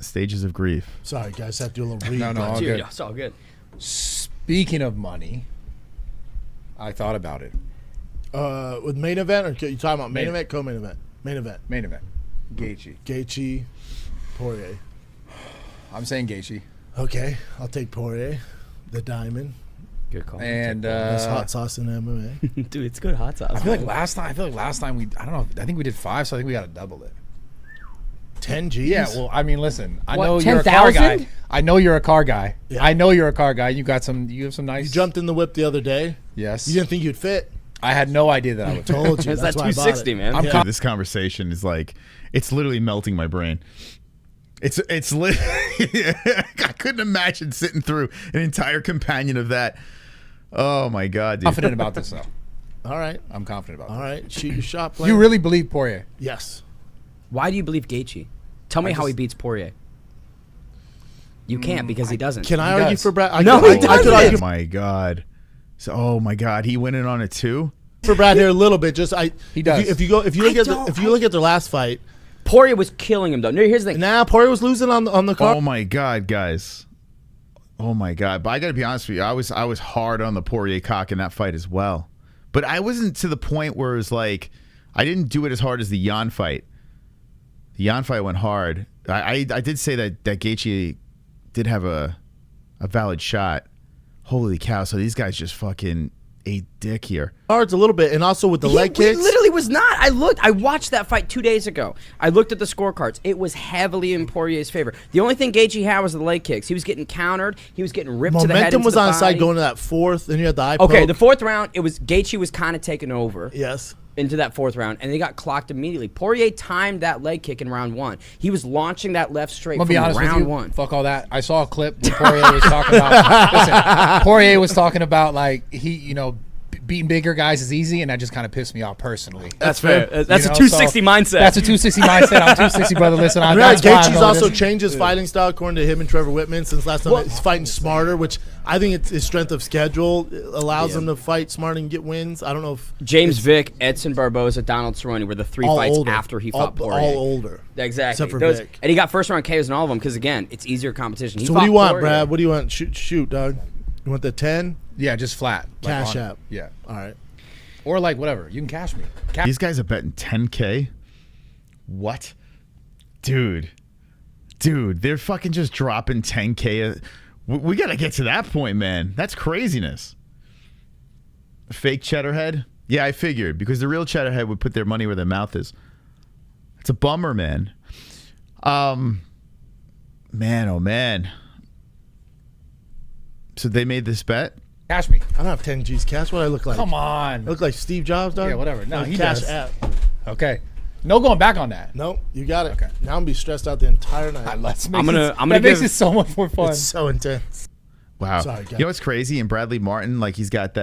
Stages of grief. Sorry, guys, I have to do a little read. No, all Dude, good. it's all good. Speaking of money, I thought about it. With main event, or you talking about main event, co-main event? Main event. Main event. Gaethje, Poirier. I'm saying Gaethje. Okay, I'll take Poirier, the diamond. Good call. And that's hot sauce in MMA. Dude, it's good hot sauce. I feel like last time we, I don't know, I think we did 5, so I think we got to double it. 10 G's? Yeah, well, I mean, listen, I What, know you're a car 10,000? guy. I know you're a car guy. Yeah. I know you're a car guy. You have some nice. You jumped in the whip the other day. Yes. You didn't think you'd fit. I had no idea that I would. Told you. It's That's that why I bought 260, it. man. This conversation is like, it's literally melting my brain. It's I couldn't imagine sitting through an entire companion of that. Oh my God, dude. Confident about this though. All right. I'm confident about All this. right. Shoot your shot, player. You really believe Poirier? Yes. Why do you believe Gaethje? Tell me how he beats Poirier. You can't because he doesn't. Can I argue for Brad? No, he doesn't. Oh my God. So, oh my God, he went in on it too. For Brad here a little bit. Just he does. If you look at their last fight, Poirier was killing him though. No, here's the thing. Nah, Poirier was losing on the card. Oh my God, guys. Oh my God. But I got to be honest with you, I was hard on the Poirier cock in that fight as well. But I wasn't to the point where it was like, I didn't do it as hard as the Jan fight. The Jan fight went hard. I did say that Gaethje did have a valid shot. Holy cow. So these guys just fucking ate dick here. Cards a little bit, and also with the leg kicks. It literally was not. I watched that fight 2 days ago. I looked at the scorecards. It was heavily in Poirier's favor. The only thing Gaethje had was the leg kicks. He was getting countered. He was getting ripped to the head. Momentum was on the his side body. going to that fourth, and you had the eye Okay, poke. the fourth round, it was Gaethje was kind of taking over. Yes. Into that fourth round, and they got clocked immediately. Poirier timed that leg kick in round 1. He was launching that left straight I'm from gonna be honest round with you. 1. Fuck all that. I saw a clip where Poirier was talking about. Listen, Poirier was talking about like he, beating bigger guys is easy, and that just kind of pissed me off personally. That's fair. That's a 260 mindset. That's a 260 mindset. I'm 260, brother. Listen, Gaethje's also changed his fighting style according to him and Trevor Whitman since last time. He's fighting smarter, which I think it's his strength of schedule allows him to fight smarter and get wins. I don't know if James Vick, Edson Barboza, Donald Cerrone were the 3 fights older. after he fought Poirier. All older. Exactly. Except for Vick. And he got first round KOs in all of them because, again, it's easier competition. So what do you want, Brad? What do you want? Shoot, dog. You want the 10? Yeah, just flat. Cash like app. Yeah. All right. Or like whatever. You can cash me. These guys are betting 10K? What? Dude, they're fucking just dropping 10K. We got to get to that point, man. That's craziness. Fake Cheddarhead? Yeah, I figured, because the real Cheddarhead would put their money where their mouth is. It's a bummer, man. Man, oh man. So they made this bet. Cash me. I don't have 10 G's cash. What do I look like? Come on. I look like Steve Jobs, dog? Yeah, whatever. No, he cash does. app. Okay. No going back on that. Nope, you got it. Okay. Now I'm gonna be stressed out the entire night. That makes it so much more fun. It's so intense. Wow. Sorry, guys. You know what's crazy? And Bradley Martin, like he's got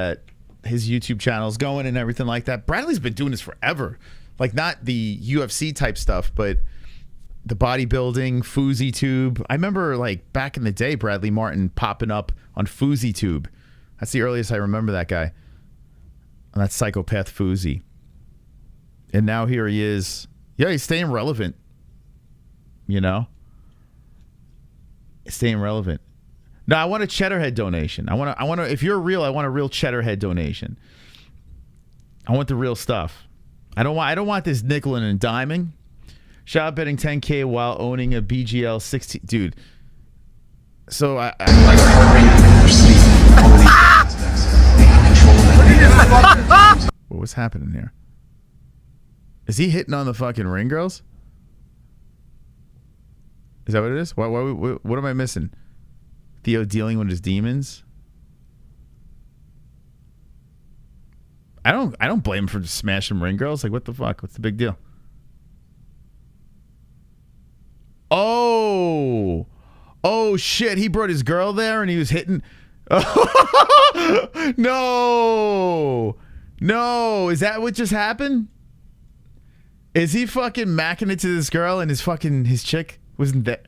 his YouTube channel's going and everything like that. Bradley's been doing this forever. Like not the UFC type stuff, but the bodybuilding, FouseyTube. I remember like back in the day, Bradley Martin popping up on FouseyTube. That's the earliest I remember that guy. And that's Psychopath Fousey. And now here he is. Yeah, he's staying relevant. You know? Staying relevant. No, I want a Cheddarhead donation. I want to if you're real, I want a real Cheddarhead donation. I want the real stuff. I don't want this nickeling and diming. Shot betting 10K while owning a BGL 16. Dude. So what was happening here? Is he hitting on the fucking ring girls? Is that what it is? What am I missing? Theo dealing with his demons? I don't blame him for just smashing ring girls. Like, what the fuck? What's the big deal? Oh shit! He brought his girl there and he was hitting. No, is that what just happened? Is he fucking macking it to this girl and his chick wasn't there?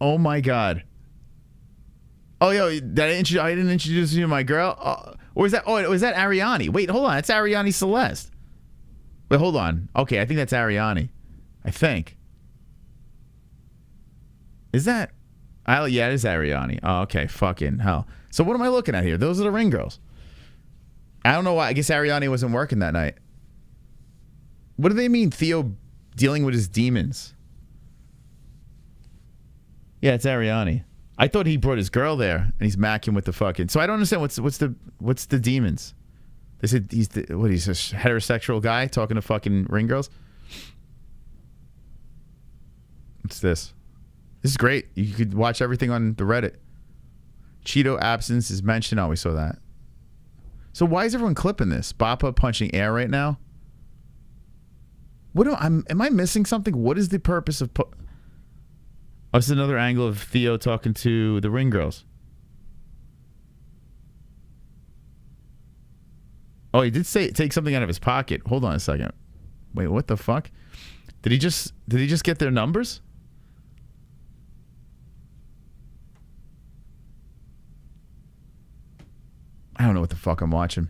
Oh my god. Oh yo, I didn't introduce you to my girl. Or was that? Oh, was that Ariane? Wait, hold on. That's Ariane Celeste. Wait, hold on. Okay, I think that's Ariane. I think. Is that? Yeah, it is Ariane. Oh, okay. Fucking hell. So what am I looking at here? Those are the ring girls. I don't know why. I guess Ariane wasn't working that night. What do they mean, Theo dealing with his demons? Yeah, it's Ariane. I thought he brought his girl there and he's macking with the fucking. So I don't understand what's the demons. They said he's a heterosexual guy talking to fucking ring girls. What's this? This is great. You could watch everything on the Reddit. Cheeto absence is mentioned. Oh, we saw that. So why is everyone clipping this? Bappa punching air right now. Am I missing something? What is the purpose of? Oh, this is another angle of Theo talking to the ring girls. Oh, he did say take something out of his pocket. Hold on a second. Wait, what the fuck? Did he just get their numbers? I don't know what the fuck I'm watching.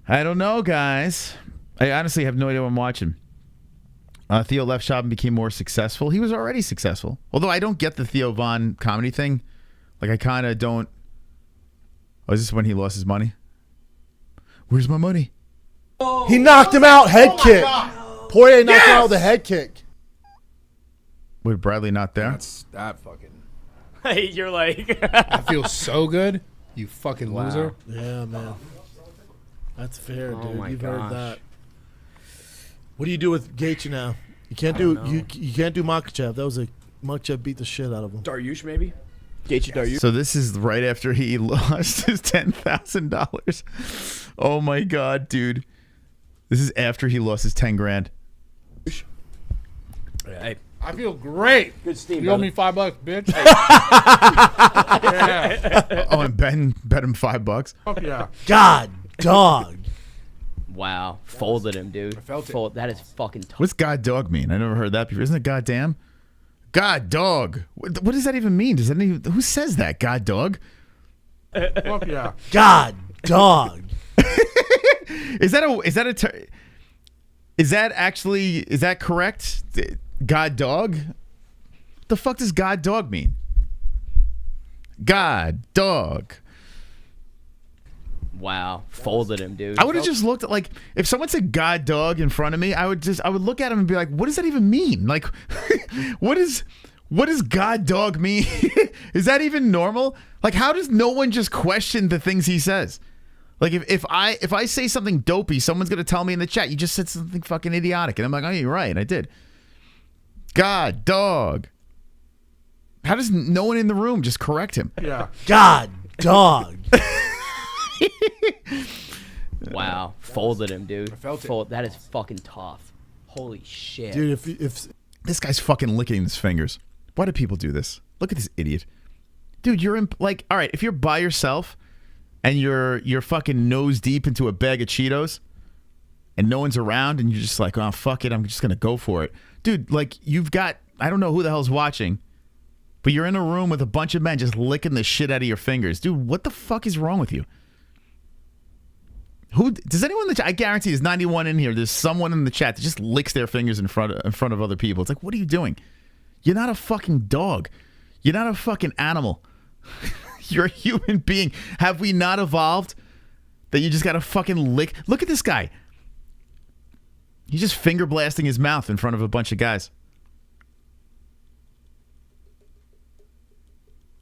I don't know, guys. I honestly have no idea what I'm watching. Theo left shop and became more successful. He was already successful. Although I don't get the Theo Von comedy thing. Like, I kind of don't. Oh, is this when he lost his money? Where's my money? He knocked him out. Head kick. Poirier knocked him out with a head kick. With Bradley not there? That's that fucking. You're like. I feel so good. You fucking loser. Yeah, man. That's fair, dude. Oh my You've heard gosh. that. What do you do with GAETHJE now? You can't do you can't do Makachev. That was a Makachev beat the shit out of him. Dariush, maybe? GAETHJE Dariush. So this is right after he lost his $10,000. Oh my god, dude. This is after he lost his 10 grand. Hey. I feel great. Good steam, You owe me $5, bitch. Yeah. Oh, and bet him $5. Fuck yeah. God, dog. Wow. Folded him, dude. I felt it. That is fucking tough. What's god dog mean? I never heard that before. Isn't it goddamn? God dog. What does that even mean? Who says that? God dog? Fuck yeah. God, dog. Is that correct? God dog? What the fuck does god dog mean? God dog. Wow. Folded him, dude. I would have just looked at, like, if someone said god dog in front of me, I would look at him and be like, what does that even mean? Like, what does god dog mean? Is that even normal? Like, how does no one just question the things he says? Like, if I say something dopey, someone's gonna tell me in the chat, you just said something fucking idiotic, and I'm like, oh, you're right, I did. God, dog. How does no one in the room just correct him? Yeah. God, dog. Wow. Folded him, dude. I felt it. That is fucking tough. Holy shit. Dude, if this guy's fucking licking his fingers. Why do people do this? Look at this idiot. Dude, you're in, like, all right, if you're by yourself and you're fucking nose deep into a bag of Cheetos and no one's around and you're just like, oh, fuck it, I'm just going to go for it. Dude, like, you've got, I don't know who the hell's watching, but you're in a room with a bunch of men just licking the shit out of your fingers. Dude, what the fuck is wrong with you? Who does anyone in the chat? I guarantee there's 91 in here. There's someone in the chat that just licks their fingers in front of other people. It's like, what are you doing? You're not a fucking dog. You're not a fucking animal. You're a human being. Have we not evolved that you just got to fucking lick? Look at this guy. He's just finger blasting his mouth in front of a bunch of guys.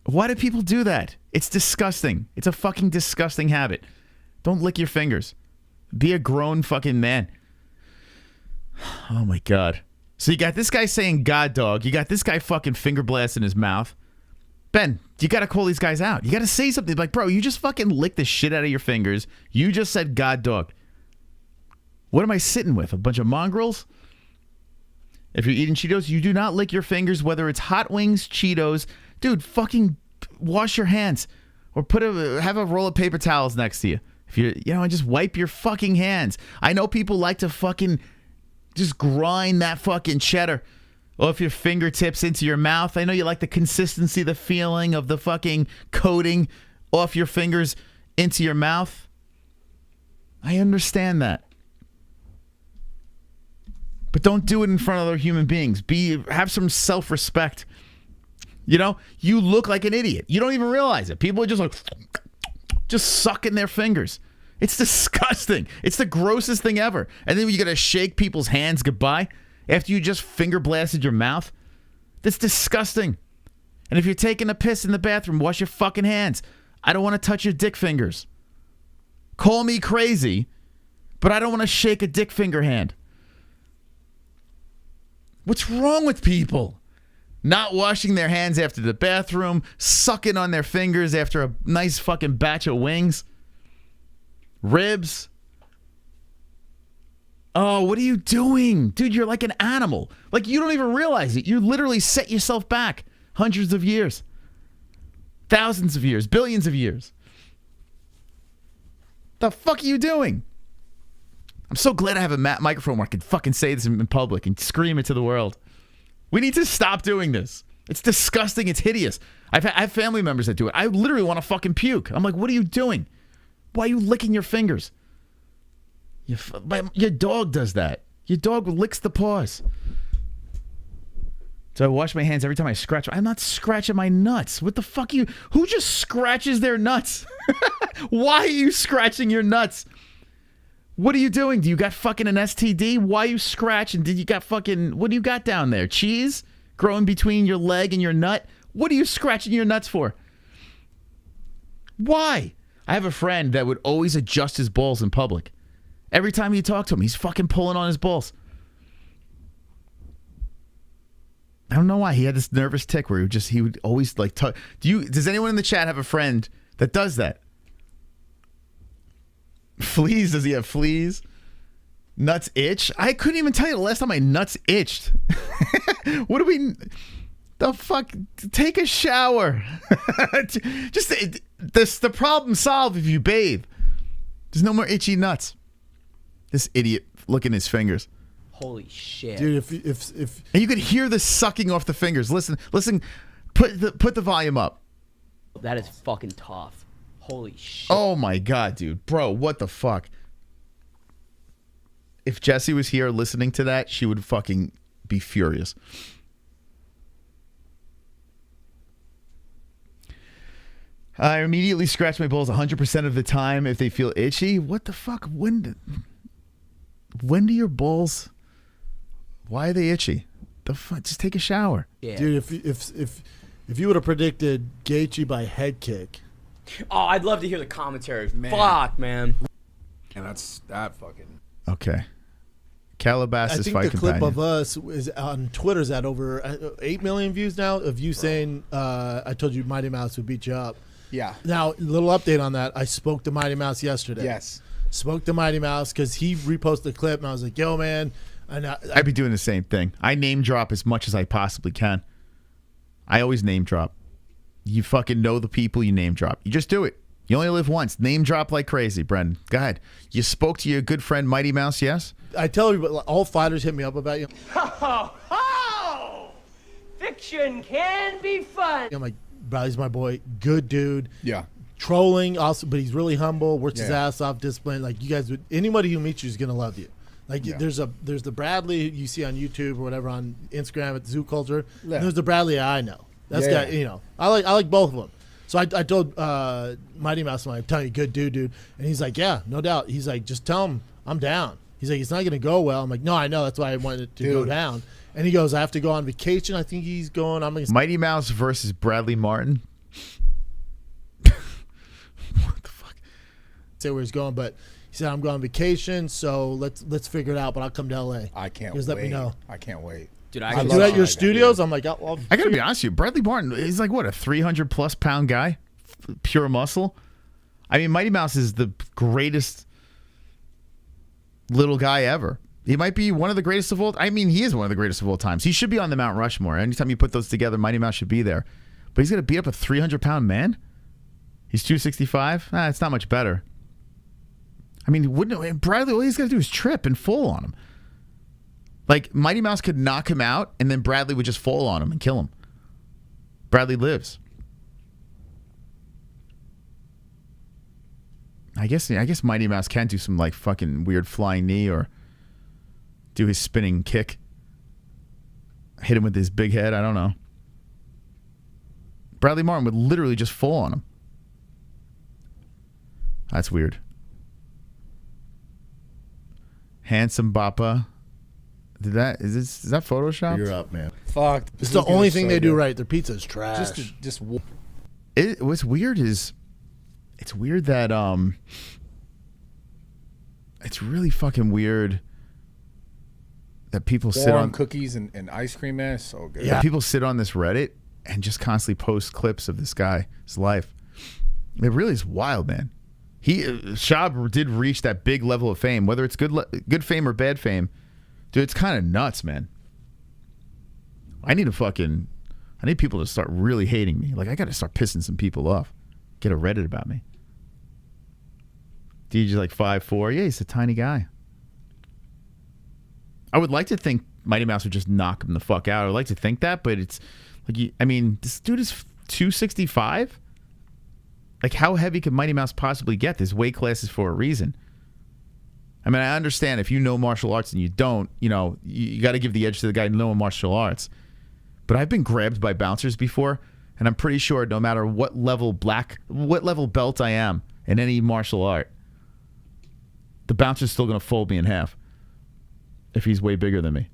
Why do people do that? It's disgusting. It's a fucking disgusting habit. Don't lick your fingers. Be a grown fucking man. Oh my God. So you got this guy saying God dog. You got this guy fucking finger blasting his mouth. Ben, you got to call these guys out. You got to say something like, bro, you just fucking licked the shit out of your fingers. You just said God dog. What am I sitting with? A bunch of mongrels? If you're eating Cheetos, you do not lick your fingers, whether it's hot wings, Cheetos. Dude, fucking wash your hands. Or have a roll of paper towels next to you. If and just wipe your fucking hands. I know people like to fucking just grind that fucking cheddar off your fingertips into your mouth. I know you like the consistency, the feeling of the fucking coating off your fingers into your mouth. I understand that. But don't do it in front of other human beings. Have some self-respect. You know, you look like an idiot. You don't even realize it. People are just like, just sucking their fingers. It's disgusting. It's the grossest thing ever. And then you got to shake people's hands goodbye after you just finger blasted your mouth. That's disgusting. And if you're taking a piss in the bathroom, wash your fucking hands. I don't want to touch your dick fingers. Call me crazy, but I don't want to shake a dick finger hand. What's wrong with people? Not washing their hands after the bathroom, sucking on their fingers after a nice fucking batch of wings. Ribs. Oh, what are you doing? Dude, you're like an animal. Like, you don't even realize it. You literally set yourself back hundreds of years. Thousands of years. Billions of years. The fuck are you doing? I'm so glad I have a microphone where I can fucking say this in public and scream it to the world. We need to stop doing this. It's disgusting. It's hideous. I have family members that do it. I literally want to fucking puke. I'm like, what are you doing? Why are you licking your fingers? Your dog does that. Your dog licks the paws. So I wash my hands every time I scratch. I'm not scratching my nuts. What the fuck are you? Who just scratches their nuts? Why are you scratching your nuts? What are you doing? Do you got fucking an STD? Why are you scratching? Did you got fucking... What do you got down there? Cheese? Growing between your leg and your nut? What are you scratching your nuts for? Why? I have a friend that would always adjust his balls in public. Every time you talk to him, he's fucking pulling on his balls. I don't know why. He had this nervous tick where he would always like... Does anyone in the chat have a friend that does that? Fleas? Does he have fleas? Nuts itch? I couldn't even tell you the last time my nuts itched. What do we... The fuck? Take a shower. Just the problem solved if you bathe. There's no more itchy nuts. This idiot licking his fingers. Holy shit, dude! If and you could hear the sucking off the fingers. Listen. Put the volume up. That is fucking tough. Holy shit. Oh my god, dude, bro, what the fuck? If Jessie was here listening to that, she would fucking be furious. I immediately scratch my balls 100% of the time if they feel itchy. What the fuck? When do your balls? Why are they itchy? The fuck? Just take a shower, dude. If you would have predicted GAETHJE by head kick. Oh, I'd love to hear the commentary. Man. Fuck, man. And that's that fucking. Okay. Calabasas I think fight the clip companion. of us is on Twitter's at over 8 million views now of you saying, I told you Mighty Mouse would beat you up. Yeah. Now, little update on that. I spoke to Mighty Mouse yesterday. Yes. Spoke to Mighty Mouse because he reposted the clip, and I was like, yo, man. And I'd be doing the same thing. I name drop as much as I possibly can. I always name drop. You fucking know the people you name drop. You just do it. You only live once. Name drop like crazy, Brendan. Go ahead. You spoke to your good friend Mighty Mouse, yes? I tell everybody, all fighters hit me up about you. Ho, ho! Fiction can be fun. I'm like, Bradley's my boy. Good dude. Yeah. Trolling, also, but he's really humble, works his Yeah. ass off, disciplined. Like, you guys would, anybody who meets you is going to love you. Like, Yeah. there's the Bradley you see on YouTube or whatever on Instagram at Zoo Culture. Yeah. And there's the Bradley I know. That's Yeah. guy, you know. I like both of them. So I told Mighty Mouse, I'm telling you, good dude. And he's like, yeah, no doubt. He's like, just tell him I'm down. He's like, it's not going to go well. I'm like, no, I know. That's why I wanted it to go down. And he goes, I have to go on vacation. I think he's going. I'm going to Mighty Mouse versus Bradley Martin. say where he's going, but he said, I'm going on vacation, so let's figure it out, but I'll come to LA. I can't Just wait. let me know. I can't wait. Dude, I do at your studios. I'm like, I'll I gotta be honest with you, Bradley Martin is like what, a 300+ pound guy, pure muscle. I mean, Mighty Mouse is the greatest little guy ever. He might be one of the greatest of all. I mean, he is one of the greatest of all times. He should be on the Mount Rushmore. Anytime you put those together, Mighty Mouse should be there. But he's gonna beat up a 300-pound man. He's 265. It's not much better. I mean, wouldn't Bradley? All he's got to do is trip and fall on him. Like, Mighty Mouse could knock him out, and then Bradley would just fall on him and kill him. Bradley lives. I guess Mighty Mouse can do some, like, fucking weird flying knee or do his spinning kick. Hit him with his big head. I don't know. Bradley Martin would literally just fall on him. That's weird. Handsome Bappa. Is that Photoshop? You're up, man. Fuck. It's the only thing they do right. Their pizza is trash. What's weird is it's weird that it's really fucking weird that people sit Warm on cookies and ice cream, man. It's so good. Yeah, people sit on this Reddit and just constantly post clips of this guy's life. It really is wild, man. SCHAUB did reach that big level of fame, whether it's good fame or bad fame. Dude, it's kind of nuts, man. I need people to start really hating me. Like, I got to start pissing some people off. Get a Reddit about me. DJ's like 5'4". Yeah, he's a tiny guy. I would like to think Mighty Mouse would just knock him the fuck out. I would like to think that, but it's like, I mean, this dude is 265. Like, how heavy could Mighty Mouse possibly get? This weight class is for a reason. I mean, I understand if you know martial arts and you don't, you know, you got to give the edge to the guy knowing martial arts. But I've been grabbed by bouncers before, and I'm pretty sure no matter what level belt I am in any martial art, the bouncer's still going to fold me in half if he's way bigger than me.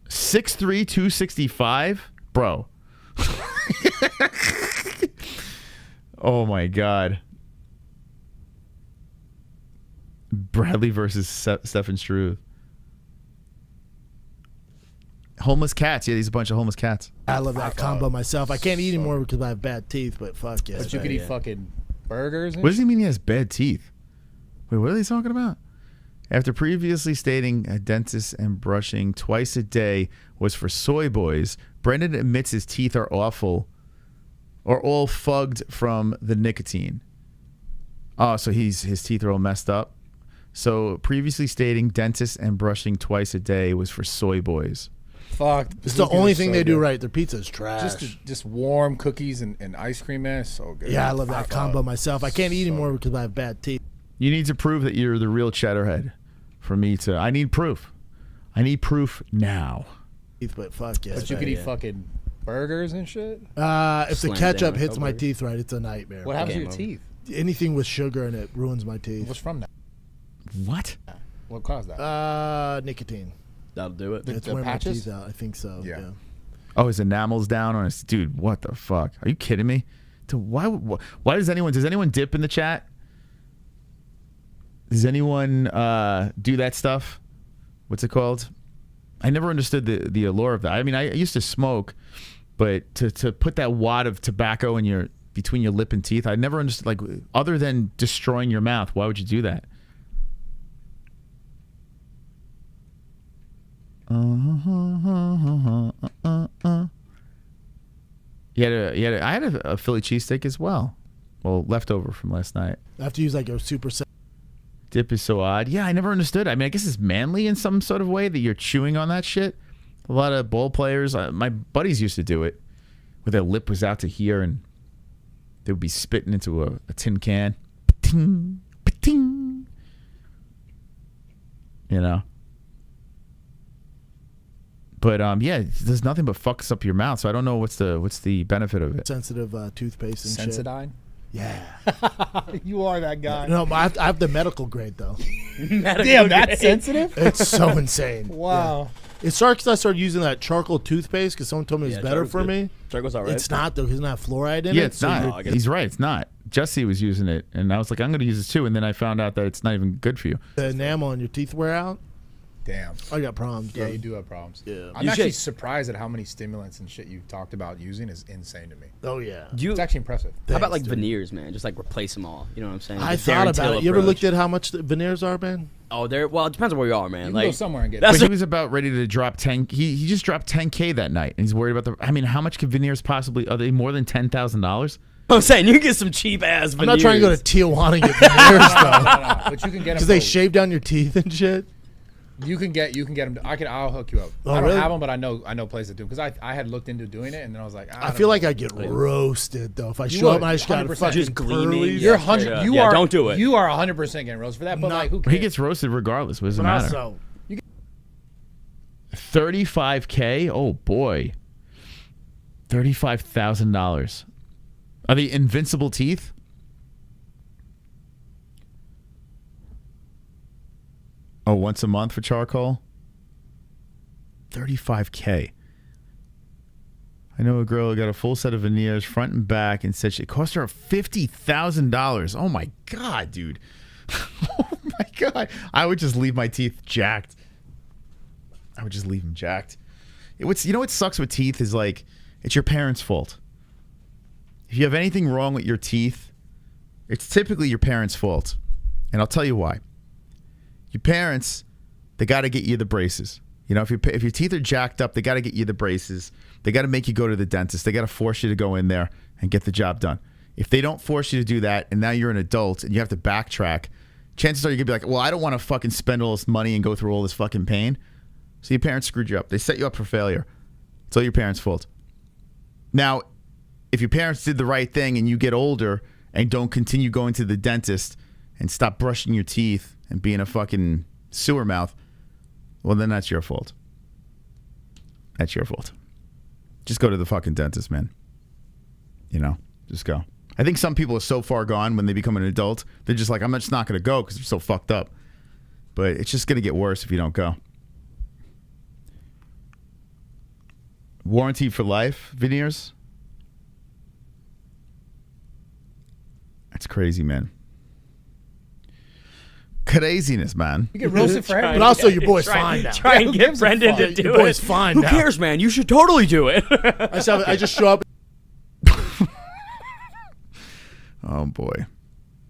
6'3", 265? Bro. Oh, my God. Bradley versus Stefan Struve. Homeless cats. Yeah, these are a bunch of homeless cats. I love that combo myself. I can't eat anymore because I have bad teeth, but fuck yeah. But you could eat fucking burgers and What does he mean he has bad teeth? Wait, what are they talking about? After previously stating a dentist and brushing twice a day was for soy boys, Brendan admits his teeth are awful or all fugged from the nicotine. Oh, so his teeth are all messed up. So previously stating dentist and brushing twice a day was for soy boys. Fuck. It's the only thing they do right. Their pizza is trash. Just warm cookies and ice cream, man. It's so good. Yeah, I love that combo myself. I can't eat anymore because I have bad teeth. You need to prove that you're the real Cheddarhead for me to... I need proof. I need proof now. But fuck yeah. But you could eat fucking burgers and shit? If the ketchup hits my teeth right, it's a nightmare. What happens to your teeth? Anything with sugar in it ruins my teeth. What's from that? What? What caused that? Nicotine. That'll do it. It's wearing my teeth out. I think so. Yeah. Oh, his enamel's down on his... Dude, what the fuck? Are you kidding me? Dude, why does anyone dip in the chat? Does anyone do that stuff? what's it called? I never understood the allure of that. I mean, I used to smoke, but to put that wad of tobacco in between your lip and teeth, I never understood, like, other than destroying your mouth, why would you do that? I had a Philly cheesesteak as well. Well, leftover from last night. I have to use like a super dip is so odd. Yeah, I never understood. I mean, I guess it's manly in some sort of way that you're chewing on that shit. A lot of ball players, my buddies used to do it, where their lip was out to here and they would be spitting into a tin can. Pating, pating. You know? But yeah, there's nothing but fucks up your mouth, so I don't know what's the benefit of it. sensitive toothpaste and Sensodyne? shit. Yeah. You are that guy. No, I have the medical grade though. Damn, that's sensitive? It's so insane. Wow. Yeah. It started because I started using that charcoal toothpaste because someone told me it's better for me. Charcoal's all right. It's not though. It's not fluoride in it. Yeah, it's not. He's right. It's not. Jessie was using it, and I was like, I'm going to use this too, and then I found out that it's not even good for you. The enamel on your teeth wear out. Damn. I got problems. Yeah, though. you do have problems. Yeah. I'm actually surprised at how many stimulants and shit you talked about using is insane to me. Oh, yeah. It's actually impressive. How about like veneers, man? Just like replace them all. You know what I'm saying? I The thought Darren about Till it. You ever approach. looked at how much the veneers are, man? Oh, well, it depends on where you are, man. You can like go somewhere and get But he was about ready to drop 10. He just dropped 10K that night, and he's worried about the. I mean, how much could veneers possibly? Are they more than $10,000? I'm saying you can get some cheap ass veneers. I'm not trying to go to Tijuana and get veneers though. No, but you can get them because they shave down your teeth and shit. You can get them. I'll hook you up. Oh, I don't really? have them, but I know places that do. Because I had looked into doing it, and then I was like, I feel like I get roasted though if I show up and I just got 100%. fucking Just gleaming. curly. You're Yeah, 100. You yeah, are. don't do it. You are 100% getting roasted for that. But like, who cares? He gets roasted regardless. What does it But matter? also, 35K. Oh boy. $35,000. Are they invincible teeth? Oh, once a month for charcoal? 35K. I know a girl who got a full set of veneers front and back and said it cost her $50,000. Oh my God, dude. Oh my God. I would just leave my teeth jacked. I would just leave them jacked. You know what sucks with teeth is like, it's your parents' fault. If you have anything wrong with your teeth, it's typically your parents' fault. And I'll tell you why. Your parents, they got to get you the braces. You know, if your teeth are jacked up, they got to get you the braces. They got to make you go to the dentist. They got to force you to go in there and get the job done. If they don't force you to do that, and now you're an adult and you have to backtrack, chances are you're going to be like, well, I don't want to fucking spend all this money and go through all this fucking pain. So your parents screwed you up. They set you up for failure. It's all your parents' fault. Now, if your parents did the right thing and you get older and don't continue going to the dentist and stop brushing your teeth and being a fucking sewer mouth, well, then that's your fault. That's your fault. Just go to the fucking dentist, man. You know, just go. I think some people are so far gone when they become an adult, they're just like, I'm just not going to go because they're so fucked up. But it's just going to get worse if you don't go. Warranty for life, veneers? That's crazy, man. Craziness, man. You get roasted for everything. But also, your boy's fine now. Try and get Brendan to do Your it. boy's fine Who now. cares, man? You should totally do it. I just show up. Oh, boy.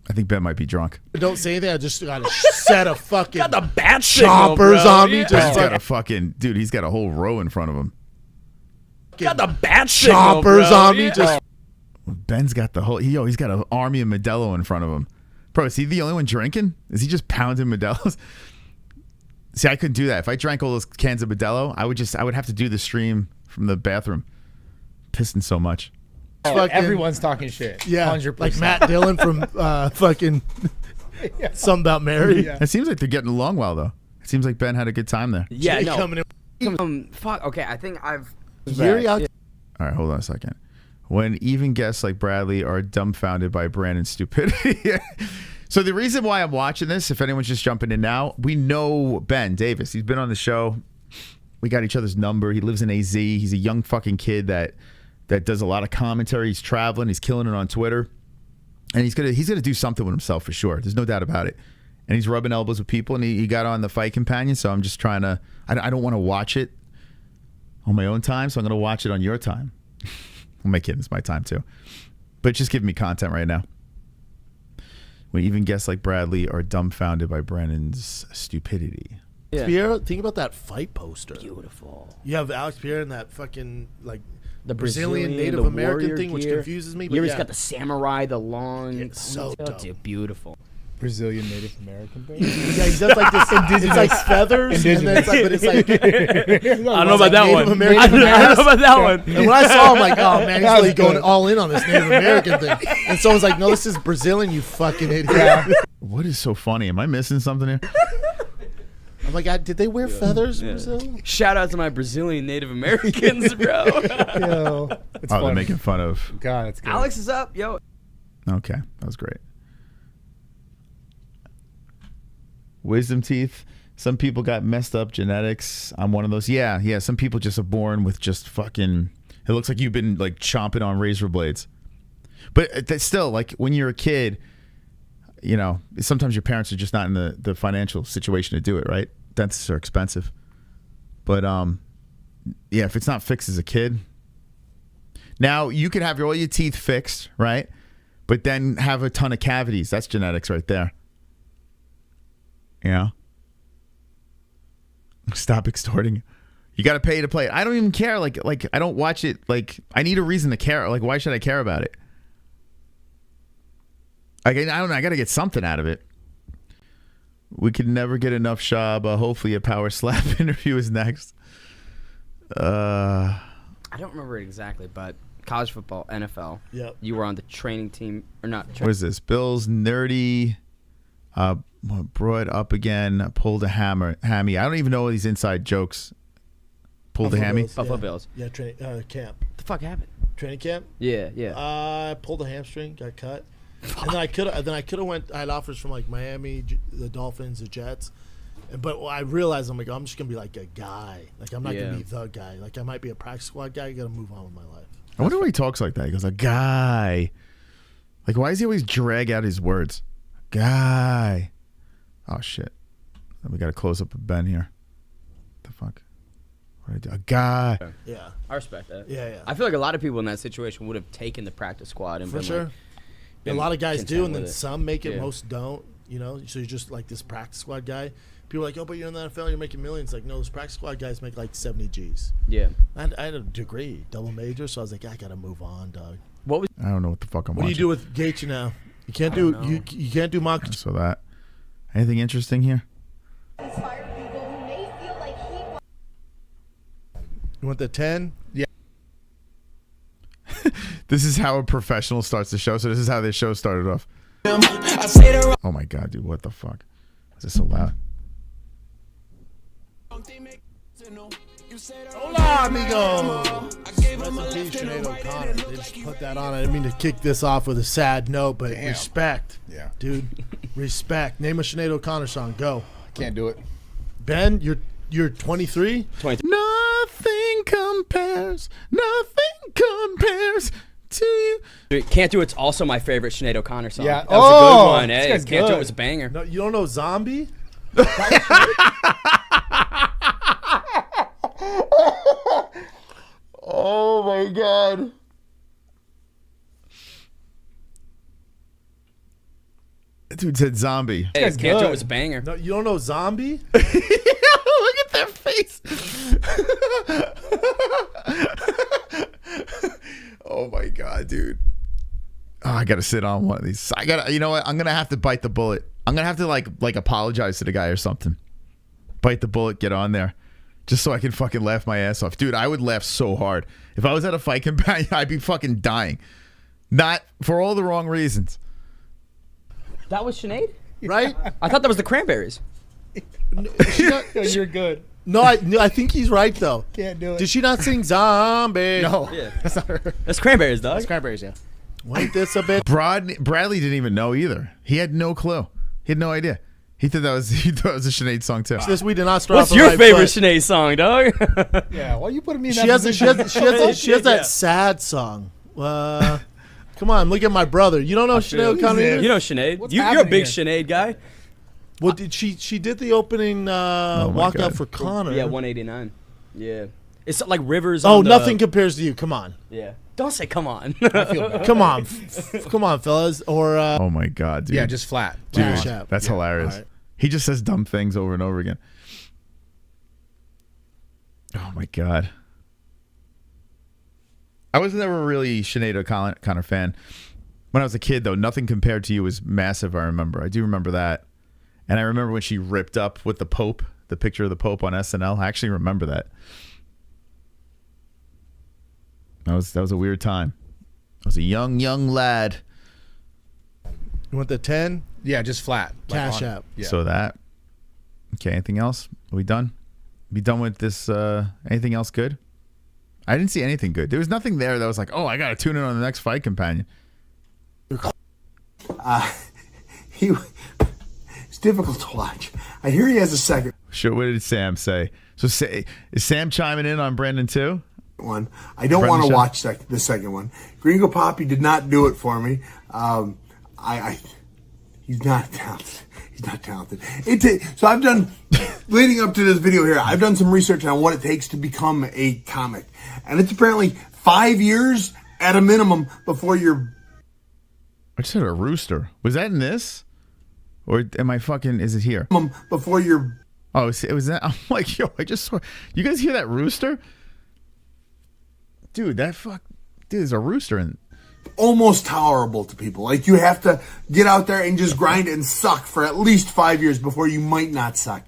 I think Ben might be drunk. Don't say that. I just got a set of fucking Got the bat signal, choppers bro. on me. Yeah. Just He's got a fucking... Dude, he's got a whole row in front of him. Got the bat signal, choppers bro. on me. Yeah. Just Ben's got the whole... He's got an army of Modelo in front of him. Bro, is he the only one drinking? Is he just pounding Modelos? See, I couldn't do that. If I drank all those cans of Modelo, I would have to do the stream from the bathroom. Pissing so much. fucking, everyone's talking shit. Yeah, 100%. like Matt Dillon from fucking Something About Mary. Yeah. It seems like they're getting along well, though. It seems like Ben had a good time there. Yeah, no. Coming in. Fuck. Okay, I think I've. Yuri out- All right, hold on a second. When even guests like Bradley are dumbfounded by Brandon's stupidity. So the reason why I'm watching this, if anyone's just jumping in now, we know Ben Davis. He's been on the show. We got each other's number. He lives in AZ. He's a young fucking kid that does a lot of commentary. He's traveling. He's killing it on Twitter. And he's gonna do something with himself for sure. There's no doubt about it. and he's rubbing elbows with people, and he got on the Fight Companion. So I'm just trying to. I don't want to watch it on my own time, so I'm going to watch it on your time. Well, my kid, it's my time too, but just give me content right now. When even guests like Bradley are dumbfounded by Brennan's stupidity. Yeah. Pierre, think about that fight poster. Beautiful. You have Alex Pierre and that fucking like The Brazilian Native the American warrior thing, which gear. confuses me. But He's yeah. got the samurai, the long. So ponytail. dope. Dude, beautiful. Brazilian Native American thing. Yeah, he does like this. It's like feathers, and then it's like, but it's like. I don't know about that one. American I don't know about that one. And when I saw him, like, oh man, he's really going all in on this Native American thing. And someone's like, no, this is Brazilian, you fucking idiot. Yeah. What is so funny? Am I missing something here? I'm like, did they wear feathers in Brazil? Shout out to my Brazilian Native Americans, bro. Yo, it's They're funny. making fun of. God, it's good. Alex is up, yo. Okay, that was great. Wisdom teeth. Some people got messed up genetics. I'm one of those. Yeah. Some people just are born with just fucking. It looks like you've been like chomping on razor blades. But that's still, like, when you're a kid, you know, sometimes your parents are just not in the financial situation to do it, right? Dentists are expensive. But yeah, if it's not fixed as a kid, now you could have all your teeth fixed, right? But then have a ton of cavities. That's genetics right there. Yeah. Stop extorting. You got to pay to play it. I don't even care. Like I don't watch it. Like, I need a reason to care. Like, why should I care about it? I don't know. I got to get something out of it. We could never get enough SCHAUB. Hopefully a power slap interview is next. I don't remember it exactly, but college football, NFL. Yep. You were on the training team, or not? What is this? Bill's nerdy. Brought up again. Pulled a hammy. I don't even know these inside jokes. Pulled a hammy. Buffalo Bills. Yeah, camp. What the fuck happened? Training camp. Yeah. I pulled a hamstring, got cut, and then I could have went. I had offers from like Miami, the Dolphins, the Jets, but I realized I'm just gonna be like a guy. Like, I'm not gonna be the guy. Like, I might be a practice squad guy. I gotta move on with my life. I wonder why he talks like that. He goes, a guy. Like, why does he always drag out his words? Guy. Oh, shit. We got to close up with Ben here. What the fuck? What did I do? A guy. Yeah. I respect that. Yeah. I feel like a lot of people in that situation would have taken the practice squad and For been sure. like, A lot of guys do, and then with it. some make it, Yeah. most don't. You know, so you're just like this practice squad guy. People are like, oh, but you're in the NFL, you're making millions. Like, no, those practice squad guys make like 70 G's. Yeah. I had a degree, double major, so I was like, I gotta move on, dog. What was? I don't know what the fuck I'm What do you watching. do with GAETHJE now? You can't do you can't do mock. So that. Anything interesting here? You want the 10? Yeah. This is how a professional starts the show. So this is how this show started off. Oh my god, dude! What the fuck? Is this so loud? Hola, amigo. Rest in peace, Sinead O'Connor. They just put that on. I didn't mean to kick this off with a sad note, but respect. Yeah. Dude, respect. Name a Sinead O'Connor song. Go. Can't do it. Ben, you're 23? 23. Nothing compares to you. Can't Do It's also my favorite Sinead O'Connor song. Yeah. That was a good one. this Hey, guy's Can't Do It good. was a banger. No, you don't know Zombie? Oh my god. Dude said zombie. Hey, Can't Do It was a banger. No, you don't know Zombie? Look at their face. Oh my god, dude. Oh, I gotta sit on one of these. You know what? I'm gonna have to bite the bullet. I'm gonna have to like apologize to the guy or something. Bite the bullet, get on there. Just so I can fucking laugh my ass off. Dude, I would laugh so hard. If I was at a fight companion, I'd be fucking dying. Not for all the wrong reasons. That was Sinead? Right? I thought that was the Cranberries. You're good. No, I think he's right, though. Can't do it. Did she not sing Zombie? No. Yeah. That's not her. That's Cranberries, dog. That's Cranberries, yeah. Wait this a bit. Bradley didn't even know either. He had no clue. He had no idea. He thought it was a Sinead song too. This we did not start. What's off your the right favorite foot. Sinead song, dog? Yeah, why are you putting me in She that has position? she has that sad song. Come on, look at my brother. You don't know Sinead O'Connor? You know Sinead. What's You're a happening big here? Sinead guy. Well, did she did the opening walkout God. for Conor? Yeah, 189. Yeah. It's like Rivers. Oh, on the, nothing compares to you. Come on. Yeah. Don't say come on. I feel bad. Come on. Come on, fellas. Or Oh my God, dude. Yeah, just flat. Dude, Cash App. that's Yeah. hilarious. All right. He just says dumb things over and over again. Oh my God. I was never really Sinead O'Connor fan. When I was a kid, though, Nothing Compared to You was massive, I remember. I do remember that. And I remember when she ripped up with the Pope, the picture of the Pope on SNL. I actually remember that. That was a weird time. I was a young lad. You want the 10? Yeah, just flat. Cash App. Yeah. So that. Okay, anything else? Are we done? Be done with this? Anything else good? I didn't see anything good. There was nothing there that was like, oh, I got to tune in on the next Fight Companion. It's difficult to watch. I hear he has a second Sure. What did Sam say? So is Sam chiming in on Brendan too? one. I don't want to watch the second one. Gringo Poppy did not do it for me. He's not talented. He's not talented. So I've done, leading up to this video here, I've done some research on what it takes to become a comic. And it's apparently 5 years at a minimum before you're... I just heard a rooster. Was that in this? Or am I fucking... Is it here? Before you're... Oh, it was that? I'm like, yo, I just saw... You guys hear that rooster? Dude, Dude, there's a rooster in... Almost tolerable to people. Like, you have to get out there and just grind and suck for at least 5 years before you might not suck.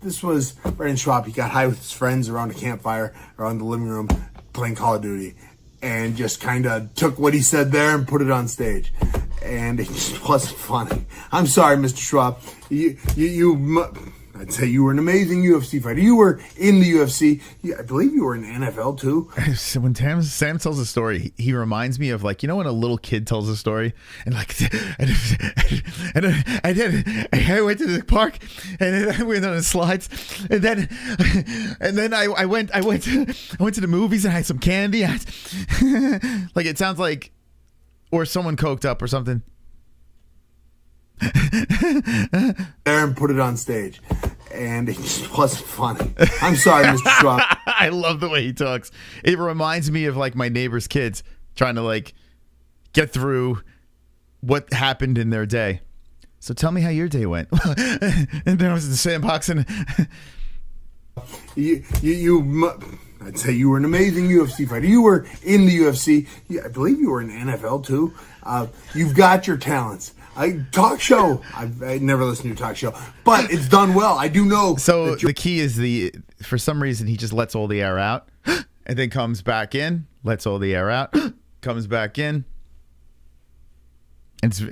This was Brendan Schwab. He got high with his friends around a campfire, around the living room, playing Call of Duty, and just kind of took what he said there and put it on stage. And it just wasn't funny. I'm sorry, Mr. Schwab. I'd say you were an amazing UFC fighter. You were in the UFC. I believe you were in NFL too. So when Sam tells a story, he reminds me of, like, you know when a little kid tells a story and like, and then I went to the park and I went on the slides and then I went to the movies and I had some candy. Like, it sounds like, or someone coked up or something. There and put it on stage, and it just wasn't funny. I'm sorry, Mr. Schwab. I love the way he talks. It reminds me of, like, my neighbor's kids trying to, like, get through what happened in their day. So tell me how your day went. And then I was in the sandbox and I'd say you were an amazing UFC fighter. You were in the UFC. I believe you were in NFL too. You've got your talents. Talk show. I never listened to a talk show, but it's done well. I do know. So the key is for some reason he just lets all the air out and then comes back in, lets all the air out, comes back in. It's your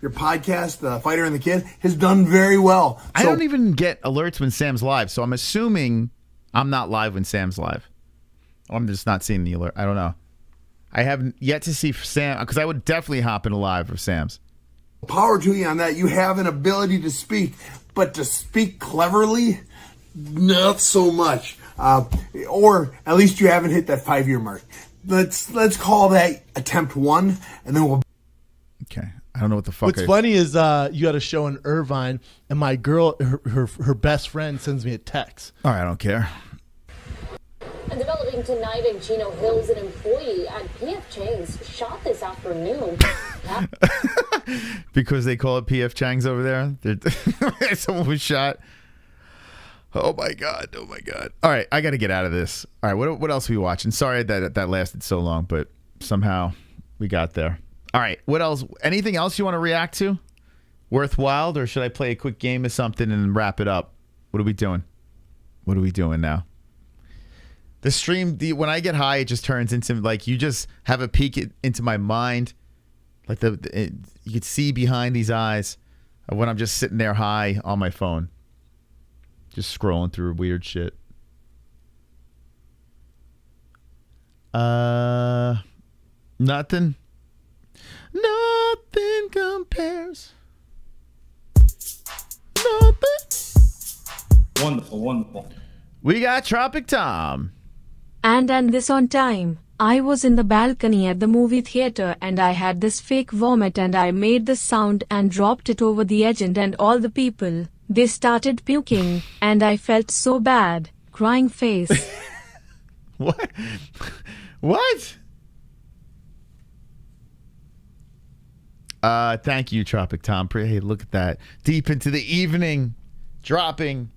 podcast, The Fighter and the Kid, has done very well. I don't even get alerts when Sam's live, so I'm assuming I'm not live when Sam's live. I'm just not seeing the alert. I don't know. I haven't yet to see Sam, because I would definitely hop in a live of Sam's. Power to you on that. You have an ability to speak, but to speak cleverly, not so much. Or at least you haven't hit that 5-year mark. Let's call that attempt 1, and then we'll. Okay, I don't know what the fuck. What's funny is you got a show in Irvine, and my girl, her best friend, sends me a text. All right, I don't care. And developing tonight in Chino Hills, an employee at P.F. Chang's shot this afternoon. Because they call it P.F. Chang's over there? Someone was shot. Oh my god! Oh my god! All right, I got to get out of this. All right, what else are we watching? Sorry that lasted so long, but somehow we got there. All right, what else? Anything else you want to react to? Worthwhile, or should I play a quick game of something and wrap it up? What are we doing? What are we doing now? The stream, when I get high, it just turns into, like, you just have a peek into my mind. Like, you could see behind these eyes when I'm just sitting there high on my phone. Just scrolling through weird shit. Nothing. Nothing compares. Wonderful, wonderful. We got Tropic Tom. And this on time. I was in the balcony at the movie theater and I had this fake vomit and I made the sound and dropped it over the edge and all the people, they started puking and I felt so bad. Crying face. What? What? Thank you, Tropic Tom. Hey, look at that. Deep into the evening. Dropping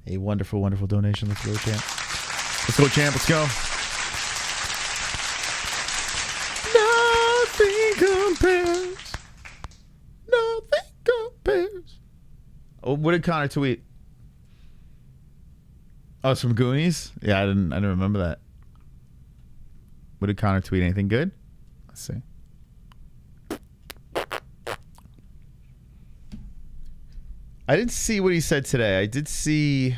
a wonderful, wonderful donation. Let's go, champ. Let's go, champ. Let's go. Nothing compares. Nothing compares. Oh, what did Connor tweet? Oh, it's from Goonies? Yeah, I didn't remember that. What did Connor tweet? Anything good? Let's see. I didn't see what he said today. I did see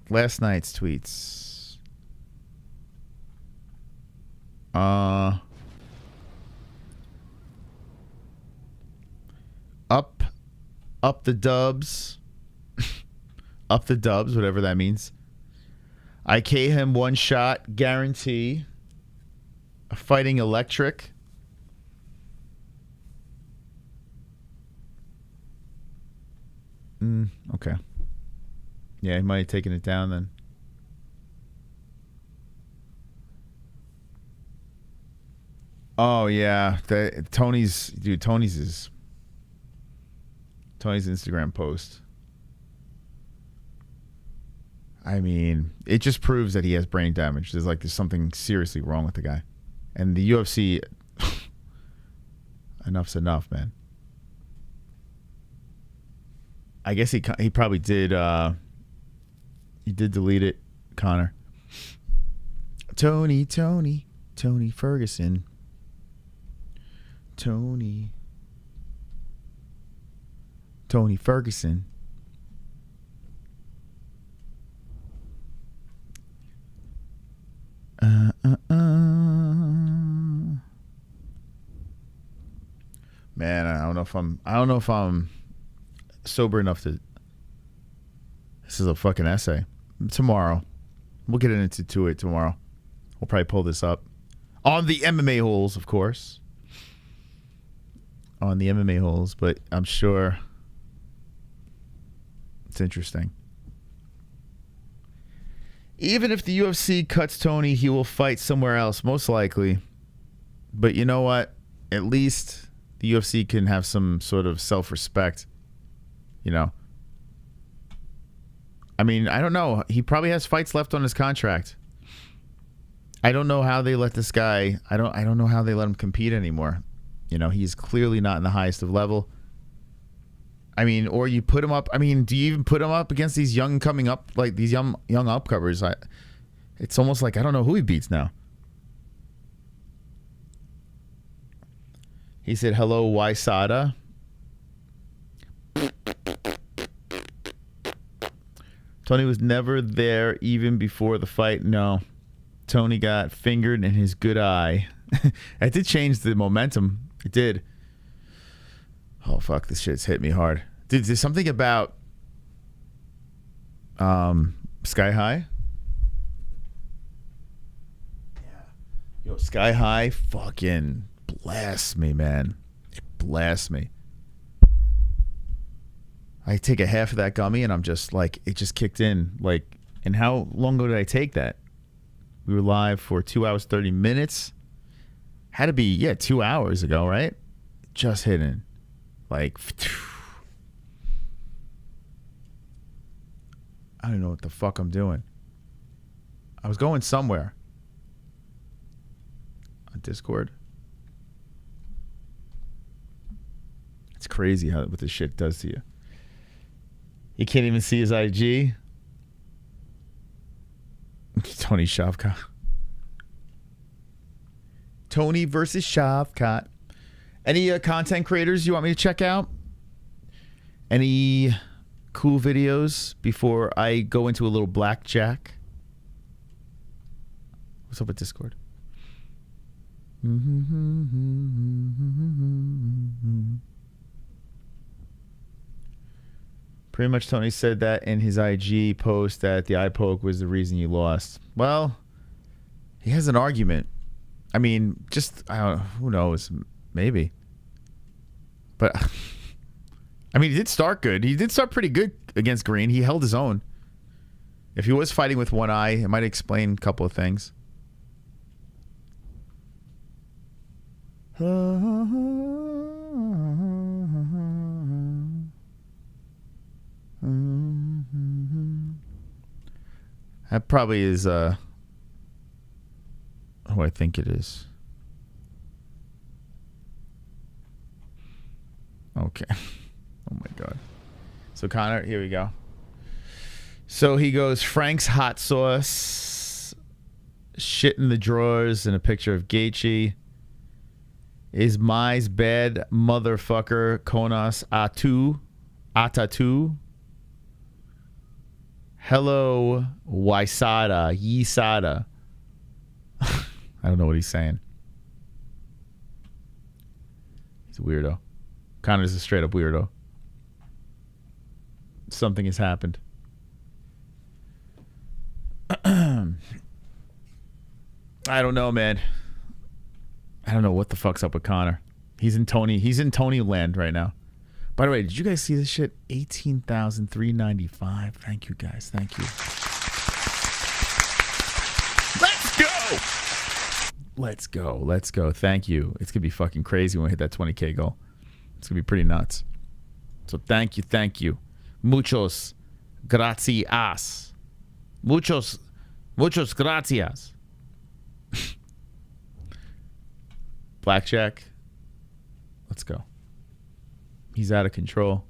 last night's tweets. Up the dubs. Up the dubs, whatever that means. I K him one shot, guarantee. Fighting electric. Okay. Yeah, he might have taken it down then. Oh yeah, Tony's Instagram post. I mean, it just proves that he has brain damage. There's something seriously wrong with the guy. And the UFC, enough's enough, man. I guess he probably did. He did delete it, Connor. Tony Ferguson. Tony Ferguson. Man, I don't know if I'm sober enough to. This is a fucking essay. Tomorrow, we'll get into it tomorrow. We'll probably pull this up on the MMA-Holes, of course. On the MMA-Holes, but I'm sure it's interesting. Even if the UFC cuts Tony, he will fight somewhere else, most likely. But you know what? At least the UFC can have some sort of self-respect. You know? I mean, I don't know. He probably has fights left on his contract. I don't know how they let this guy... I don't know how they let him compete anymore. You know, he's clearly not in the highest of level. I mean, or you put him up. I mean, do you even put him up against these young coming up, like these young upcomers? It's almost like I don't know who he beats now. He said, "Hello, Wysada." Tony was never there even before the fight. No, Tony got fingered in his good eye. It did change the momentum. It did. Oh, fuck. This shit's hit me hard. Dude, there's something about Sky High. Yeah. Yo, Sky High fucking blasts me, man. It blasts me. I take a half of that gummy and I'm just like, it just kicked in. Like, and how long ago did I take that? We were live for 2 hours, 30 minutes. Had to be, 2 hours ago, right? Just hitting. Like, I don't know what the fuck I'm doing. I was going somewhere. On Discord. It's crazy what this shit does to you. You can't even see his IG. Tony Shavkat. Tony versus Shavkat. Any content creators you want me to check out? Any cool videos before I go into a little blackjack? What's up with Discord? Pretty much Tony said that in his IG post that the eye poke was the reason you lost. Well, He has an argument. I mean, just I don't know, who knows? Maybe. But I mean, he did start good. He did start pretty good against Green. He held his own. If he was fighting with one eye, it might explain a couple of things. That probably is who I think it is. Okay. Oh my God. So Conor, here we go. So he goes, Frank's hot sauce, shit in the drawers, and a picture of Gaethje. Is Mai's bad motherfucker Konas Atatu. Hello, Yisada. I don't know what he's saying. He's a weirdo. Conor's a straight up weirdo. Something has happened. I don't know, man. I don't know what the fuck's up with Conor. He's in Tony land right now. By the way, did you guys see this shit? 18,395. Thank you guys. Thank you. Let's go. Let's go. Thank you. It's gonna be fucking crazy when we hit that 20K goal. It's gonna be pretty nuts. So thank you. Thank you. Muchos gracias. Muchos gracias. Blackjack. Let's go. He's out of control.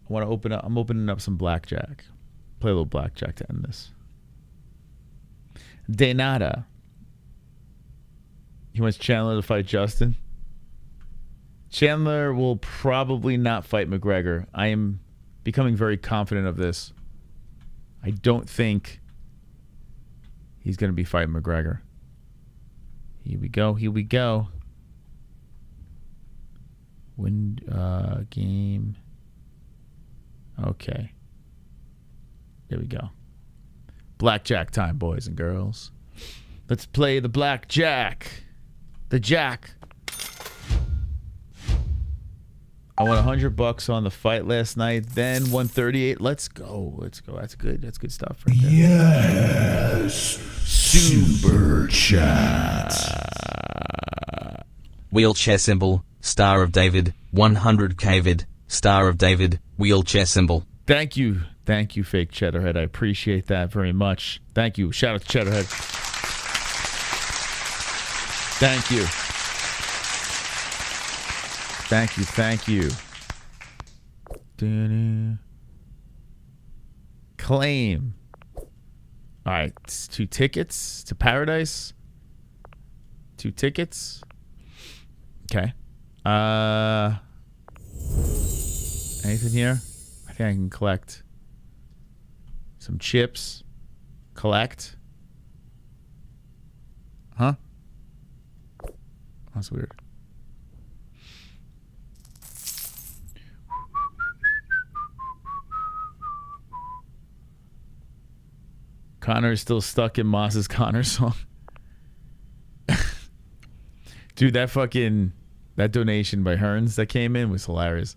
I want to open up. I'm opening up some blackjack. Play a little blackjack to end this. De nada. He wants Chandler to fight Justin. Chandler will probably not fight McGregor. I am becoming very confident of this. I don't think he's going to be fighting McGregor. Here we go. Here we go. Win game. Okay. There we go. Blackjack time, boys and girls. Let's play the blackjack. The jack. I won $100 on the fight last night. Then 138. Let's go. Let's go. That's good. That's good stuff right there. Yes. Super chat. Wheelchair symbol, Star of David, 100 KVID, Star of David, wheelchair symbol. Thank you. Thank you, fake Cheddarhead. I appreciate that very much. Thank you. Shout out to Cheddarhead. Thank you. Thank you. Thank you. Claim. All right. 2 tickets to Paradise. 2 tickets. Okay. Anything here? I think I can collect some chips. Collect. Huh? That's weird. Conor is still stuck in Moss's Conor song. Dude, that donation by Hearns that came in was hilarious.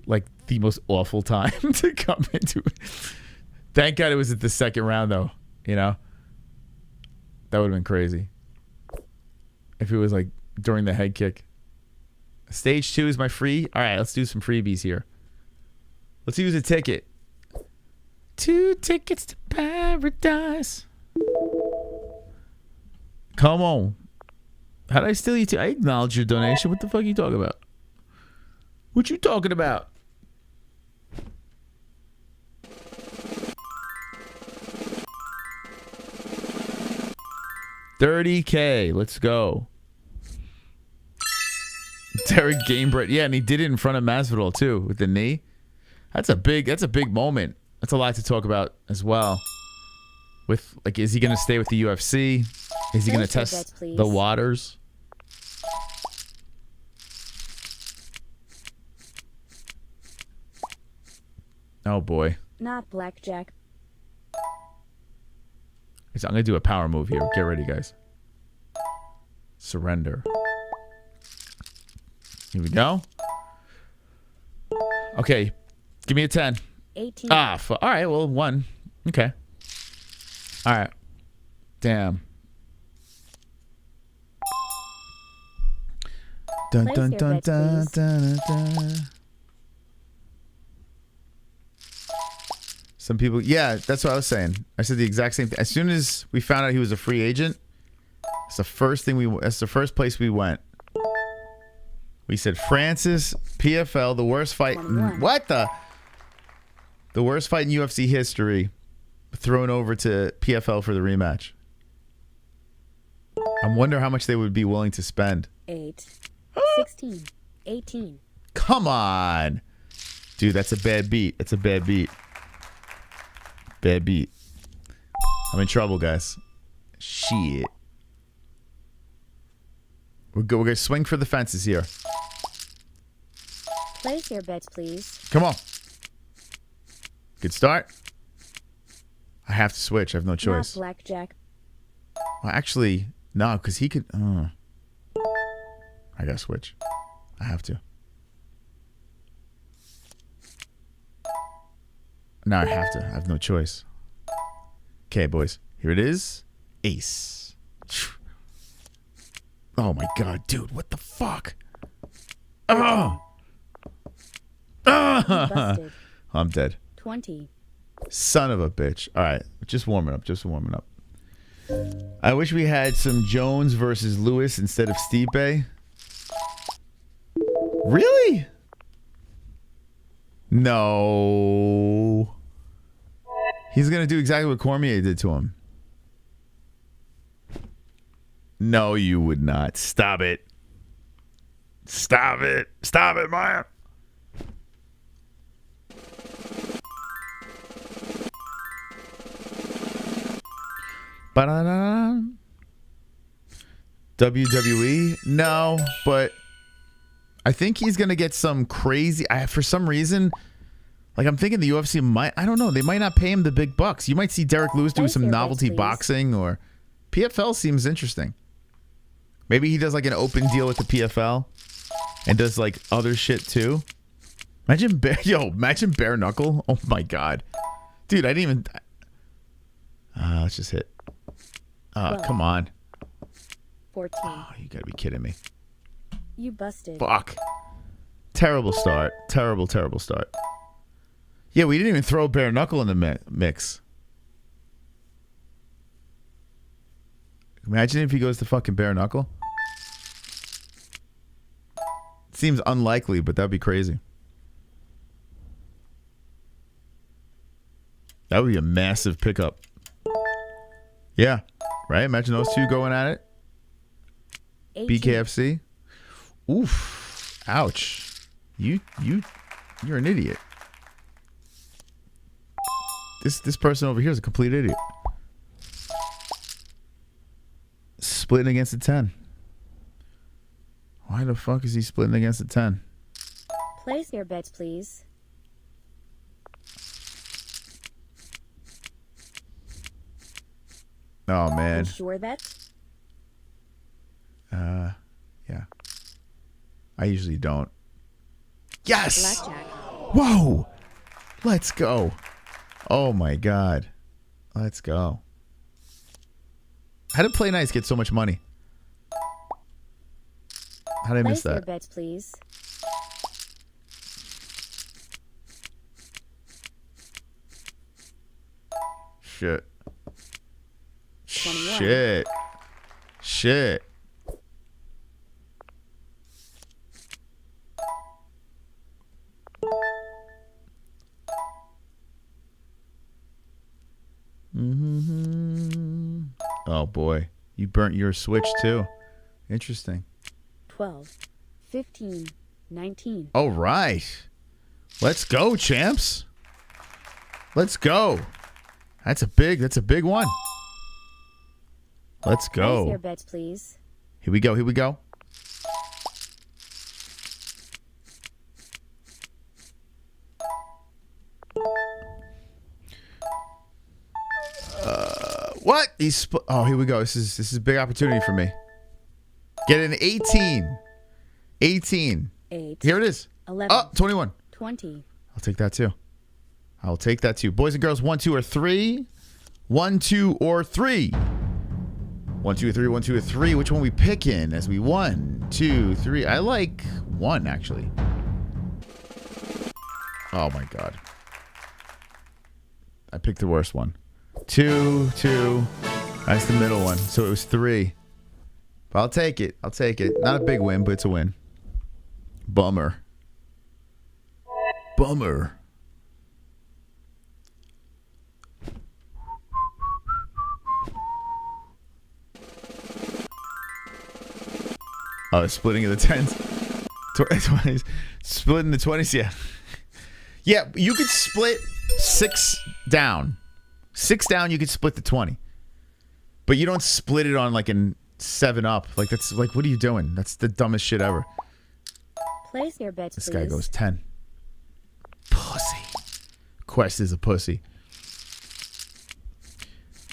Like the most awful time to come into it. Thank God it was at the second round though, you know? That would have been crazy. If it was like during the head kick. Stage 2 is my free. All right, let's do some freebies here. Let's use a ticket. 2 tickets to Paradise. Come on. How did I steal you? I acknowledge your donation. What the fuck are you talking about? What you talking about? $30K. Let's go. Derek Gamebread. Yeah, and he did it in front of Masvidal too with the knee. That's a big moment. That's a lot to talk about as well. With like, is he gonna stay with the UFC? Is he gonna test the waters? Oh boy. Not blackjack. I'm going to do a power move here. Get ready, guys. Surrender. Here we go. Okay. Give me a 10. 18. All right. Well, 1. Okay. All right. Damn. Dun, Place dun, your dun, bets, dun, please. dun, dun. Some people, yeah, that's what I was saying. I said the exact same thing. As soon as we found out he was a free agent, that's the first place we went. We said Francis, PFL, the worst fight. What the? The worst fight in UFC history, thrown over to PFL for the rematch. I wonder how much they would be willing to spend. 8. 16. 18. Come on. Dude, that's a bad beat. It's a bad beat. Bad beat. I'm in trouble, guys. Shit. We're going to swing for the fences here. Place your bets, please. Come on. Good start. I have to switch. I have no choice. Not blackjack. Well, actually, no, because he could... I got to switch. I have to. No, I have to. I have no choice. Okay, boys. Here it is. Ace. Oh, my God. Dude, what the fuck? Oh! I'm dead. 20. Son of a bitch. All right. Just warming up. Just warming up. I wish we had some Jones versus Lewis instead of Stipe. Really? No. He's going to do exactly what Cormier did to him. No, you would not. Stop it. Stop it. Stop it, Maya. Ba-da-da. WWE? No, but I think he's going to get some crazy... for some reason, like I'm thinking the UFC might... I don't know. They might not pay him the big bucks. You might see Derek Lewis do some novelty boxing or... PFL seems interesting. Maybe he does like an open deal with the PFL and does like other shit too. Imagine bare knuckle. Oh my God. Dude, I didn't even... let's just hit. Come on. 14. Oh, you gotta be kidding me. You busted. Fuck. Terrible start. Terrible, terrible start. Yeah, we didn't even throw bare knuckle in the mix. Imagine if he goes to fucking bare knuckle. Seems unlikely, but that'd be crazy. That would be a massive pickup. Yeah. Right? Imagine those two going at it. 18. BKFC. Oof. Ouch. You're an idiot. This person over here is a complete idiot. Splitting against a 10. Why the fuck is he splitting against a 10? Place your bets, please. Oh man. Sure bet? Yeah. I usually don't. Yes! Blackjack. Whoa! Let's go. Oh my God. Let's go. How did Play Nice get so much money? How did I miss Place your that? bets, please. Shit. 21. Shit. Shit. Oh boy. You burnt your Switch too. Interesting. 12. 15. 19. All right. Let's go, champs. Let's go. That's a big one. Let's Place go. your bets, please. Here we go. Here we go. What? He's split. Oh, here we go. This is a big opportunity for me. Get an 18. 18. 8. Here it is. 11. Oh, 21. 20. I'll take that too. I'll take that too. Boys and girls, 1, 2, or 3. 1, 2, or 3. 1, 2, or 3. 1, 2, or 3. Which one we picking as we 1, 2, 3? I like 1 actually. Oh my god. I picked the worst one. 2, 2. That's the middle one. So it was 3. But I'll take it. I'll take it. Not a big win, but it's a win. Bummer. Bummer. Oh, splitting of the 10s. 20s. Splitting the 20s, yeah. Yeah, you could split 6 down. 6 down, you could split the 20. But you don't split it on like an 7 up. Like, that's like, what are you doing? That's the dumbest shit ever. Place your bets, This please. guy goes 10. Pussy. Quest is a pussy.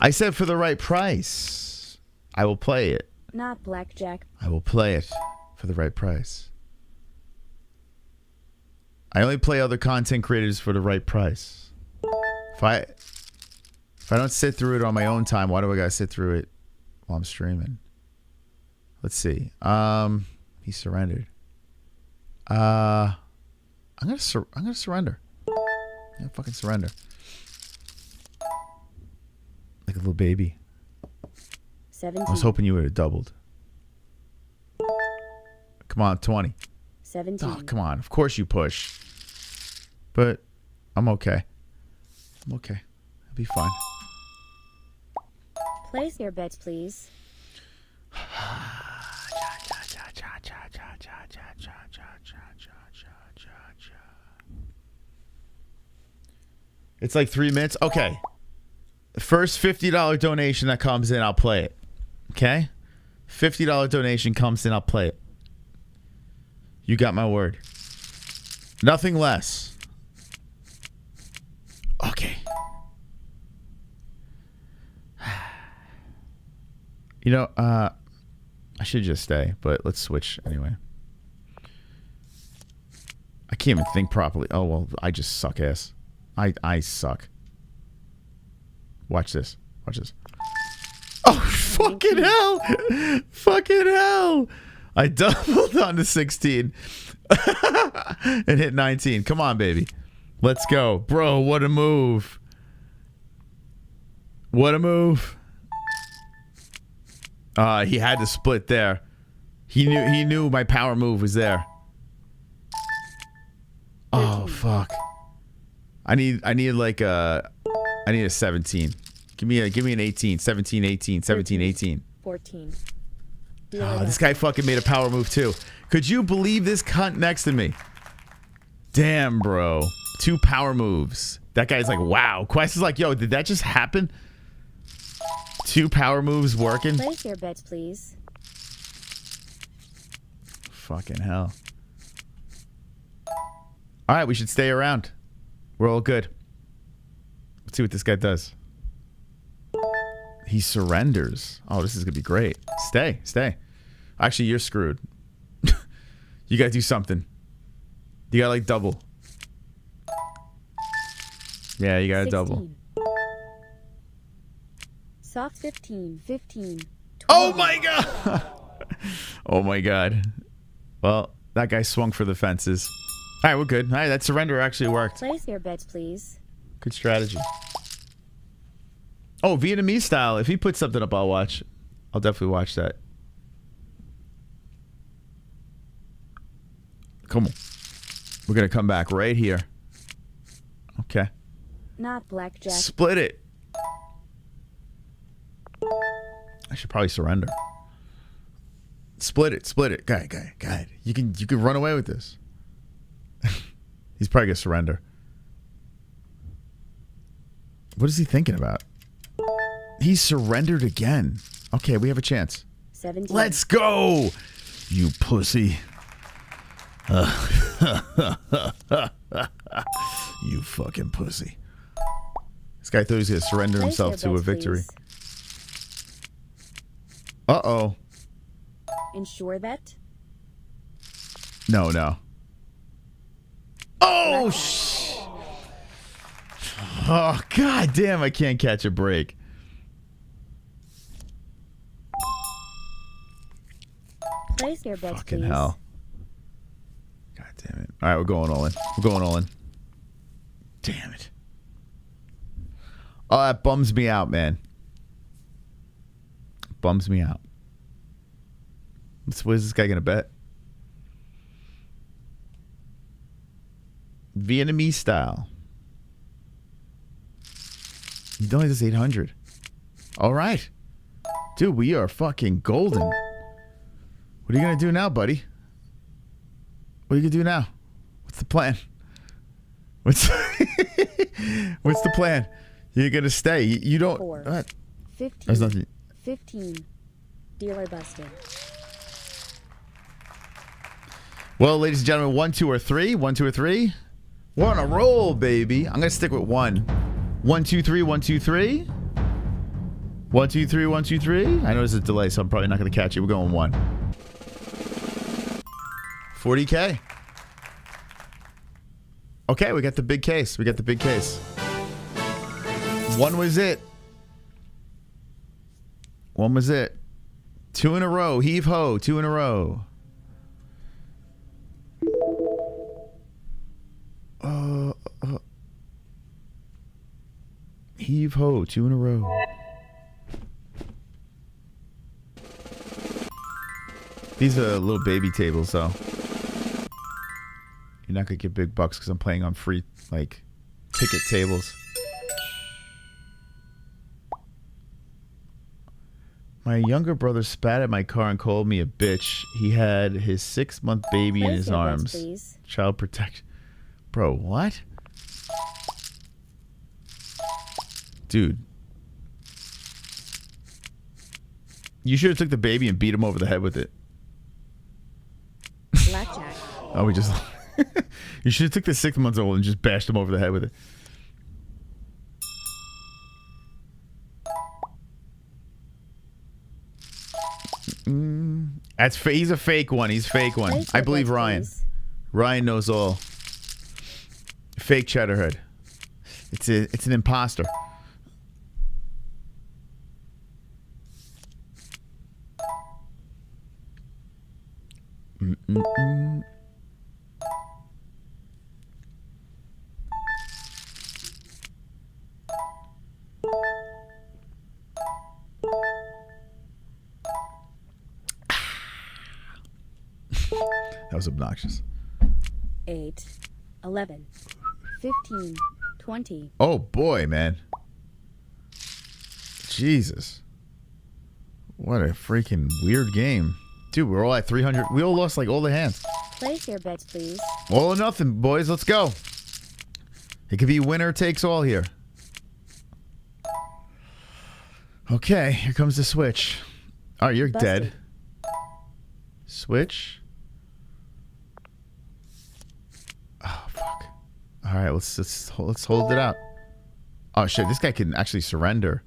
I said for the right price, I will play it. Not blackjack. I will play it for the right price. I only play other content creators for the right price. If I don't sit through it on my own time, why do I gotta sit through it while I'm streaming? Let's see. He surrendered. I'm gonna surrender. I'm gonna fucking surrender. Like a little baby. 17. I was hoping you would have doubled. Come on, 20. 17. Oh, come on. Of course you push. But I'm okay. I'm okay. I'll be fine. Place your bets, please. It's like 3 minutes. Okay. The first $50 donation that comes in, I'll play it. Okay? $50 donation comes in, I'll play it. You got my word. Nothing less. Okay. You know, I should just stay, but let's switch anyway. I can't even think properly. Oh, well, I just suck ass. I suck. Watch this. Watch this. Oh, fucking hell. Fucking hell. I doubled on the 16 and hit 19. Come on, baby. Let's go. Bro, what a move. What a move. He had to split there. He knew my power move was there. Oh, fuck. I need like a 17. Give me an 18. 17, 18, 17, 18. 14. Oh, this guy fucking made a power move too. Could you believe this cunt next to me? Damn, bro. 2 power moves. That guy's like, wow. Quest is like, yo, did that just happen? 2 power moves working? Place your bets, please. Fucking hell. All right, we should stay around. We're all good. Let's see what this guy does. He surrenders. Oh, this is going to be great. Stay, stay. Actually, you're screwed. You got to do something. You got to like double. Yeah, you got to double. Soft 15. 15. 20. Oh my god. Oh my god. Well, that guy swung for the fences. All right, we're good. All right, that surrender actually worked. Place your bets, please. Good strategy. Oh, Vietnamese style. If he puts something up, I'll watch. I'll definitely watch that. Come on. We're going to come back right here. Okay. Not blackjack. Split it. I should probably surrender. Split it. Split it. Guy. You can run away with this. He's probably going to surrender. What is he thinking about? He surrendered again. Okay, we have a chance. 17. Let's go, you pussy. You fucking pussy. This guy thought he was going to surrender himself to a victory. Uh-oh. Ensure that. No, no. Oh, sh! Oh, god damn, I can't catch a break. Place your bets, Fucking please. hell. God damn it. Alright, we're going all in. We're going all in. Damn it. Oh, that bums me out, man. Bums me out. What is this guy gonna bet? Vietnamese style. He only does 800. All right. Dude, we are fucking golden. What are you gonna do now, buddy? What are you gonna do now? What's the plan? What's What's the plan? You're gonna stay. You don't. 4, 15, There's nothing. 15. Dealer busted. Well, ladies and gentlemen, 1, 2, or 3. 1, 2, or 3. We're on a roll, baby. I'm gonna stick with 1. 1, 2, 3. 1, 2, 3. 1, 2, 3. 1, 2, 3. I know there's a delay, so I'm probably not gonna catch it. We're going 1. 40K. Okay, we got the big case. We got the big case. 1 was it. 1 was it. 2 in a row. Heave ho. 2 in a row. Heave ho. 2 in a row. These are little baby tables, though. You're not gonna get big bucks because I'm playing on free, like, ticket tables. My younger brother spat at my car and called me a bitch. He had his 6-month baby in his arms. Please. Child protection. Bro, what? Dude. You should have took the baby and beat him over the head with it. Blackjack. Oh, we just... You should have took the 6-month-old and just bashed him over the head with it. He's a fake one. He's a fake one. I believe Ryan. Ryan knows all. Fake Cheddarhead. It's an imposter. That was obnoxious. 8, 11, 15, 20. Oh boy, man. Jesus. What a freaking weird game. Dude, we're all at 300. We all lost like all the hands. Place your bets, please. All or nothing, boys. Let's go. It could be winner takes all here. Okay, here comes the switch. All right, you're dead. Switch. Oh, fuck. All right, let's hold it out. Oh, shit. This guy can actually surrender.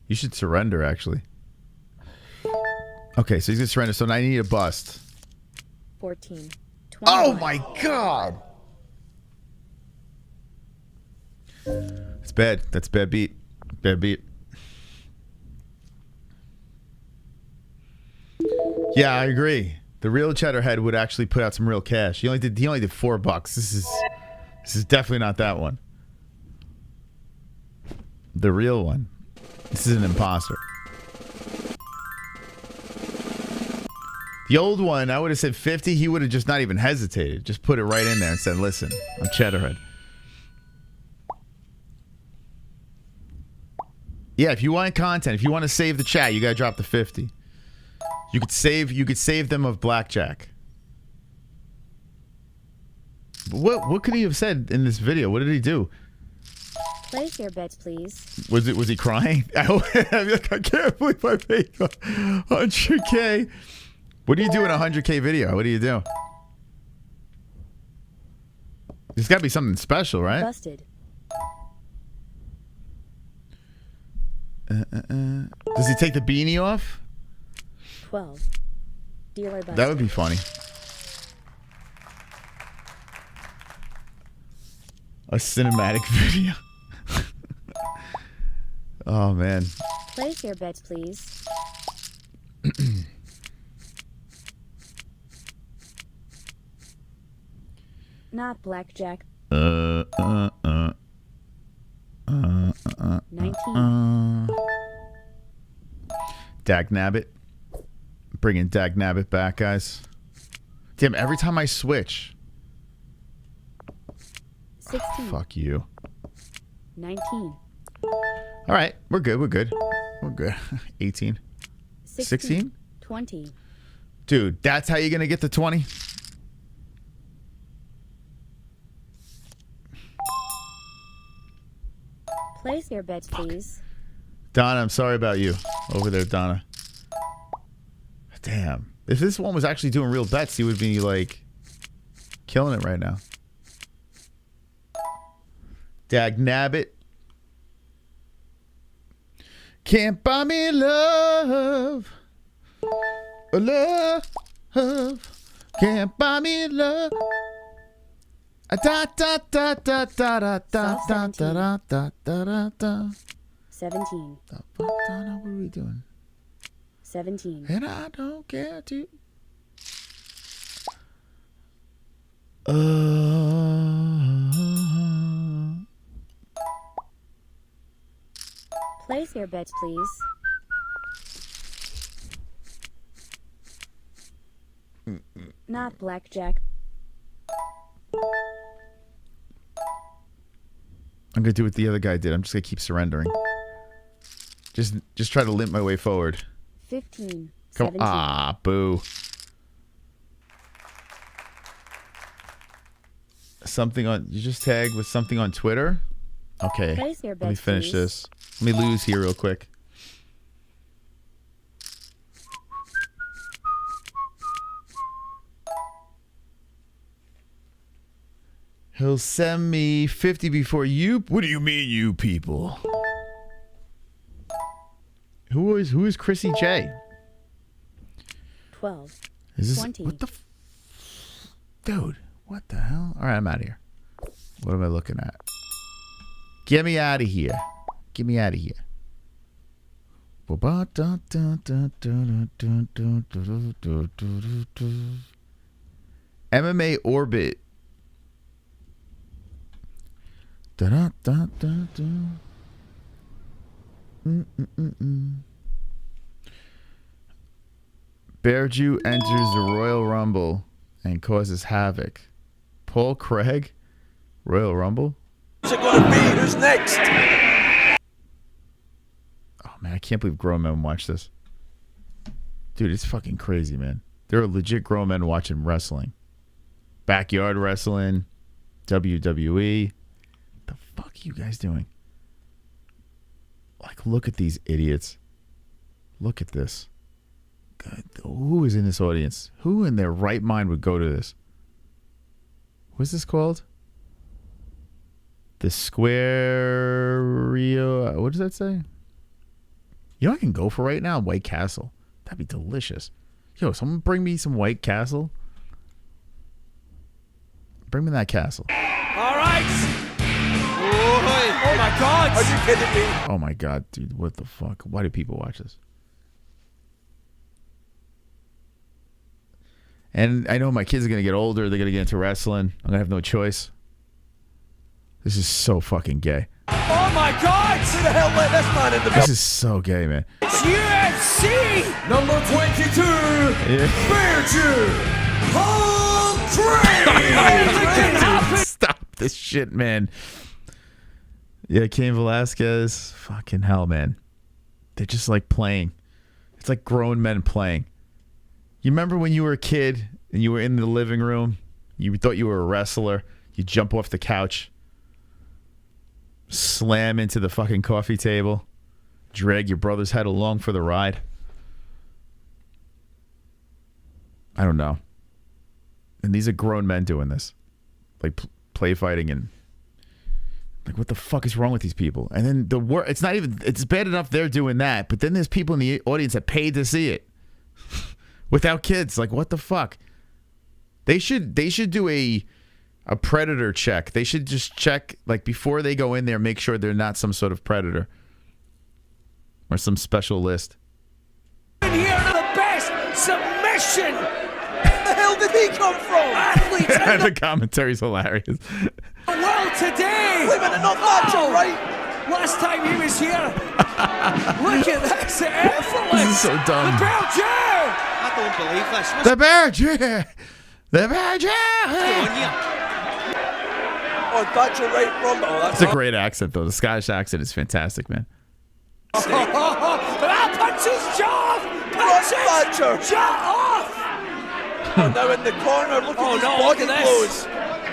You should surrender, actually. Okay, so he's going to surrender. So now I need a bust. 14, 20. Oh, my God. It's bad. That's a bad beat. Bad beat. Yeah, I agree. The real Cheddarhead would actually put out some real cash. He only did $4. This is definitely not that one. The real one. This is an imposter. The old one, I would have said 50. He would have just not even hesitated. Just put it right in there and said, listen, I'm Cheddarhead. Yeah, if you want content, if you want to save the chat, you gotta drop the 50. You could save them of blackjack. What could he have said in this video? What did he do? Place your bets, please. Was he crying? I can't believe I paid 100K. What do you do in a 100K video? What do you do? There's got to be something special, right? Busted. Does he take the beanie off? 12. Dealer busted. That would be funny. A cinematic video. Oh, man. Place your bets, please. Not blackjack. 19. Dag Nabbit. Bringing Dag Nabbit back, guys. Damn, every time I switch. 16. Fuck you. 19. All right, we're good. We're good. We're good. 18. 16? 20. Dude, that's how you're going to get to 20? Place your bets, please. Donna, I'm sorry about you. Over there, Donna. Damn. If this one was actually doing real bets, he would be, like, killing it right now. Dag Nabbit. Can't buy me love. Love. Can't buy me love. Da da da da da da da da da da da da. 17. The fuck, Donna? What are we doing? 17. And I don't care to. Place your bets, please. Not blackjack. I'm gonna do what the other guy did. I'm just gonna keep surrendering. Just try to limp my way forward. 15. Come 17. Ah, boo. Something on you just tagged with something on Twitter? Okay. Place your Let me bets, finish please. this. Let me lose here real quick. He'll send me 50 before you. What do you mean, you people? Who is Chrissy J? 12. Is this 20. what the dude? What the hell? All right, I'm out of here. What am I looking at? Get me out of here. Get me out of here. MMA Orbit. Bear Jew enters the Royal Rumble and causes havoc. Paul Craig? Royal Rumble? Who's it gonna be? Who's next? Oh man, I can't believe grown men watch this. Dude, it's fucking crazy, man. There are legit grown men watching wrestling. Backyard wrestling, WWE. The fuck are you guys doing? Like, look at these idiots. Look at this. God, who is in this audience? Who in their right mind would go to this? What's this called? The Square Rio. What does that say? You know what I can go for right now? White Castle. That'd be delicious. Yo, someone bring me some White Castle. Bring me that castle. All right. Oh my God! Are you kidding me? Oh my God, dude. What the fuck? Why do people watch this? And I know my kids are going to get older. They're going to get into wrestling. I'm going to have no choice. This is so fucking gay. Oh my God! Who the hell let this man in the This is so gay, man. It's UFC number 22. Bear Jew. Stop this shit, man. Yeah, Cain Velasquez. Fucking hell, man. They're just like playing. It's like grown men playing. You remember when you were a kid and you were in the living room? You thought you were a wrestler. You jump off the couch. Slam into the fucking coffee table. Drag your brother's head along for the ride. I don't know. And these are grown men doing this. Like play fighting and like what the fuck is wrong with these people? And then it's not even, it's bad enough they're doing that, but then there's people in the audience that paid to see it. without kids. Like, what the fuck? They should do a predator check. They should just check, like, before they go in there, make sure they're not some sort of predator or some special list. And here are the best submission. Where the hell did he come from? Athletes in The commentary's hilarious. the world today. Wait a minute, not Thatcher, right? Last time he was here. Look at this, effortless. This is so dumb. The Belgian. I don't believe this. The Belgian. The Belgian. Oh, Thatcher right from. Oh, It's a great accent, though. The Scottish accent is fantastic, man. That punches jaw off. Punches jaw off. Oh, now in the corner. Look at his body blows.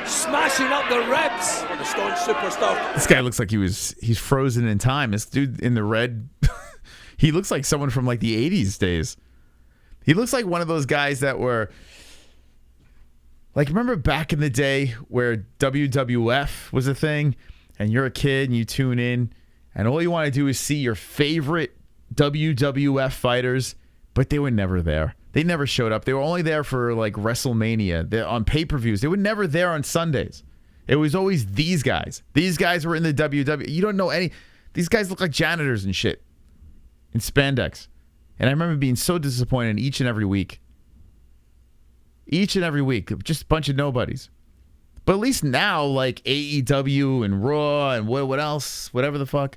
Smashing up the ribs. Oh, the staunch superstar. This guy looks like he's frozen in time. This dude in the red, he looks like someone from like the 80s days. He looks like one of those guys that were, like, remember back in the day where WWF was a thing and you're a kid and you tune in and all you want to do is see your favorite WWF fighters, but they were never there. They never showed up. They were only there for, like, WrestleMania. They're on pay-per-views. They were never there on Sundays. It was always these guys. These guys were in the WWE. You don't know any. These guys look like janitors and shit in spandex. And I remember being so disappointed each and every week. Each and every week. Just a bunch of nobodies. But at least now, like AEW and Raw and what else? Whatever the fuck.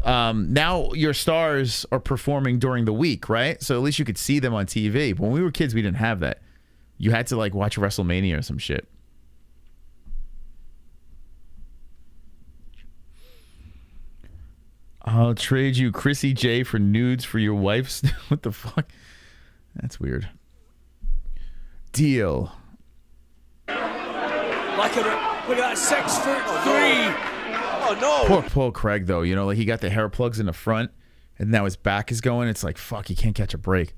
Now your stars are performing during the week, right? So at least you could see them on TV. But when we were kids, we didn't have that. You had to, like, watch WrestleMania or some shit. I'll trade you Chrissy J for nudes for your wife's. What the fuck? That's weird. Deal. Look at that 6'3". Oh no! Poor Paul Craig, though. You know, like, he got the hair plugs in the front, and now his back is going. It's like, fuck, he can't catch a break.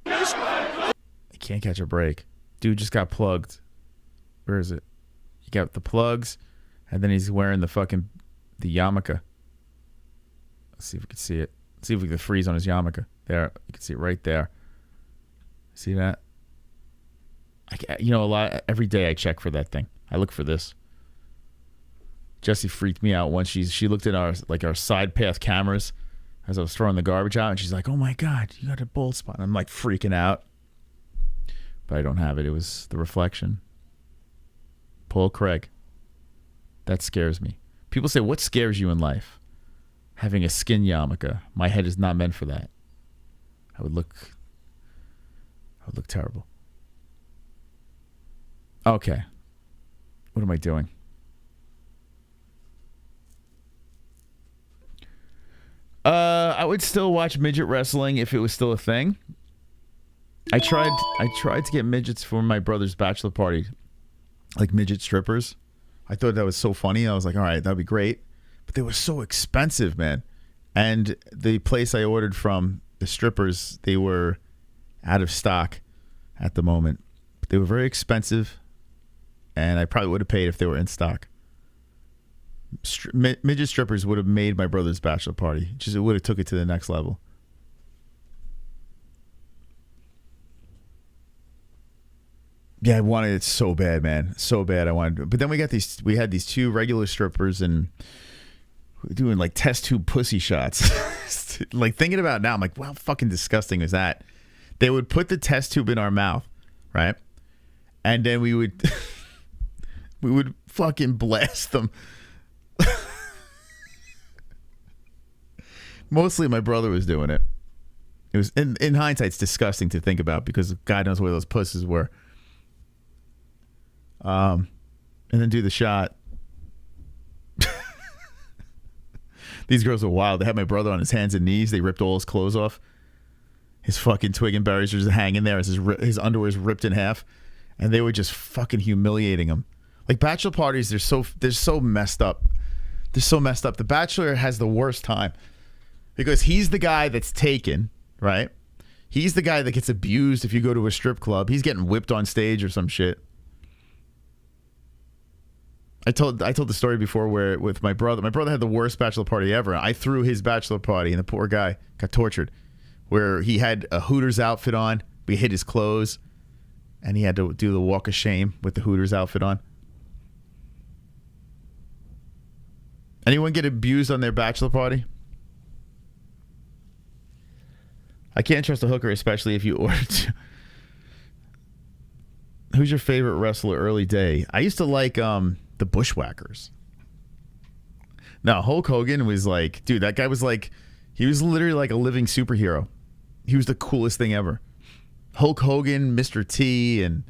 He can't catch a break. Dude just got plugged. Where is it? He got the plugs, and then he's wearing the yarmulke. Let's see if we can see it. Let's see if we can freeze on his yarmulke. There, you can see it right there. See that? Every day I check for that thing. I look for this. Jessie freaked me out once. She looked at our side path cameras as I was throwing the garbage out, and she's like, "Oh my God, you got a bald spot." And I'm like freaking out, but I don't have it. It was the reflection. Paul Craig. That scares me. People say, "What scares you in life?" Having a skin yarmulke. My head is not meant for that. I would look terrible. Okay. What am I doing? I would still watch midget wrestling if it was still a thing. I tried to get midgets for my brother's bachelor party, like midget strippers. I thought that was so funny. I was like, all right, that'd be great. But they were so expensive, man. And the place I ordered from, the strippers, they were out of stock at the moment. But they were very expensive, and I probably would have paid if they were in stock. Midget strippers would have made my brother's bachelor party. It would have took it to the next level. Yeah, I wanted it so bad, man. So bad I wanted it. But then we had these two regular strippers, and we were doing like test tube pussy shots. Like, thinking about it now, I'm like, wow, fucking disgusting is that? They would put the test tube in our mouth, right? And then we would fucking blast them. Mostly my brother was doing it. It was in hindsight, it's disgusting to think about because God knows where those pussies were. And then do the shot. These girls were wild. They had my brother on his hands and knees. They ripped all his clothes off. His fucking twig and berries were just hanging there as his underwear is ripped in half, and they were just fucking humiliating him. Like, bachelor parties, they're so messed up. They're so messed up. The bachelor has the worst time because he's the guy that's taken, right? He's the guy that gets abused if you go to a strip club. He's getting whipped on stage or some shit. I told the story before where with my brother had the worst bachelor party ever. I threw his bachelor party and the poor guy got tortured. where he had a Hooters outfit on. We hid his clothes, and he had to do the walk of shame with the Hooters outfit on. Anyone get abused on their bachelor party? I can't trust a hooker, especially if you order to. Who's your favorite wrestler early day? I used to like the Bushwhackers. No, Hulk Hogan was like, dude, that guy was like, he was literally like a living superhero. He was the coolest thing ever. Hulk Hogan, Mr. T, and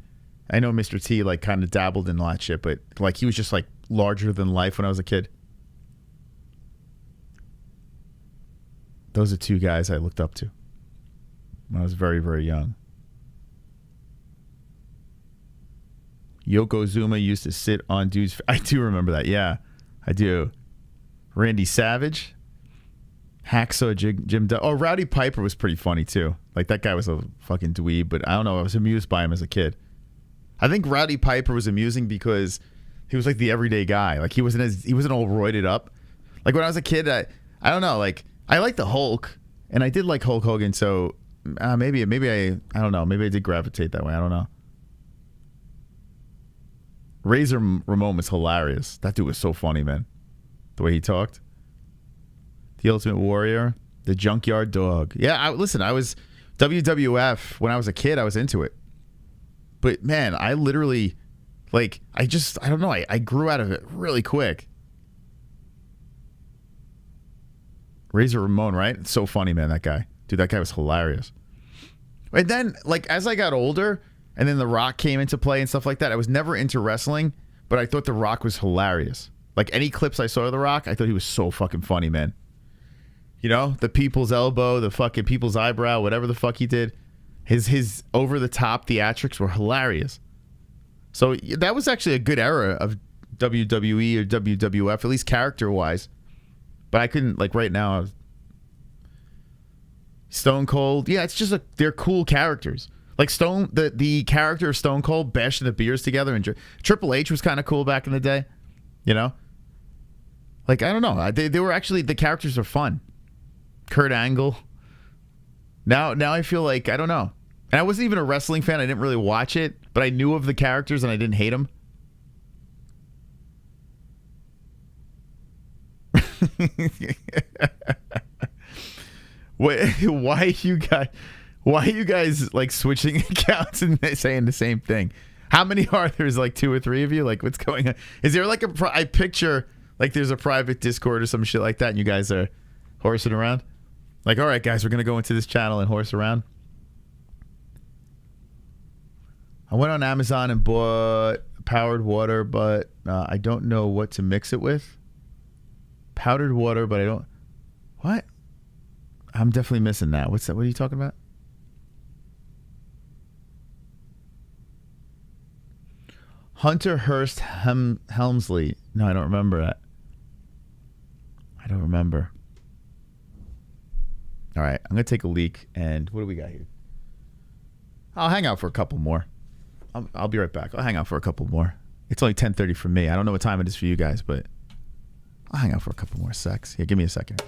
I know Mr. T like kind of dabbled in all that shit, but like he was just like larger than life when I was a kid. Those are two guys I looked up to when I was very, very young. Yokozuna used to sit on dudes. I do remember that. Yeah, I do. Randy Savage. Hacksaw Jim. Oh, Rowdy Piper was pretty funny too. Like that guy was a fucking dweeb, but I don't know. I was amused by him as a kid. I think Rowdy Piper was amusing because he was like the everyday guy. Like he wasn't all roided up. Like when I was a kid, I don't know. Like I liked the Hulk, and I did like Hulk Hogan. So maybe I don't know. Maybe I did gravitate that way. I don't know. Razor Ramon was hilarious. That dude was so funny, man. The way he talked. The Ultimate Warrior. The Junkyard Dog. Yeah, listen, I was WWF when I was a kid. I was into it. But, man, I literally, like, I don't know. I grew out of it really quick. Razor Ramon, right? It's so funny, man, that guy. Dude, that guy was hilarious. And then, like, as I got older, and then The Rock came into play and stuff like that, I was never into wrestling, but I thought The Rock was hilarious. Like, any clips I saw of The Rock, I thought he was so fucking funny, man. You know? The people's elbow, the fucking people's eyebrow, whatever the fuck he did. His over-the-top theatrics were hilarious. So that was actually a good era of WWE or WWF, at least character-wise. But I couldn't, like, right now, Stone Cold, yeah, it's just they're cool characters. Like the character of Stone Cold bashing the beers together, and Triple H was kind of cool back in the day, you know. Like I don't know, they were actually, the characters are fun. Kurt Angle. Now I feel like I don't know, and I wasn't even a wrestling fan. I didn't really watch it, but I knew of the characters and I didn't hate them. Why are you guys like switching accounts and saying the same thing? How many are there? Is like 2 or 3 of you? Like what's going on? Is there like I picture like there's a private Discord or some shit like that and you guys are horsing around? Like, all right, guys, we're going to go into this channel and horse around. I went on Amazon and bought powdered water, but I don't know what to mix it with. Powdered water, but I don't... What? I'm definitely missing that. What's that? What are you talking about? Hunter Hearst Helmsley. No, I don't remember that. I don't remember. All right, I'm going to take a leak, and what do we got here? I'll hang out for a couple more. I'll be right back. I'll hang out for a couple more. It's only 10:30 for me. I don't know what time it is for you guys, but I'll hang out for a couple more secs. Yeah, give me a second.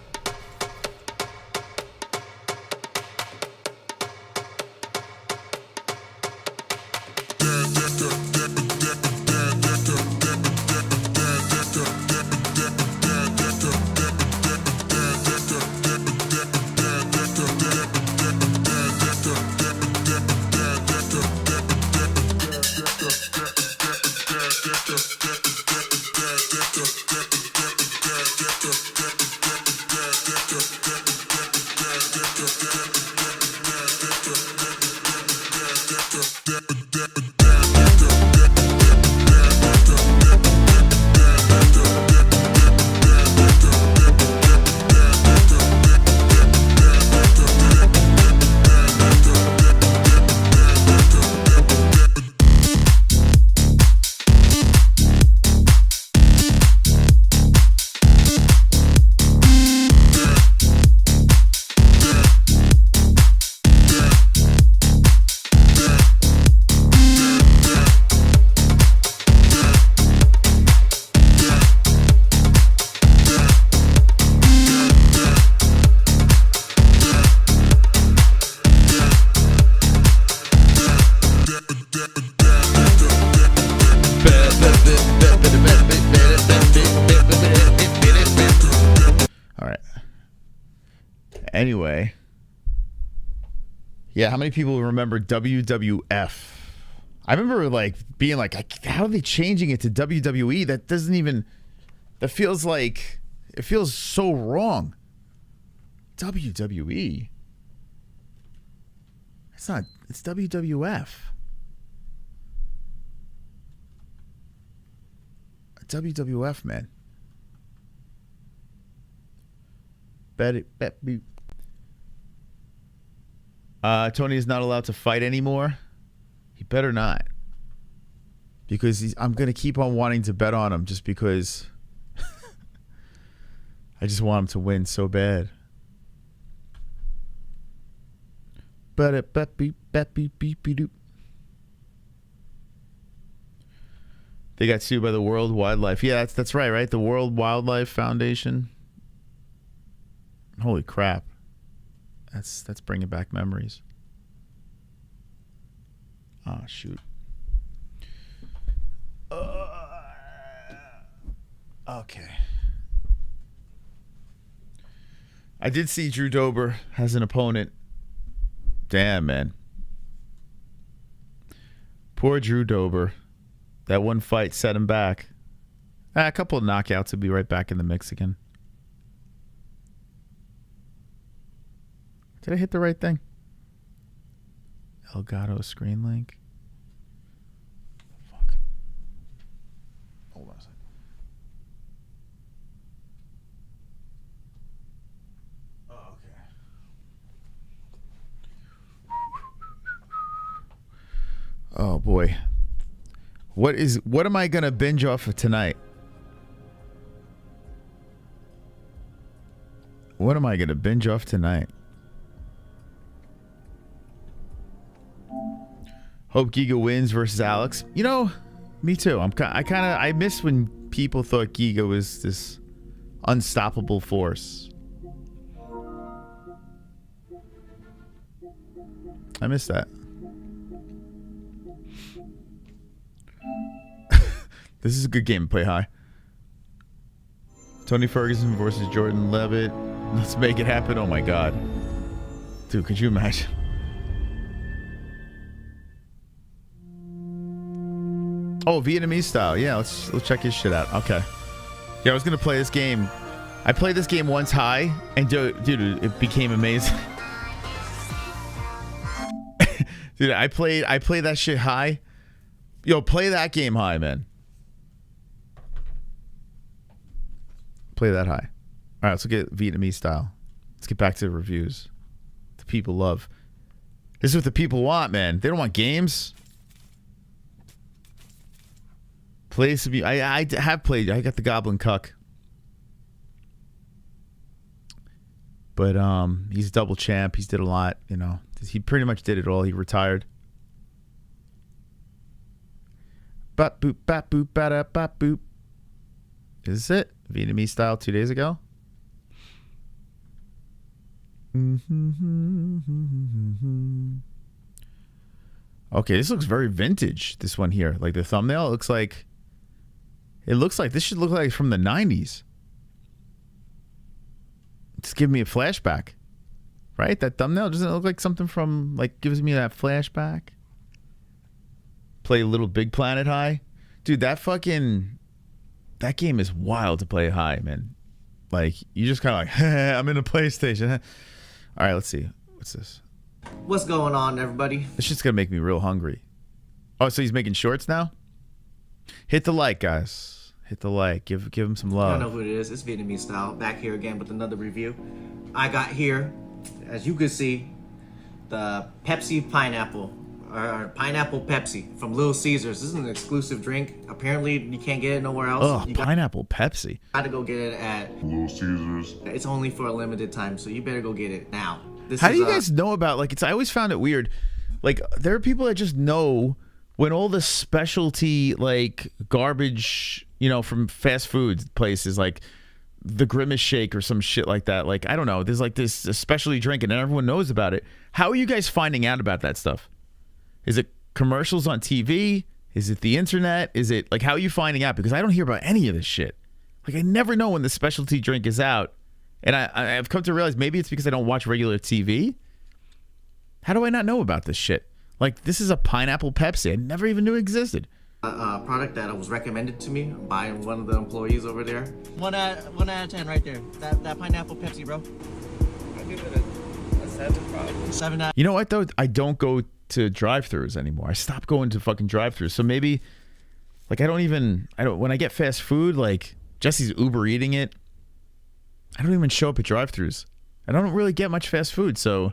Anyway. Yeah, how many people remember WWF? I remember like being like, how are they changing it to WWE? That doesn't even, that feels like, it feels so wrong. WWE. It's not, it's WWF. WWF, man. Tony is not allowed to fight anymore. He better not. Because I'm going to keep on wanting to bet on him just because I just want him to win so bad. They got sued by the World Wildlife. Yeah, that's right? The World Wildlife Foundation. Holy crap. That's bringing back memories. Oh, shoot. Okay. I did see Drew Dober has an opponent. Damn, man. Poor Drew Dober. That one fight set him back. A couple of knockouts will be right back in the mix again. Did I hit the right thing? Elgato screen link. Fuck. Hold on a second. Oh, okay. Oh boy. What am I gonna binge off of tonight? What am I gonna binge off tonight? Hope Giga wins versus Alex. You know, me too. I miss when people thought Giga was this unstoppable force. I miss that. This is a good game to play high. Tony Ferguson versus Jordan Levitt. Let's make it happen. Oh my god. Dude, could you imagine? Oh, Vietnamese style. Yeah, let's check his shit out. Okay. Yeah, I was gonna play this game. I played this game once high, and dude, it became amazing. Dude, I played that shit high. Yo, play that game high, man. Play that high. All right, let's get Vietnamese style. Let's get back to the reviews. The people love. This is what the people want, man. They don't want games. Plays to be. I have played. I got the Goblin Cuck. But he's a double champ. He's did a lot, you know. He pretty much did it all. He retired. Bop boop bop boop ba bop boop. Is this it? Vietnamese style 2 days ago. Okay, this looks very vintage. This one here, like the thumbnail, it looks like this should look like from the 90s. It's giving me a flashback, right? That thumbnail doesn't it look like something from like gives me that flashback. Play Little Big Planet high, dude. That game is wild to play high, man. Like you just kind of like, I'm in a PlayStation. All right, let's see. What's this? What's going on, everybody? This shit's gonna make me real hungry. Oh, so he's making shorts now? Hit the like, guys. Hit the like. Give him some love. I don't know who it is. It's Vietnamese style. Back here again with another review. I got here, as you can see, the Pepsi Pineapple. Or Pineapple Pepsi from Little Caesars. This is an exclusive drink. Apparently, you can't get it nowhere else. Oh, Pineapple Pepsi. Gotta go get it at Little Caesars. It's only for a limited time, so you better go get it now. How do you guys know about, like, I always found it weird. Like, there are people that just know when all the specialty, like, garbage, you know, from fast food places, like the Grimace Shake or some shit like that. Like, I don't know. There's, like, this specialty drink and everyone knows about it. How are you guys finding out about that stuff? Is it commercials on TV? Is it the internet? Is it, like, how are you finding out? Because I don't hear about any of this shit. Like, I never know when the specialty drink is out And I've come to realize maybe it's because I don't watch regular TV. How do I not know about this shit? Like, this is a pineapple Pepsi. I never even knew it existed. A product that was recommended to me by one of the employees over there. 1 out of 10 right there. That pineapple Pepsi, bro. I give it a 7 probably. 7 out. You know what, though? I don't go to drive-thrus anymore. I stopped going to fucking drive-thrus. So maybe, like, when I get fast food, like, Jesse's Uber eating it, I don't even show up at drive-thrus. I don't really get much fast food, so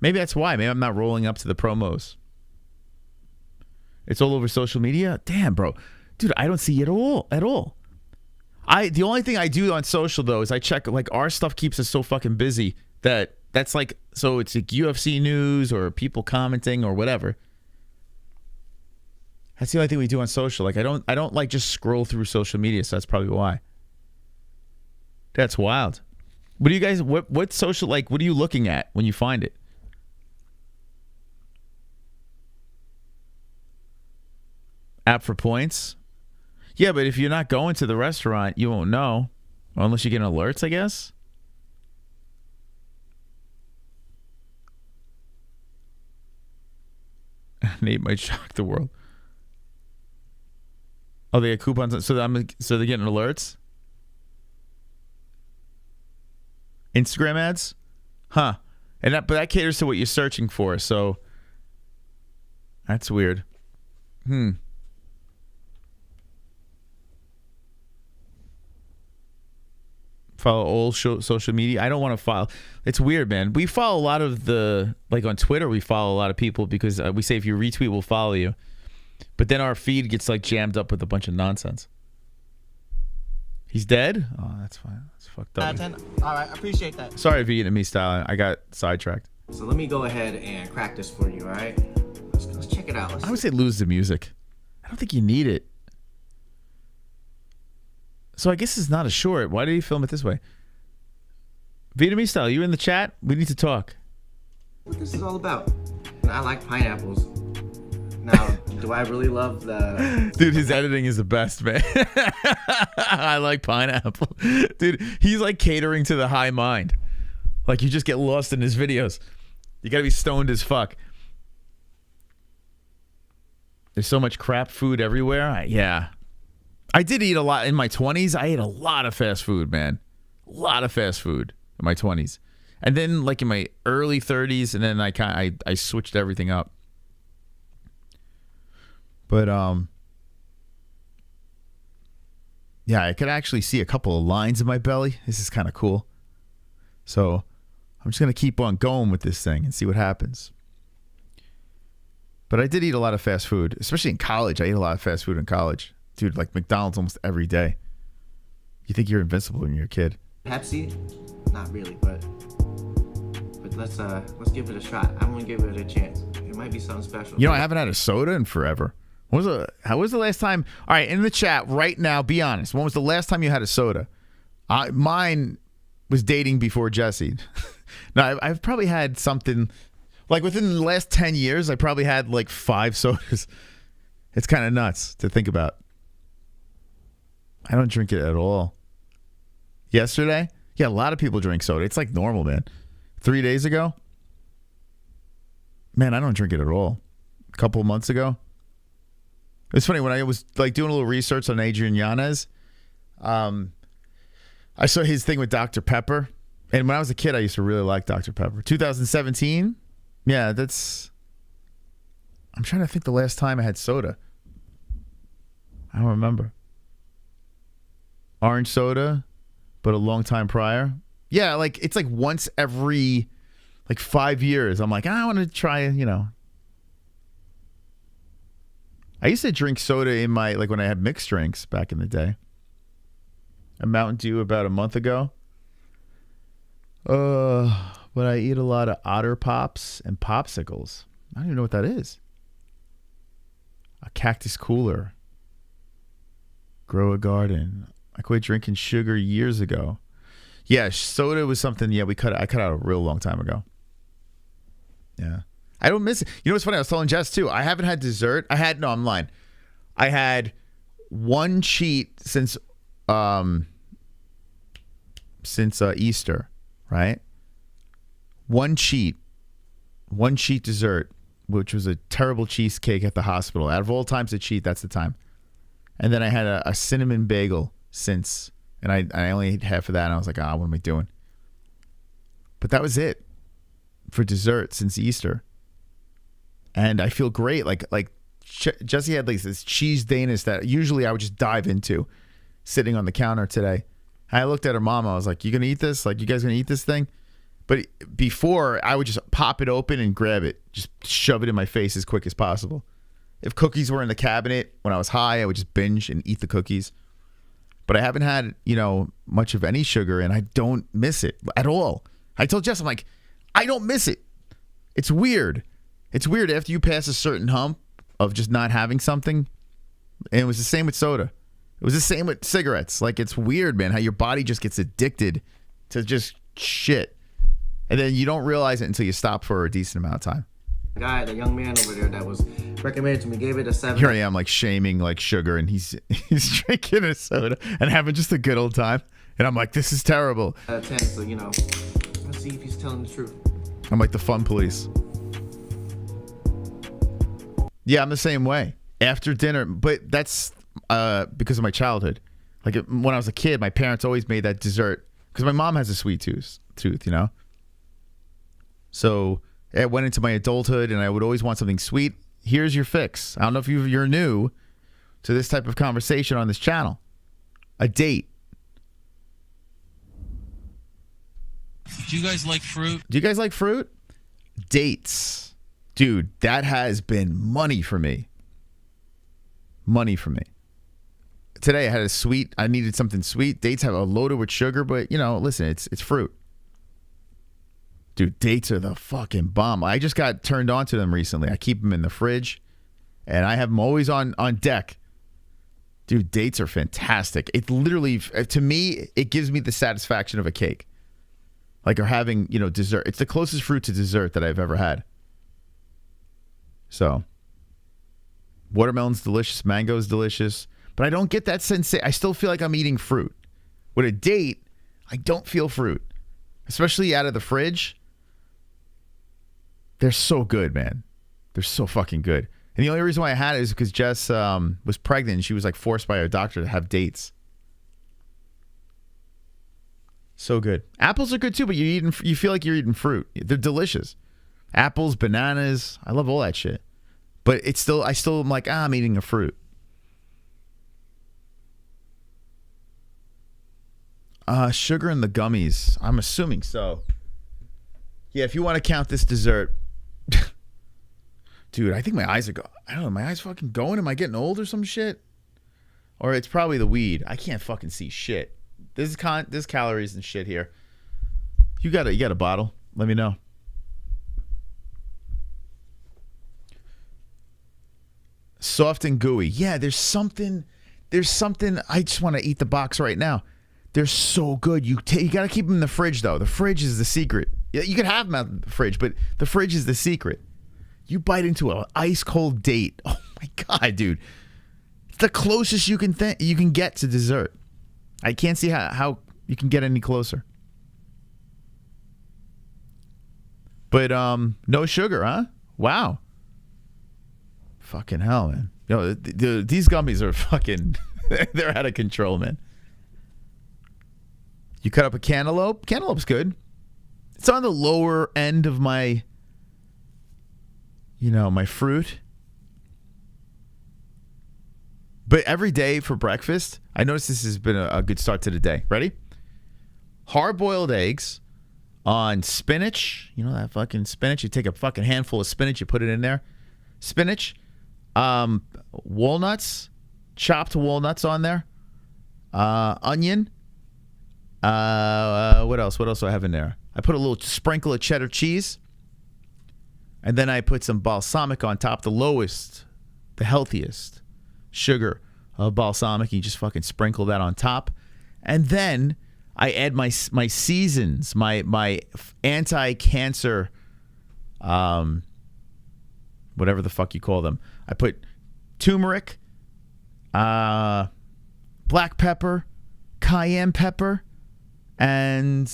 maybe that's why. Maybe I'm not rolling up to the promos. It's all over social media. Damn, bro. Dude, I don't see it at all. The only thing I do on social, though, is I check, like, our stuff keeps us so fucking busy that's like, so it's like UFC news or people commenting or whatever. That's the only thing we do on social. Like, I don't like just scroll through social media, so that's probably why. That's wild. What do you guys, what social, like, what are you looking at when you find it? App for points? Yeah, but if you're not going to the restaurant, you won't know. Unless you get alerts, I guess. Nate might shock the world. Oh, they get coupons. So they're getting alerts? Instagram ads? Huh. But that caters to what you're searching for, so that's weird. Follow all social media. I don't want to follow. It's weird, man. We follow a lot of like on Twitter, we follow a lot of people because we say if you retweet, we'll follow you. But then our feed gets like jammed up with a bunch of nonsense. He's dead? Oh, that's fine. That's fucked up. 10. All right, I appreciate that. Sorry, Vietnamese style. I got sidetracked. So let me go ahead and crack this for you, all right? Let's check it out. I would say lose the music. I don't think you need it. So I guess it's not a short. Why did he film it this way? Vietnamese style, you in the chat? We need to talk. What this is all about. I like pineapples. Now, do I really love the... Dude, his editing is the best, man. I like pineapple. Dude, he's like catering to the high mind. Like, you just get lost in his videos. You gotta be stoned as fuck. There's so much crap food everywhere. Yeah. I did eat a lot in my 20s. I ate a lot of fast food, man. A lot of fast food in my 20s. And then like in my early 30s, and then I switched everything up. But yeah, I could actually see a couple of lines in my belly. This is kind of cool. So I'm just going to keep on going with this thing and see what happens. But I did eat a lot of fast food, especially in college. I ate a lot of fast food in college. Dude, like McDonald's almost every day. You think you're invincible when you're a kid. Pepsi? Not really, but let's give it a shot. I'm gonna give it a chance. It might be something special. You know, I haven't had a soda in forever. How was the last time? All right, in the chat right now, be honest. When was the last time you had a soda? Mine was dating before Jessie. No, I've probably had something like within the last 10 years. I probably had like 5 sodas. It's kind of nuts to think about. I don't drink it at all. Yesterday? Yeah, a lot of people drink soda. It's like normal, man. 3 days ago? Man, I don't drink it at all. A couple of months ago? It's funny, when I was like doing a little research on Adrian Yanez, I saw his thing with Dr. Pepper. And when I was a kid, I used to really like Dr. Pepper. 2017? Yeah, I'm trying to think the last time I had soda. I don't remember. Orange soda, but a long time prior. Yeah, like it's like once every like 5 years. I'm like, I want to try, you know. I used to drink soda in my, like when I had mixed drinks back in the day. A Mountain Dew about a month ago. But I eat a lot of Otter Pops and popsicles. I don't even know what that is. A cactus cooler. Grow a garden. I quit drinking sugar years ago. Yeah, soda was something. Yeah, I cut out a real long time ago. Yeah, I don't miss it. You know what's funny? I was telling Jess too. I haven't had dessert. I'm lying. I had one cheat since since Easter, right? One cheat dessert, which was a terrible cheesecake at the hospital. Out of all times to cheat, that's the time. And then I had a cinnamon bagel since, and I only ate half of that, and I was like, what am I doing? But that was it for dessert since Easter. And I feel great. Like Jessie had like this cheese Danish that usually I would just dive into sitting on the counter today. I looked at her mom. I was like, you going to eat this? Like, you guys going to eat this thing? But before, I would just pop it open and grab it. Just shove it in my face as quick as possible. If cookies were in the cabinet when I was high, I would just binge and eat the cookies. But I haven't had, much of any sugar, and I don't miss it at all. I told Jess, I'm like, I don't miss it. It's weird. It's weird after you pass a certain hump of just not having something. And it was the same with soda. It was the same with cigarettes. Like, it's weird, man, how your body just gets addicted to just shit. And then you don't realize it until you stop for a decent amount of time. The young man over there that was recommended to me, gave it a 7. Here I am, like, shaming, like, sugar, and he's drinking a soda and having just a good old time. And I'm like, this is terrible. 10, so, let's see if he's telling the truth. I'm like the fun police. Yeah, I'm the same way. After dinner, but that's because of my childhood. Like, when I was a kid, my parents always made that dessert because my mom has a sweet tooth, So it went into my adulthood, and I would always want something sweet. Here's your fix. I don't know if you're new to this type of conversation on this channel. A date. Do you guys like fruit? Do you guys like fruit? Dates. Dude, that has been money for me. Money for me. Today I had I needed something sweet. Dates have a loaded with sugar, but listen, it's fruit. Dude, dates are the fucking bomb. I just got turned on to them recently. I keep them in the fridge, and I have them always on deck. Dude, dates are fantastic. It literally, to me, it gives me the satisfaction of a cake. Like, or having, dessert. It's the closest fruit to dessert that I've ever had. So, watermelon's delicious. Mango's delicious. But I don't get that sensation. I still feel like I'm eating fruit. With a date, I don't feel fruit. Especially out of the fridge. They're so good, man. They're so fucking good. And the only reason why I had it is because Jess was pregnant and she was like forced by her doctor to have dates. So good. Apples are good too, but you feel like you're eating fruit. They're delicious. Apples, bananas. I love all that shit. But I still am like, I'm eating a fruit. Sugar in the gummies. I'm assuming so. Yeah, if you want to count this dessert. Dude, I think my eyes are going. I don't know, my eyes fucking going? Am I getting old or some shit? Or it's probably the weed. I can't fucking see shit. There's calories and shit here. You got a bottle? Let me know. Soft and gooey. Yeah, there's something. I just want to eat the box right now. They're so good. You got to keep them in the fridge, though. The fridge is the secret. You can have them out of the fridge, but the fridge is the secret. You bite into an ice-cold date. Oh, my God, dude. It's the closest you can get to dessert. I can't see how you can get any closer. But no sugar, huh? Wow. Fucking hell, man. These gummies are fucking... they're out of control, man. You cut up a cantaloupe. Cantaloupe's good. It's on the lower end of my, my fruit. But every day for breakfast, I noticed this has been a good start to the day. Ready? Hard-boiled eggs on spinach. You know that fucking spinach? You take a fucking handful of spinach, you put it in there. Spinach. Walnuts. Chopped walnuts on there. Onion. What else? What else do I have in there? I put a little sprinkle of cheddar cheese. And then I put some balsamic on top. The lowest, the healthiest sugar of balsamic. You just fucking sprinkle that on top. And then I add my seasons, my anti-cancer, whatever the fuck you call them. I put turmeric, black pepper, cayenne pepper, and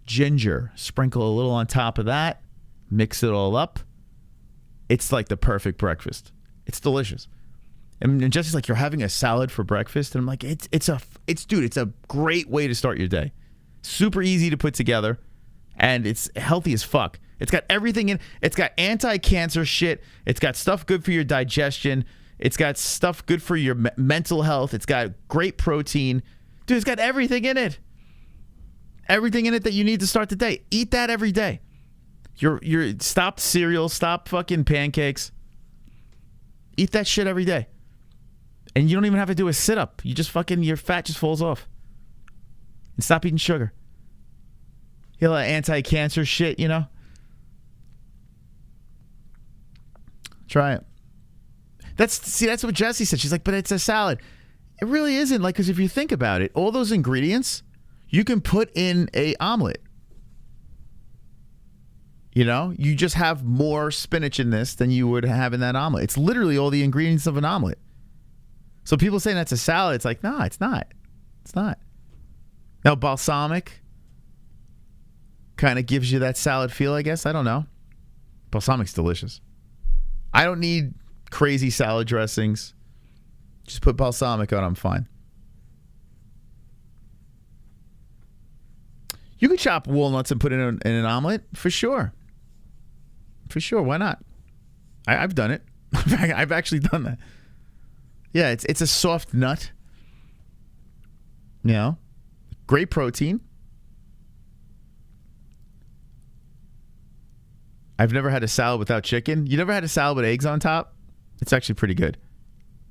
ginger. Sprinkle a little on top of that. Mix it all up. It's like the perfect breakfast. It's delicious. And Jessie's like, you're having a salad for breakfast? And I'm like, it's a great way to start your day. Super easy to put together, and it's healthy as fuck. It's got everything in. It's got anti-cancer shit. It's got stuff good for your digestion. It's got stuff good for your mental health. It's got great protein. Dude, it's got everything in it. Everything in it that you need to start the day. Eat that every day. You're stop cereal, stop fucking pancakes. Eat that shit every day. And you don't even have to do a sit-up. You just fucking, your fat just falls off. And stop eating sugar. You know, that anti-cancer shit, you know? Try it. That's what Jessie said. She's like, but it's a salad. It really isn't. Like, because if you think about it, all those ingredients, you can put in a omelet. You know? You just have more spinach in this than you would have in that omelet. It's literally all the ingredients of an omelet. So people saying that's a salad, it's like, nah, it's not. It's not. Now, balsamic kind of gives you that salad feel, I guess. I don't know. Balsamic's delicious. I don't need crazy salad dressings. Just put balsamic on, I'm fine. You could chop walnuts and put it in an omelet, for sure. For sure, why not? I've done it. I've actually done that. Yeah, it's a soft nut. You know? Great protein. I've never had a salad without chicken. You never had a salad with eggs on top? It's actually pretty good.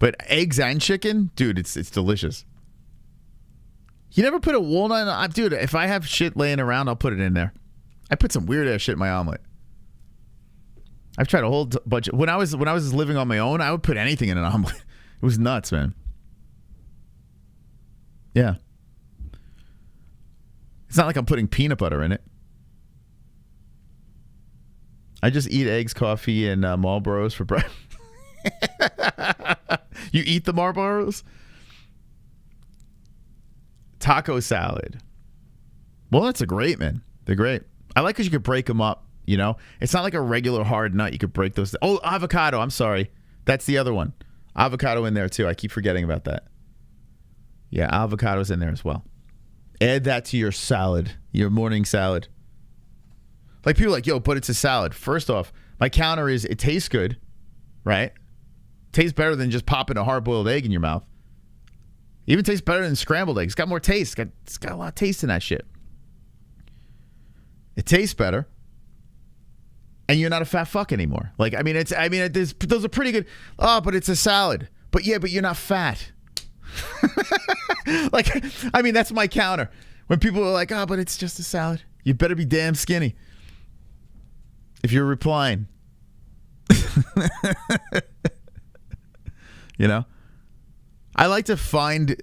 But eggs and chicken? Dude, it's delicious. You never put a walnut on? Dude, if I have shit laying around, I'll put it in there. I put some weird ass shit in my omelet. I've tried a whole bunch. When I was living on my own, I would put anything in an omelet. It was nuts, man. Yeah. It's not like I'm putting peanut butter in it. I just eat eggs, coffee, and Marlboros for breakfast. You eat the Marlboros? Taco salad. Well, that's a great, man. They're great. I like because you could break them up, you know? It's not like a regular hard nut. You could break those. Oh, avocado. I'm sorry. That's the other one. Avocado in there, too. I keep forgetting about that. Yeah, avocado's in there as well. Add that to your salad, your morning salad. Like, people are like, yo, but it's a salad. First off, my counter is it tastes good, right? Tastes better than just popping a hard-boiled egg in your mouth. Even tastes better than scrambled eggs. It's got more taste. It's got a lot of taste in that shit. It tastes better. And you're not a fat fuck anymore. Like, those are pretty good. Oh, but it's a salad. But you're not fat. Like, that's my counter. When people are like, oh, but it's just a salad. You better be damn skinny. If you're replying. You know? I like to find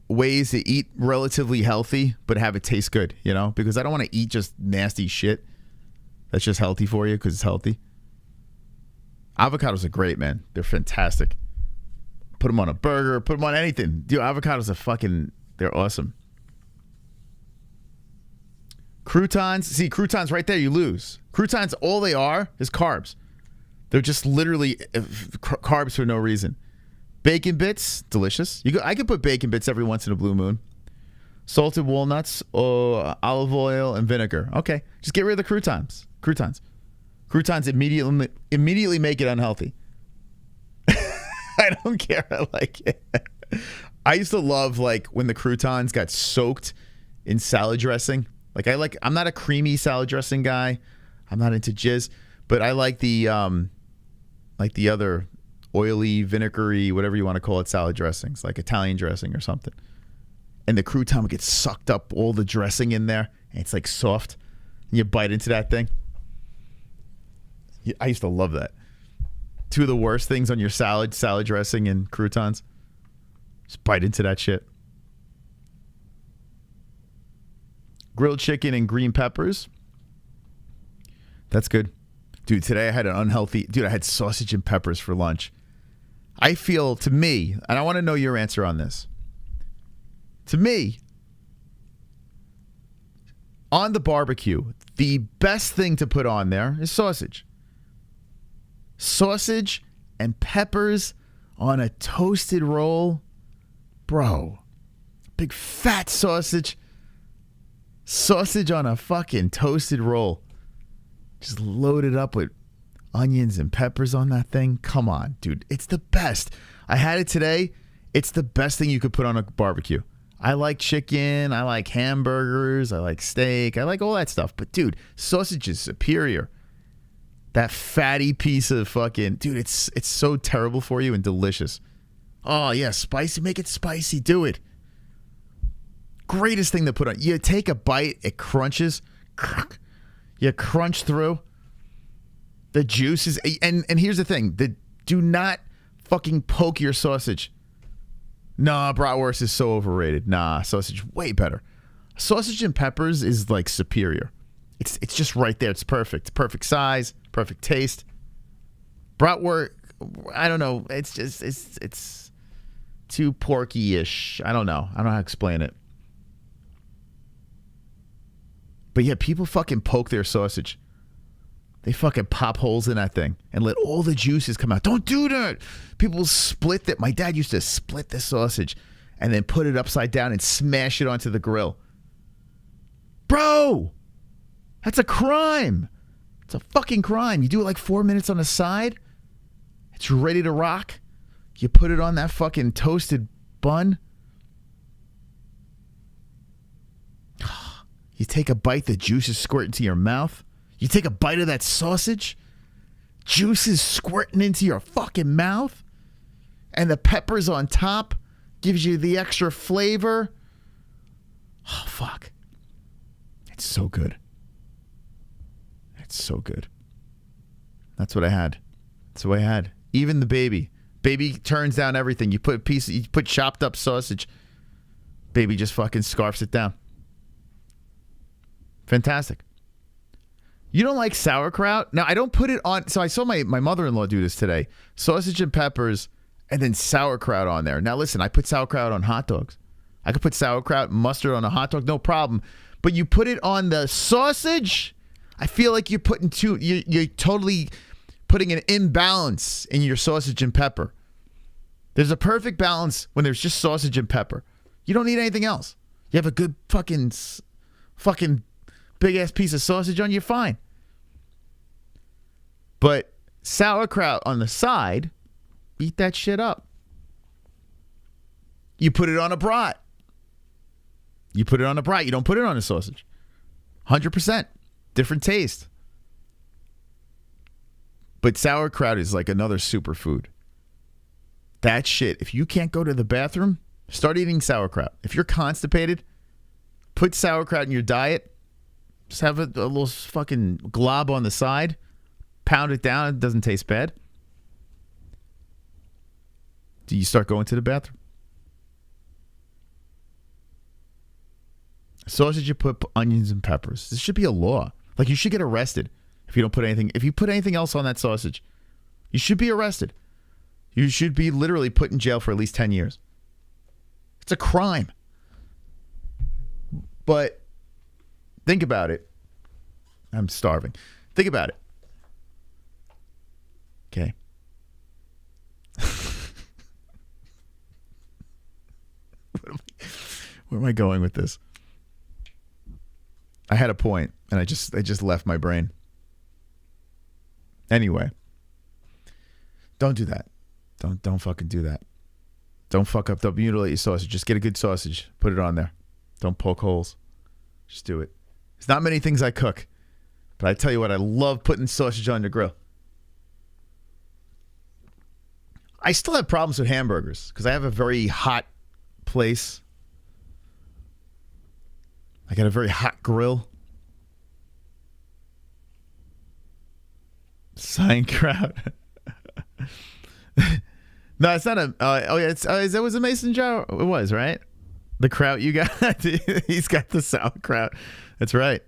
ways to eat relatively healthy, but have it taste good, you know? Because I don't want to eat just nasty shit that's just healthy for you because it's healthy. Avocados are great, man. They're fantastic. Put them on a burger, put them on anything. Dude, avocados are they're awesome. Croutons. See, croutons right there, you lose. Croutons, all they are is carbs. They're just literally carbs for no reason. Bacon bits, delicious. I could put bacon bits every once in a blue moon. Salted walnuts, olive oil, and vinegar. Okay, just get rid of the croutons. Croutons immediately make it unhealthy. I don't care. I like it. I used to love like when the croutons got soaked in salad dressing. I'm not a creamy salad dressing guy. I'm not into jizz, but I like the other oily, vinegary, whatever you want to call it, salad dressings, like Italian dressing or something. And the crouton would get sucked up, all the dressing in there, and it's like soft. And you bite into that thing. I used to love that. Two of the worst things on your salad dressing and croutons. Just bite into that shit. Grilled chicken and green peppers. That's good. Dude, today I had I had sausage and peppers for lunch. I feel, to me, and I want to know your answer on this. To me, on the barbecue, the best thing to put on there is sausage. Sausage and peppers on a toasted roll. Bro, big fat sausage. Sausage on a fucking toasted roll. Just loaded up with onions and peppers on that thing. Come on, dude. It's the best. I had it today. It's the best thing you could put on a barbecue. I like chicken. I like hamburgers. I like steak. I like all that stuff. But, dude, sausage is superior. That fatty piece of fucking... Dude, it's so terrible for you and delicious. Oh, yeah, spicy. Make it spicy. Do it. Greatest thing to put on. You take a bite. It crunches. You crunch through. The juices. And here's the thing. Do not fucking poke your sausage. Nah, bratwurst is so overrated. Nah, sausage way better. Sausage and peppers is like superior. It's just right there. It's perfect. Perfect size, perfect taste. Bratwurst, I don't know. It's just it's too porky-ish. I don't know. I don't know how to explain it. But yeah, people fucking poke their sausage. They fucking pop holes in that thing and let all the juices come out. Don't do that. People split that. My dad used to split the sausage and then put it upside down and smash it onto the grill. Bro, that's a crime. It's a fucking crime. You do it like 4 minutes on the side. It's ready to rock. You put it on that fucking toasted bun. You take a bite, the juices squirt into your mouth. You take a bite of that sausage, juices squirting into your fucking mouth, and the peppers on top gives you the extra flavor. Oh, fuck. It's so good. It's so good. That's what I had. That's what I had. Even the baby. Baby turns down everything. You put chopped up sausage. Baby just fucking scarfs it down. Fantastic. You don't like sauerkraut? Now, I don't put it on. So I saw my mother-in-law do this today. Sausage and peppers and then sauerkraut on there. Now, listen, I put sauerkraut on hot dogs. I could put sauerkraut and mustard on a hot dog, no problem. But you put it on the sausage, I feel like you're putting you're totally putting an imbalance in your sausage and pepper. There's a perfect balance when there's just sausage and pepper. You don't need anything else. You have a good fucking big-ass piece of sausage on, you're fine. But sauerkraut on the side, eat that shit up. You put it on a brat. You put it on a brat. You don't put it on a sausage. 100%. Different taste. But sauerkraut is like another superfood. That shit, if you can't go to the bathroom, start eating sauerkraut. If you're constipated, put sauerkraut in your diet. Just have a little fucking glob on the side. Pound it down. It doesn't taste bad. Do you start going to the bathroom? Sausage, you put onions and peppers. This should be a law. Like, you should get arrested if you don't put anything. If you put anything else on that sausage, you should be arrested. You should be literally put in jail for at least 10 years. It's a crime. But think about it. I'm starving. Think about it. Okay. Where am I going with this? I had a point, and I just left my brain. Anyway, don't do that. Don't fucking do that. Don't fuck up. Don't mutilate your sausage. Just get a good sausage. Put it on there. Don't poke holes. Just do it. There's not many things I cook, but I tell you what, I love putting sausage on the grill. I still have problems with hamburgers because I have a very hot place. I got a very hot grill. Sauerkraut. No, it's not a. Oh yeah, that was a mason jar. It was, right? The kraut you got. He's got the sauerkraut. That's right.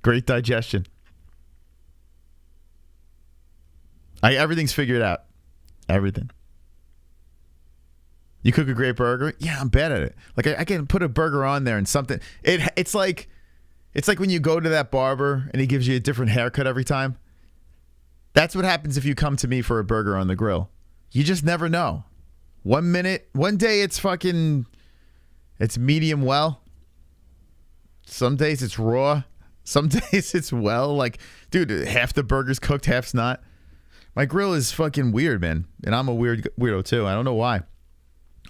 Great digestion. Everything's figured out. Everything. You cook a great burger? Yeah, I'm bad at it. Like I can put a burger on there and something. It's like It's like when you go to that barber and he gives you a different haircut every time. That's what happens if you come to me for a burger on the grill. You just never know. One day it's medium well. Some days it's raw. Some days it's well. Like, dude, half the burger's cooked, half's not. My grill is fucking weird, man. And I'm a weirdo too. I don't know why.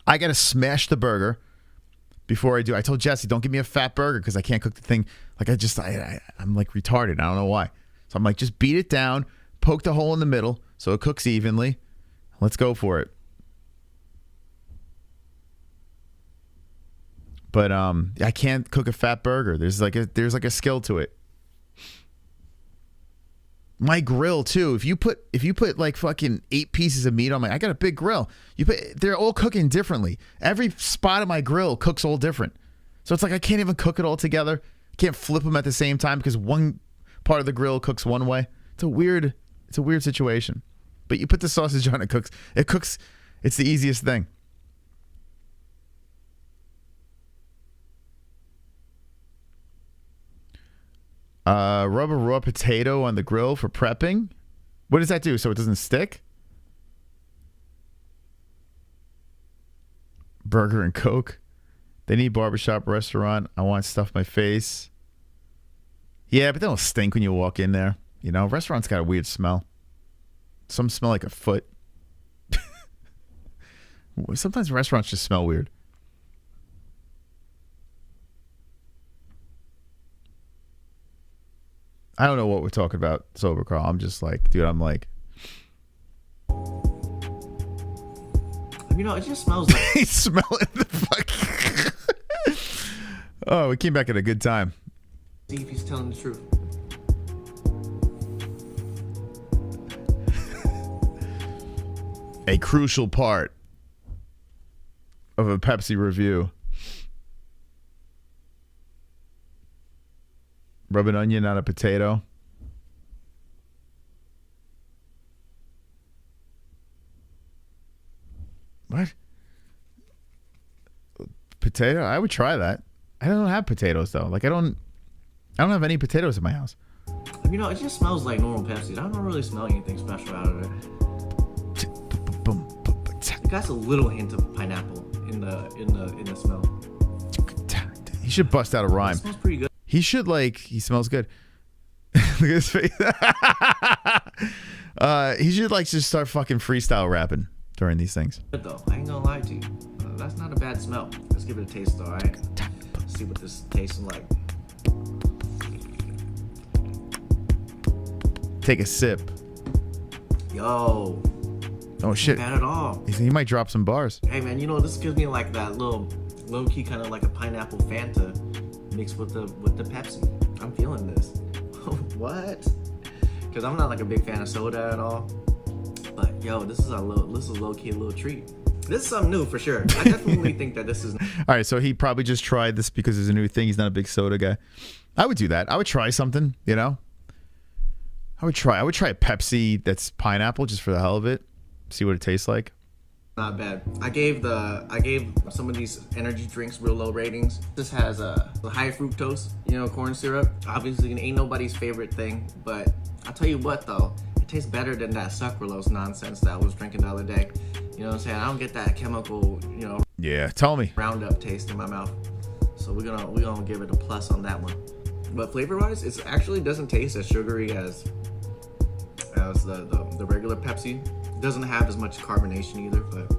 I got to smash the burger before I do. I told Jessie, don't give me a fat burger because I can't cook the thing. Like, I'm like retarded. I don't know why. So I'm like, just beat it down, poke the hole in the middle so it cooks evenly. Let's go for it. But I can't cook a fat burger. There's like a skill to it. My grill too. If you put like fucking 8 pieces of meat on I got a big grill. They're all cooking differently. Every spot of my grill cooks all different. So it's like I can't even cook it all together. I can't flip them at the same time because one part of the grill cooks one way. It's a weird situation. But you put the sausage on, it cooks. It's the easiest thing. Rub a raw potato on the grill for prepping. What does that do? So it doesn't stick? Burger and Coke. They need barbershop restaurant. I want stuff my face. Yeah, but they don't stink when you walk in there. You know, restaurants got a weird smell. Some smell like a foot. Sometimes restaurants just smell weird. I don't know what we're talking about, Sober Carl. I'm just like, dude, I'm like. You know, it just smells like. He smell it the fuck. Oh, we came back at a good time. See if he's telling the truth. A crucial part of a Pepsi review. Rub an onion on a potato. What? Potato? I would try that. I don't have potatoes though. Like I don't have any potatoes in my house. You know, it just smells like normal Pepsi. I don't really smell anything special out of it. It got a little hint of pineapple in the smell. He should bust out a rhyme. It smells pretty good. He should he smells good. Look at his face. He should just start fucking freestyle rapping during these things. Good though, I ain't gonna lie to you. That's not a bad smell. Let's give it a taste though, alright? See what this tastes like. Take a sip. Yo. Oh shit. Not bad at all. He might drop some bars. Hey man, you know this gives me like that little low key kind of like a pineapple Fanta mixed with the Pepsi. I'm feeling this. What? Because I'm not like a big fan of soda at all. But yo, this is low key a little treat. This is something new for sure. I definitely think that this is. All right, so he probably just tried this because it's a new thing. He's not a big soda guy. I would do that. I would try something. You know. I would try a Pepsi that's pineapple just for the hell of it. See what it tastes like. Not bad. I gave some of these energy drinks real low ratings. This has a high fructose, corn syrup. Obviously, it ain't nobody's favorite thing, but I'll tell you what though, it tastes better than that sucralose nonsense that I was drinking the other day. You know what I'm saying? I don't get that chemical, Yeah, tell me. Roundup taste in my mouth. So we're gonna give it a plus on that one. But flavor-wise, it actually doesn't taste as sugary as the regular Pepsi. It doesn't have as much carbonation either, but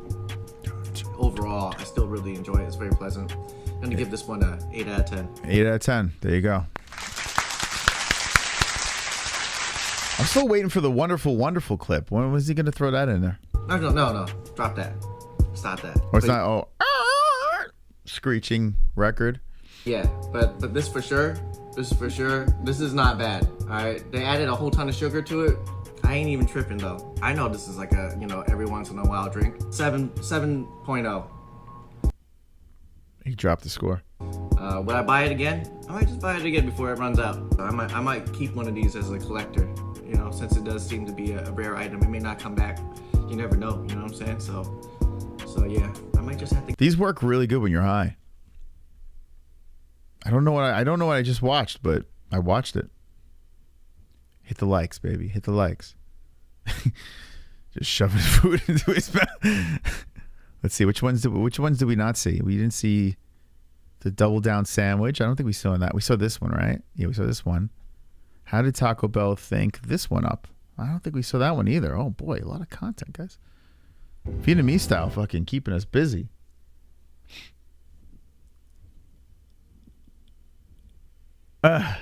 overall, I still really enjoy it. It's very pleasant. I'm gonna give this one a 8 out of 10. 8 out of 10. There you go. I'm still waiting for the wonderful, wonderful clip. When was he gonna throw that in there? No. Drop that. Stop that. Or it's not. Screeching record. Yeah, but this for sure. This is not bad. All right, they added a whole ton of sugar to it. I ain't even tripping though. I know this is like a every once in a while drink. 7.0. He dropped the score. Would I buy it again? I might just buy it again before it runs out. I might keep one of these as a collector. Since it does seem to be a rare item, it may not come back. You never know. You know what I'm saying? So yeah, I might just have to. These work really good when you're high. I don't know what I just watched, but I watched it. Hit the likes, baby. Hit the likes. Just shoving food into his mouth. Let's see, which ones did we not see? We didn't see the double down sandwich. I don't think we saw that. We saw this one, right? Yeah, we saw this one. How did Taco Bell think this one up? I don't think we saw that one either. Oh boy, a lot of content, guys. Vietnamese style, fucking keeping us busy. I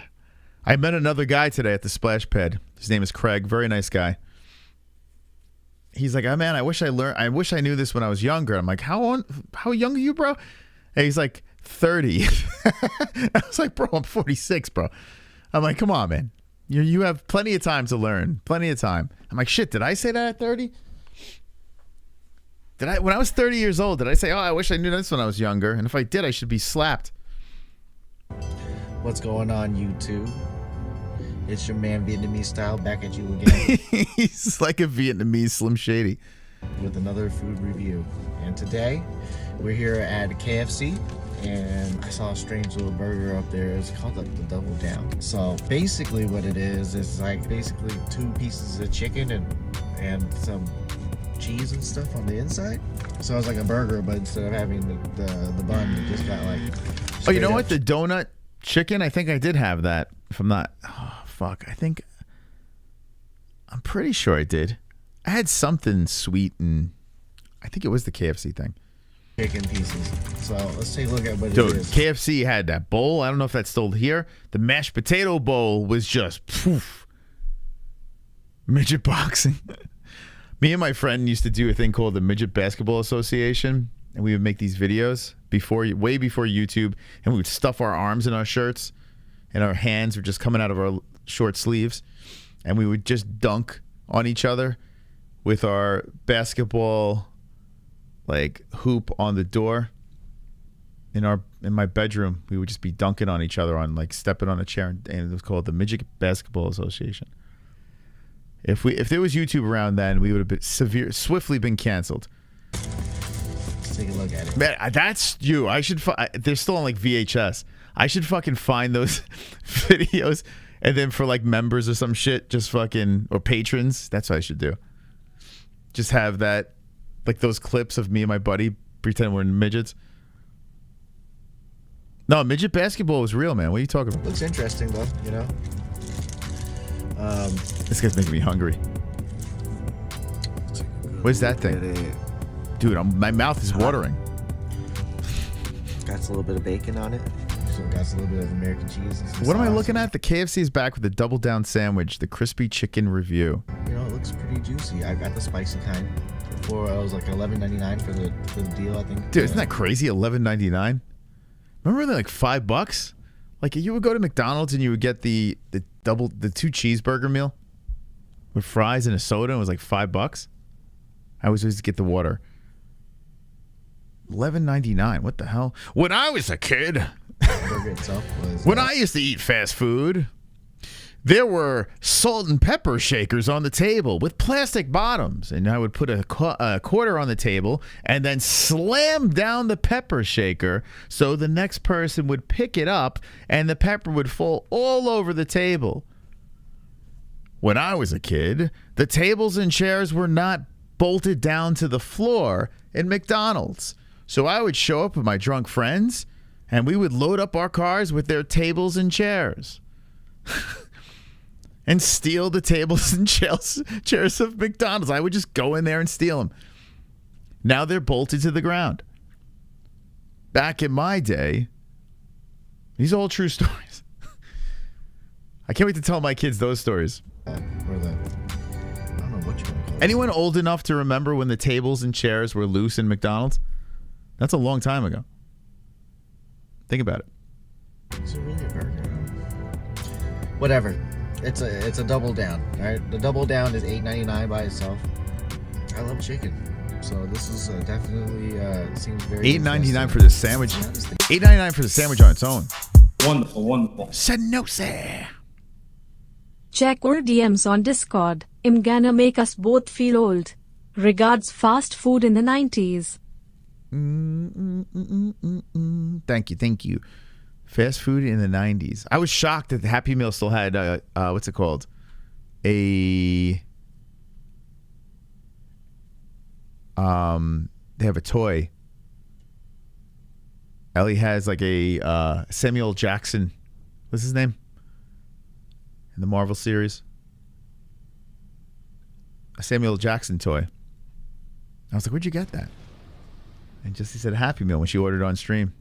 met another guy today at the splash pad. His name is Craig. Very nice guy. He's like, oh man, I wish I knew this when I was younger. I'm like, how young are you, bro? And he's like, 30. I was like, bro, I'm 46, bro. I'm like, come on, man. You have plenty of time to learn. Plenty of time. I'm like, shit, did I say that at 30? When I was 30 years old, did I say, oh, I wish I knew this when I was younger? And if I did, I should be slapped. What's going on, YouTube? It's your man Vietnamese style back at you again. He's like a Vietnamese Slim Shady. With another food review. And today, we're here at KFC. And I saw a strange little burger up there. It's called like the Double Down. So basically what it is like basically 2 pieces of chicken and some cheese and stuff on the inside. So it's like a burger, but instead of having the bun, it just got like... Oh, you know what? The donut chicken, I think I did have that. If I'm not... Oh, fuck. I'm pretty sure I did. I had something sweet and... I think it was the KFC thing. Chicken pieces. So let's take a look at what Dude, it is. KFC had that bowl. I don't know if that's still here. The mashed potato bowl was just poof. Midget boxing. Me and my friend used to do a thing called the Midget Basketball Association, and we would make these videos way before YouTube, and we would stuff our arms in our shirts, and our hands were just coming out of our short sleeves, and we would just dunk on each other with our basketball like hoop on the door. In my bedroom, we would just be dunking on each other on like stepping on a chair, and it was called the Midget Basketball Association. If there was YouTube around then, we would have been swiftly been canceled. Let's take a look at it. Man, that's you. I should. They're still on like VHS. I should fucking find those videos, and then for like members or some shit, just fucking, or patrons. That's what I should do. Just have that, like those clips of me and my buddy pretend we're midgets. No, midget basketball is real, man. What are you talking about? Looks interesting though, you know. This guy's making me hungry. What's that thing? Dude, my mouth is watering. Got a little bit of bacon on it. So got a little bit of American cheese. And some What am I sauce. looking at? The KFC is back with the double down sandwich, the crispy chicken review. You know, it looks pretty juicy. I got the spicy kind. Before it was like $11.99 for the deal, I think. Dude, isn't that crazy? $11.99. Remember they're like $5? Like you would go to McDonald's and you would get the 2 cheeseburger meal with fries and a soda, and it was like $5. I always used to get the water. $11.99. What the hell? When I was a kid, burger itself was, when I used to eat fast food, there were salt and pepper shakers on the table with plastic bottoms, and I would put a quarter on the table and then slam down the pepper shaker so the next person would pick it up and the pepper would fall all over the table. When I was a kid, the tables and chairs were not bolted down to the floor in McDonald's. So I would show up with my drunk friends, and we would load up our cars with their tables and chairs. And steal the tables and chairs of McDonald's. I would just go in there and steal them. Now they're bolted to the ground. Back in my day, these are all true stories. I can't wait to tell my kids those stories. I don't know what you want to call it. Anyone old enough to remember when the tables and chairs were loose in McDonald's? That's a long time ago. Think about it. It's a really a burger. Whatever. It's a double down. All right, the double down is $8.99 by itself. I love chicken, so this is definitely seems very. $8.99 for the sandwich. $8.99 for the sandwich on its own. Wonderful, wonderful. SSSSSANOCI. Check our DMs on Discord. I'm gonna make us both feel old. Regards, fast food in the 90s. Thank you. Fast food in the 90s. I was shocked that the Happy Meal still had, what's it called? They have a toy. Ellie has like a Samuel Jackson. What's his name? In the Marvel series. A Samuel Jackson toy. I was like, where'd you get that? And Jessie said Happy Meal when she ordered on stream.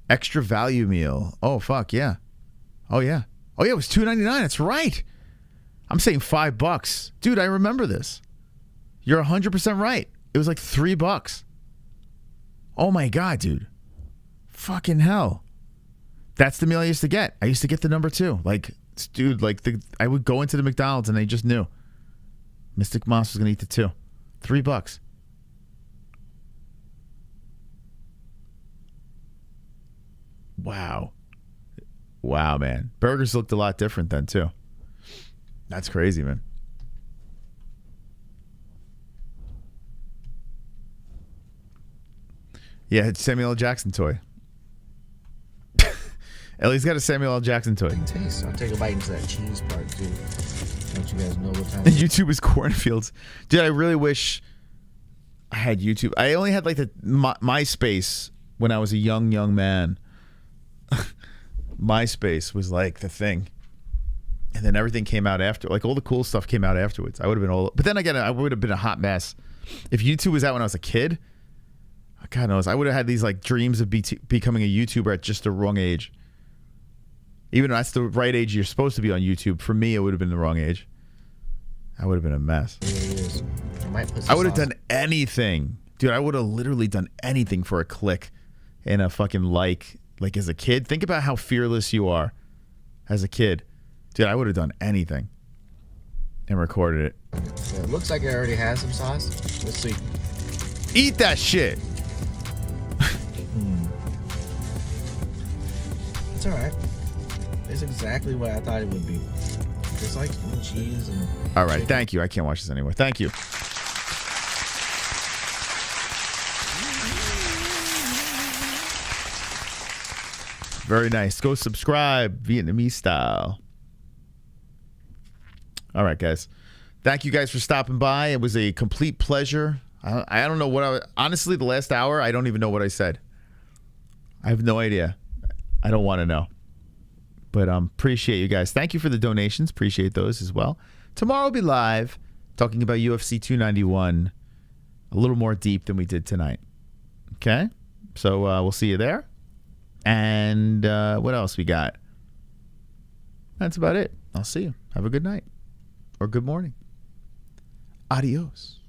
Extra value meal. Oh, fuck, yeah. Oh, yeah. Oh, yeah, it was $2.99. That's right. I'm saying $5. Dude, I remember this. You're 100% right. It was like $3. Oh, my God, dude. Fucking hell. That's the meal I used to get. I used to get the number 2. Like, dude, like, I would go into the McDonald's and they just knew. Mystic Moss was going to eat the 2. $3. Wow. Wow, man. Burgers looked a lot different then, too. That's crazy, man. Yeah, it's Samuel L. Jackson toy. Ellie's got a Samuel L. Jackson toy. Taste. I'll take a bite into that cheese part, too. Don't you guys know what time YouTube is cornfields. Dude, I really wish I had YouTube. I only had like the MySpace when I was a young man. MySpace was like the thing. And then everything came out after. Like all the cool stuff came out afterwards. I would have been all... But then again, I would have been a hot mess. If YouTube was out when I was a kid, God knows, I would have had these like dreams of becoming a YouTuber at just the wrong age. Even though that's the right age you're supposed to be on YouTube. For me, it would have been the wrong age. I would have been a mess. I would have done anything. Dude, I would have literally done anything for a click and a fucking like as a kid. Think about how fearless you are as a kid. Dude, I would have done anything and recorded it. Yeah, it looks like it already has some sauce. Let's see. Eat that shit. It's alright. It's exactly what I thought it would be. Just like cheese and... All right, thank you. I can't watch this anymore. Thank you. Very nice. Go subscribe, Vietnamese style. All right, guys. Thank you guys for stopping by. It was a complete pleasure. I don't know what honestly, the last hour, I don't even know what I said. I have no idea. I don't want to know. But appreciate you guys. Thank you for the donations. Appreciate those as well. Tomorrow we'll be live talking about UFC 291 a little more deep than we did tonight. Okay? So we'll see you there. And what else we got? That's about it. I'll see you. Have a good night. Or good morning. Adios.